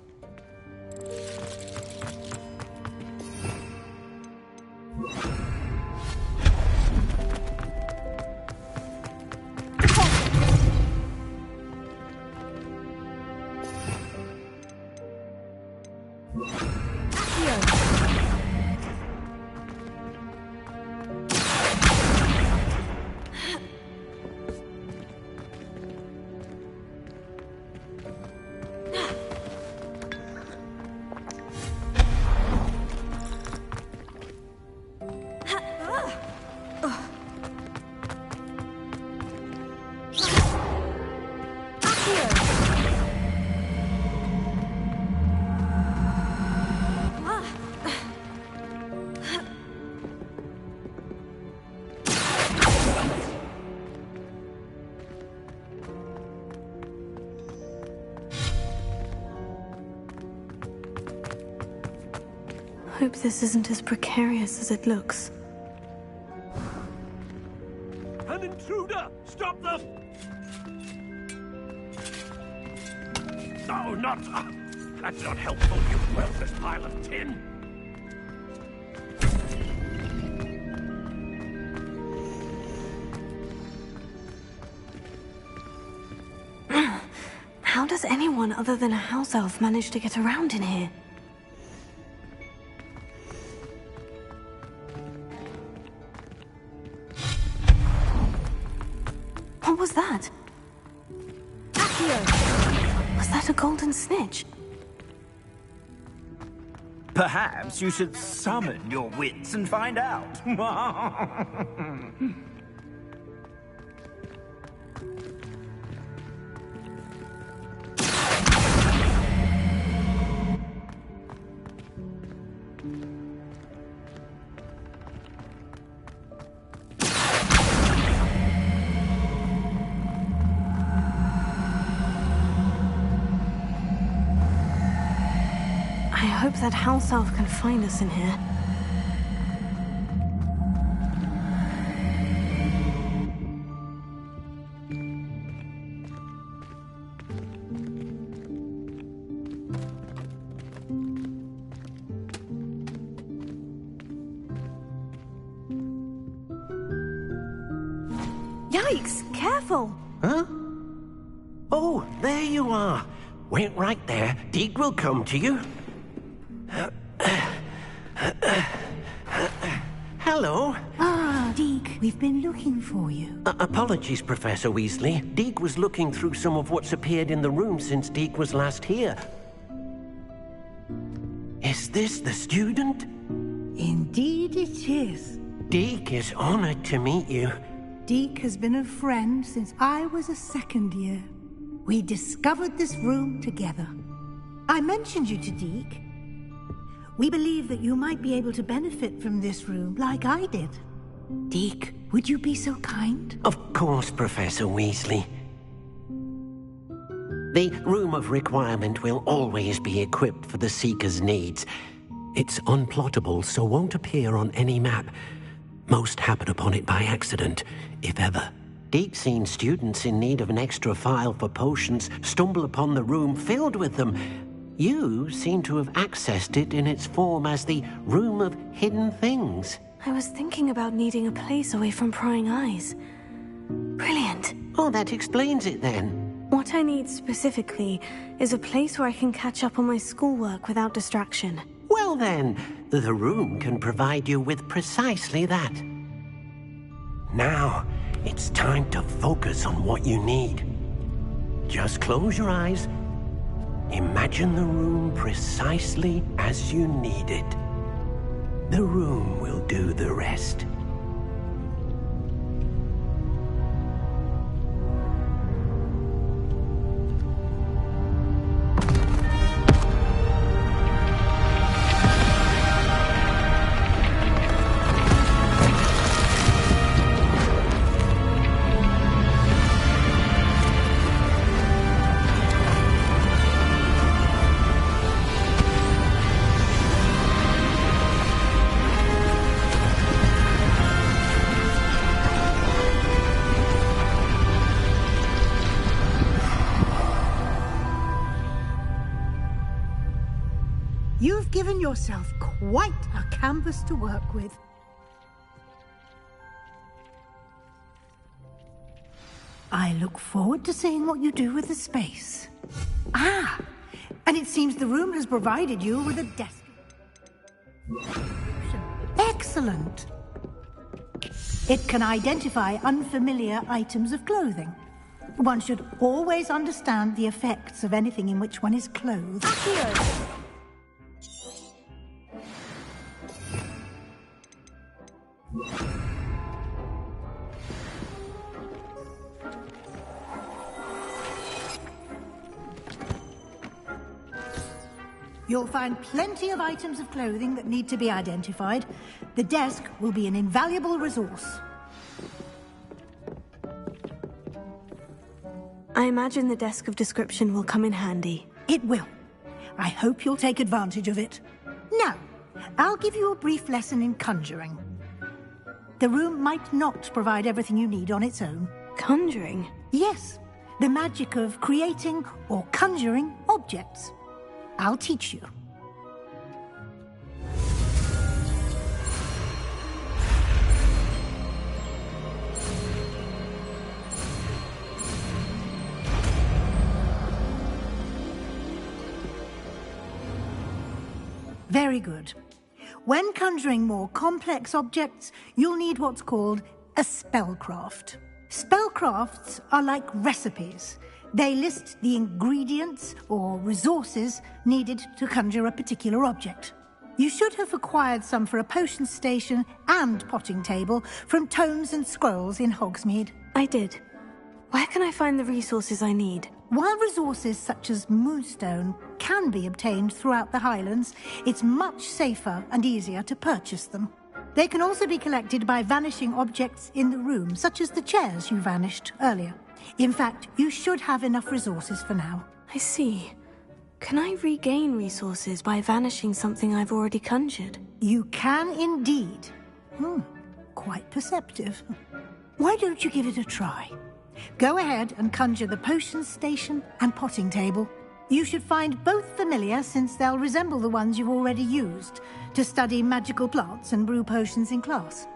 Hope this isn't as precarious as it looks. An intruder! Stop them! No, not... that's not helpful, you worthless pile of tin! How does anyone other than a house elf manage to get around in here? What was that? Accio! Was that a golden snitch? Perhaps you should summon your wits and find out. I hope that house elf can find us in here. Yikes! Careful! Huh? Oh, there you are. Wait right there. Deek will come to you. Hello. Ah, Deek, we've been looking for you. Apologies, Professor Weasley. Deek was looking through some of what's appeared in the room since Deek was last here. Is this the student? Indeed it is. Deek is honored to meet you. Deek has been a friend since I was a second year. We discovered this room together. I mentioned you to Deek. We believe that you might be able to benefit from this room like I did. Deek, would you be so kind? Of course, Professor Weasley. The Room of Requirement will always be equipped for the Seeker's needs. It's unplottable, so won't appear on any map. Most happen upon it by accident, if ever. Deek's seen students in need of an extra file for potions stumble upon the room filled with them. You seem to have accessed it in its form as the Room of Hidden Things. I was thinking about needing a place away from prying eyes. Brilliant. Oh, that explains it then. What I need specifically is a place where I can catch up on my schoolwork without distraction. Well then, the room can provide you with precisely that. Now, it's time to focus on what you need. Just close your eyes. Imagine the room precisely as you need it. The room will do the rest. You've given yourself quite a canvas to work with. I look forward to seeing what you do with the space. Ah, and it seems the room has provided you with a desk. Excellent. It can identify unfamiliar items of clothing. One should always understand the effects of anything in which one is clothed. You'll find plenty of items of clothing that need to be identified. The desk will be an invaluable resource. I imagine the desk of description will come in handy. It will. I hope you'll take advantage of it. Now, I'll give you a brief lesson in conjuring. The room might not provide everything you need on its own. Conjuring? Yes, the magic of creating or conjuring objects. I'll teach you. Very good. When conjuring more complex objects, you'll need what's called a spellcraft. Spellcrafts are like recipes. They list the ingredients or resources needed to conjure a particular object. You should have acquired some for a potion station and potting table from tomes and scrolls in Hogsmeade. I did. Where can I find the resources I need? While resources such as Moonstone can be obtained throughout the Highlands, it's much safer and easier to purchase them. They can also be collected by vanishing objects in the room, such as the chairs you vanished earlier. In fact, you should have enough resources for now. I see. Can I regain resources by vanishing something I've already conjured? You can indeed. Quite perceptive. Why don't you give it a try? Go ahead and conjure the potion station and potting table. You should find both familiar, since they'll resemble the ones you've already used to study magical plants and brew potions in class.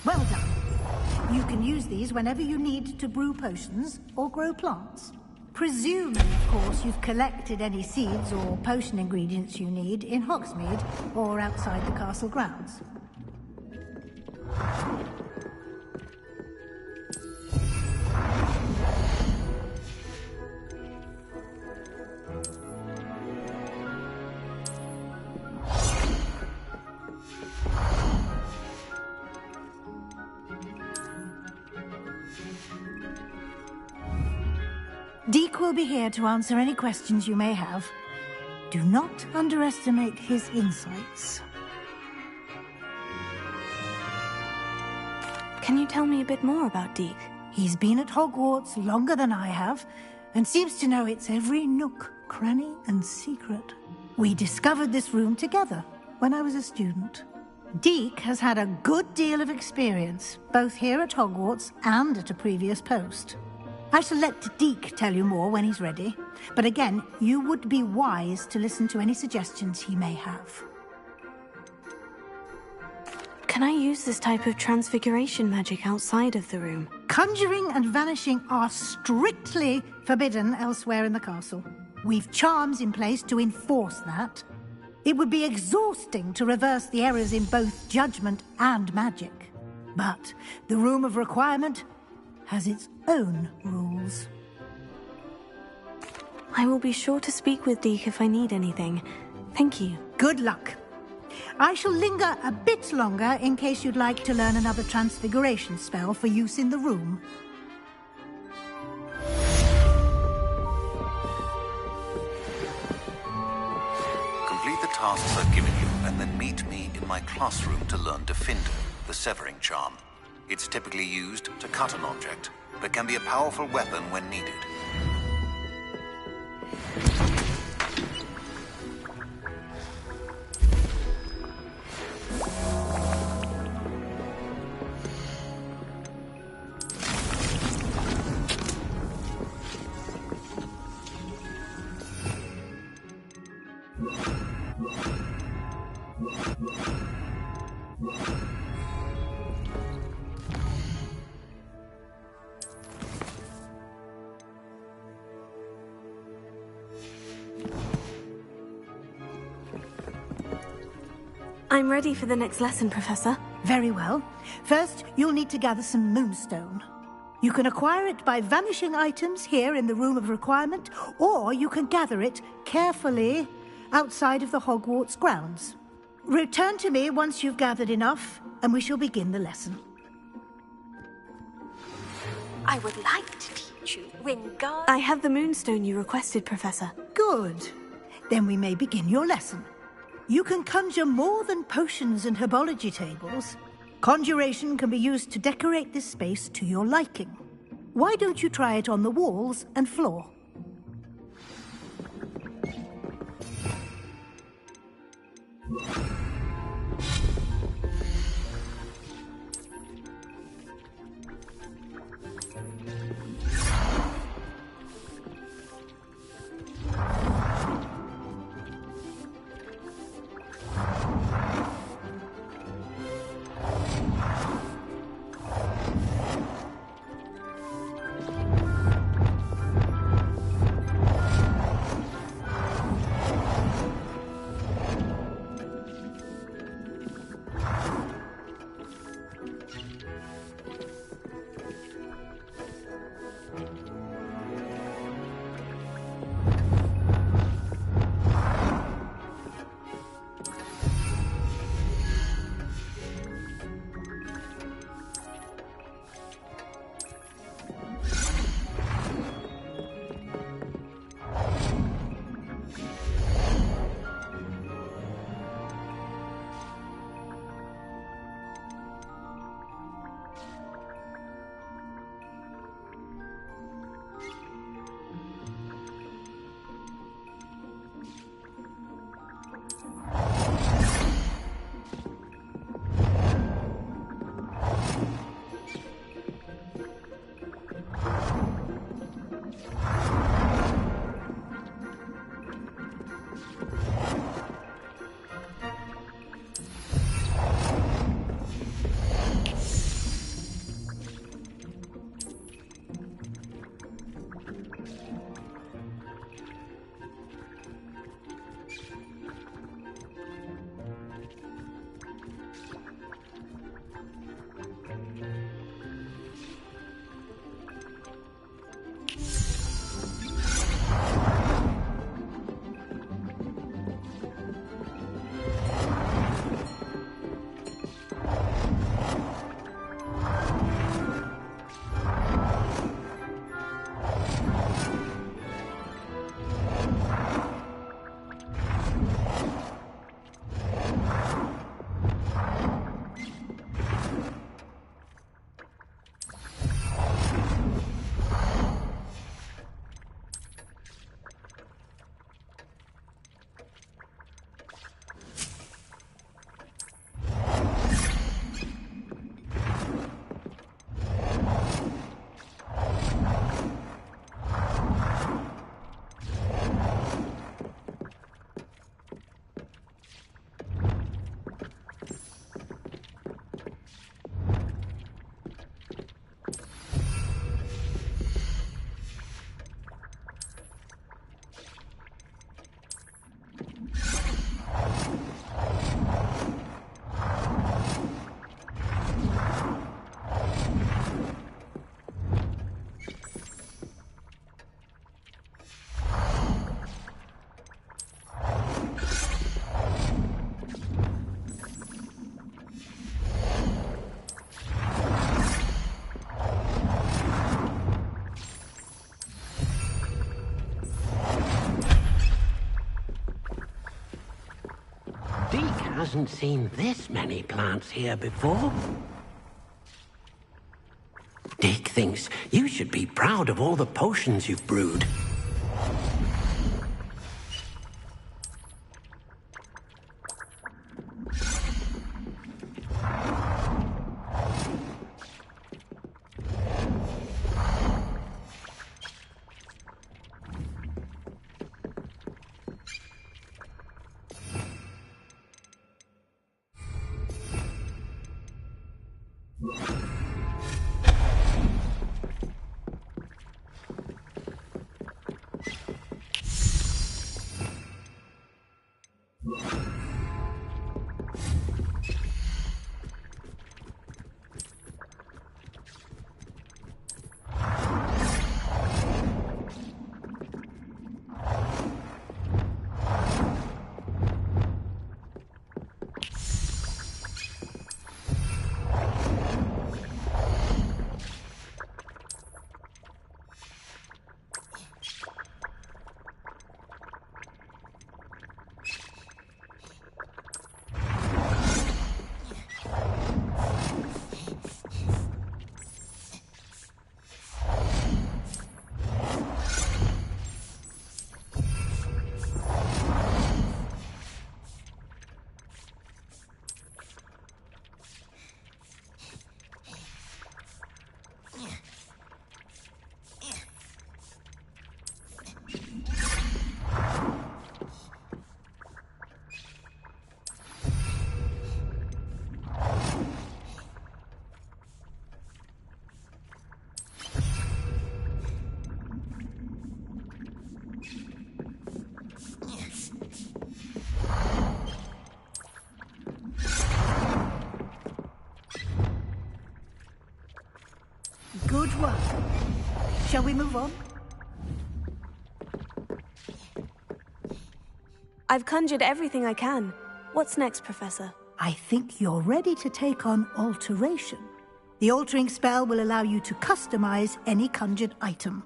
Well done. You can use these whenever you need to brew potions or grow plants. Presuming, of course, you've collected any seeds or potion ingredients you need in Hogsmeade or outside the castle grounds. Deke will be here to answer any questions you may have. Do not underestimate his insights. Can you tell me a bit more about Deek? He's been at Hogwarts longer than I have, and seems to know its every nook, cranny, and secret. We discovered this room together when I was a student. Deek has had a good deal of experience, both here at Hogwarts and at a previous post. I shall let Deek tell you more when he's ready, but again, you would be wise to listen to any suggestions he may have. Can I use this type of transfiguration magic outside of the room? Conjuring and vanishing are strictly forbidden elsewhere in the castle. We've charms in place to enforce that. It would be exhausting to reverse the errors in both judgment and magic. But the Room of Requirement has its own rules. I will be sure to speak with Deek if I need anything. Thank you. Good luck. I shall linger a bit longer in case you'd like to learn another transfiguration spell for use in the room. Complete the tasks I've given you, and then meet me in my classroom to learn Defender, the Severing Charm. It's typically used to cut an object, but can be a powerful weapon when needed. I'm ready for the next lesson, Professor. Very well. First, you'll need to gather some moonstone. You can acquire it by vanishing items here in the Room of Requirement, or you can gather it carefully outside of the Hogwarts grounds. Return to me once you've gathered enough, and we shall begin the lesson. I would like to teach you Wingardium. I have the moonstone you requested, Professor. Good. Then we may begin your lesson. You can conjure more than potions and herbology tables. Conjuration can be used to decorate this space to your liking. Why don't you try it on the walls and floor? hasn't seen this many plants here before. Dick thinks you should be proud of all the potions you've brewed. Good work. Shall we move on? I've conjured everything I can. What's next, Professor? I think you're ready to take on alteration. The altering spell will allow you to customize any conjured item.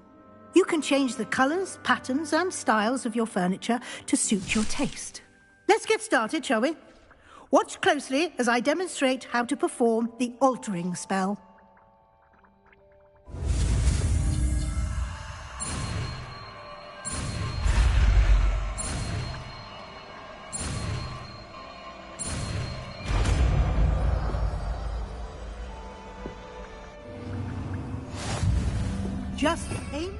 You can change the colors, patterns, and styles of your furniture to suit your taste. Let's get started, shall we? Watch closely as I demonstrate how to perform the altering spell. Just aim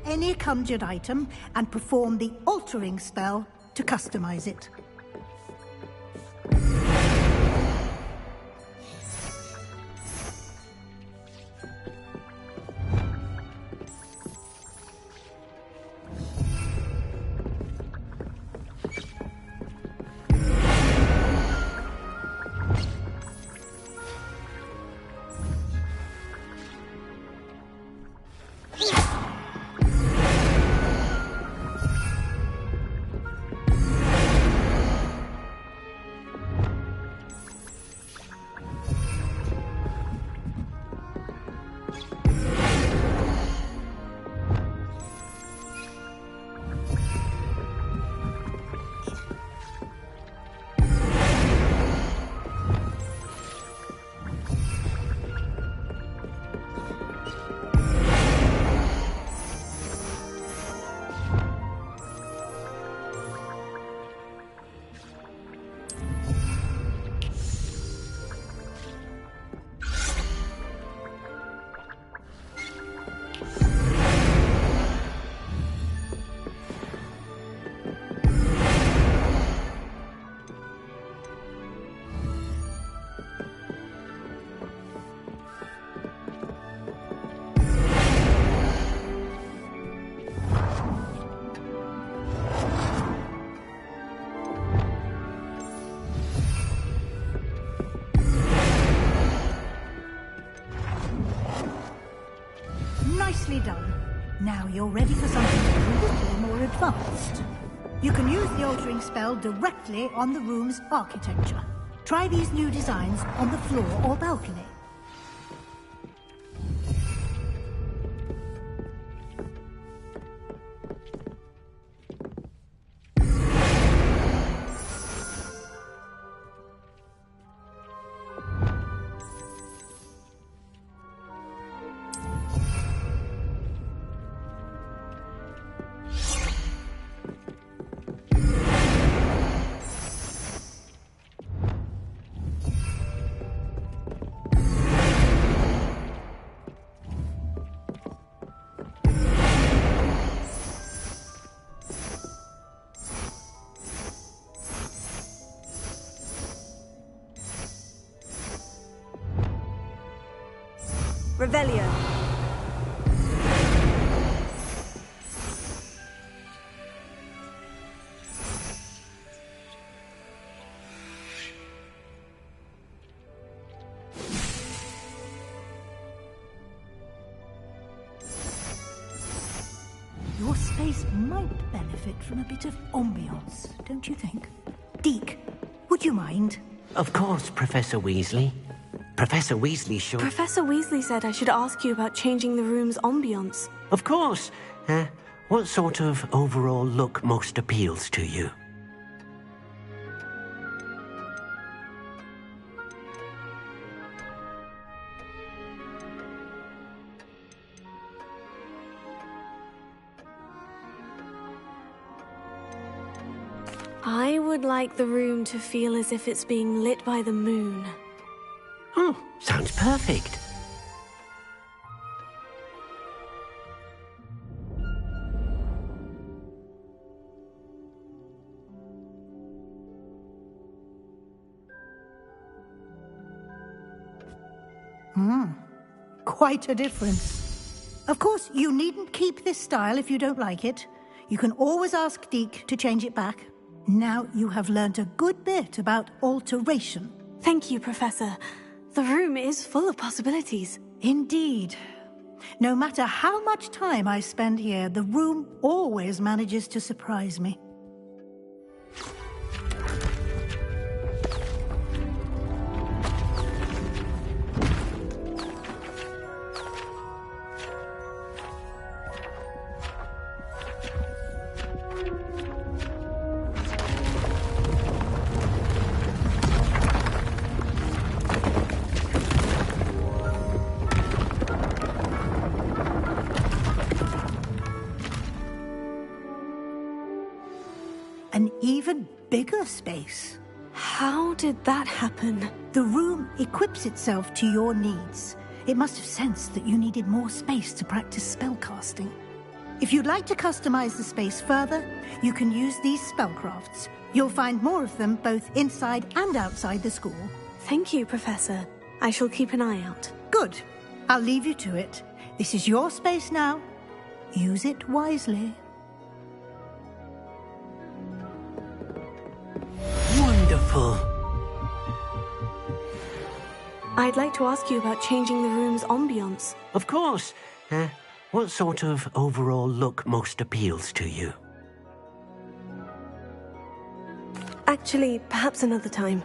any conjured item and perform the altering spell to customize it. Nicely done. Now you're ready for something a little more advanced. You can use the altering spell directly on the room's architecture. Try these new designs on the floor or balcony. Revelio. Your space might benefit from a bit of ambiance, don't you think? Deke, would you mind? Of course, Professor Weasley. Professor Weasley should... Professor Weasley said I should ask you about changing the room's ambience. Of course. What sort of overall look most appeals to you? I would like the room to feel as if it's being lit by the moon. Oh, sounds perfect. Quite a difference. Of course, you needn't keep this style if you don't like it. You can always ask Deke to change it back. Now you have learnt a good bit about alteration. Thank you, Professor. The room is full of possibilities. Indeed. No matter how much time I spend here, the room always manages to surprise me. An even bigger space. How did that happen? The room equips itself to your needs. It must have sensed that you needed more space to practice spellcasting. If you'd like to customize the space further, you can use these spellcrafts. You'll find more of them both inside and outside the school. Thank you, Professor. I shall keep an eye out. Good. I'll leave you to it. This is your space now. Use it wisely. Wonderful. I'd like to ask you about changing the room's ambience. Of course. What sort of overall look most appeals to you? Actually, perhaps another time.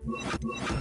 What?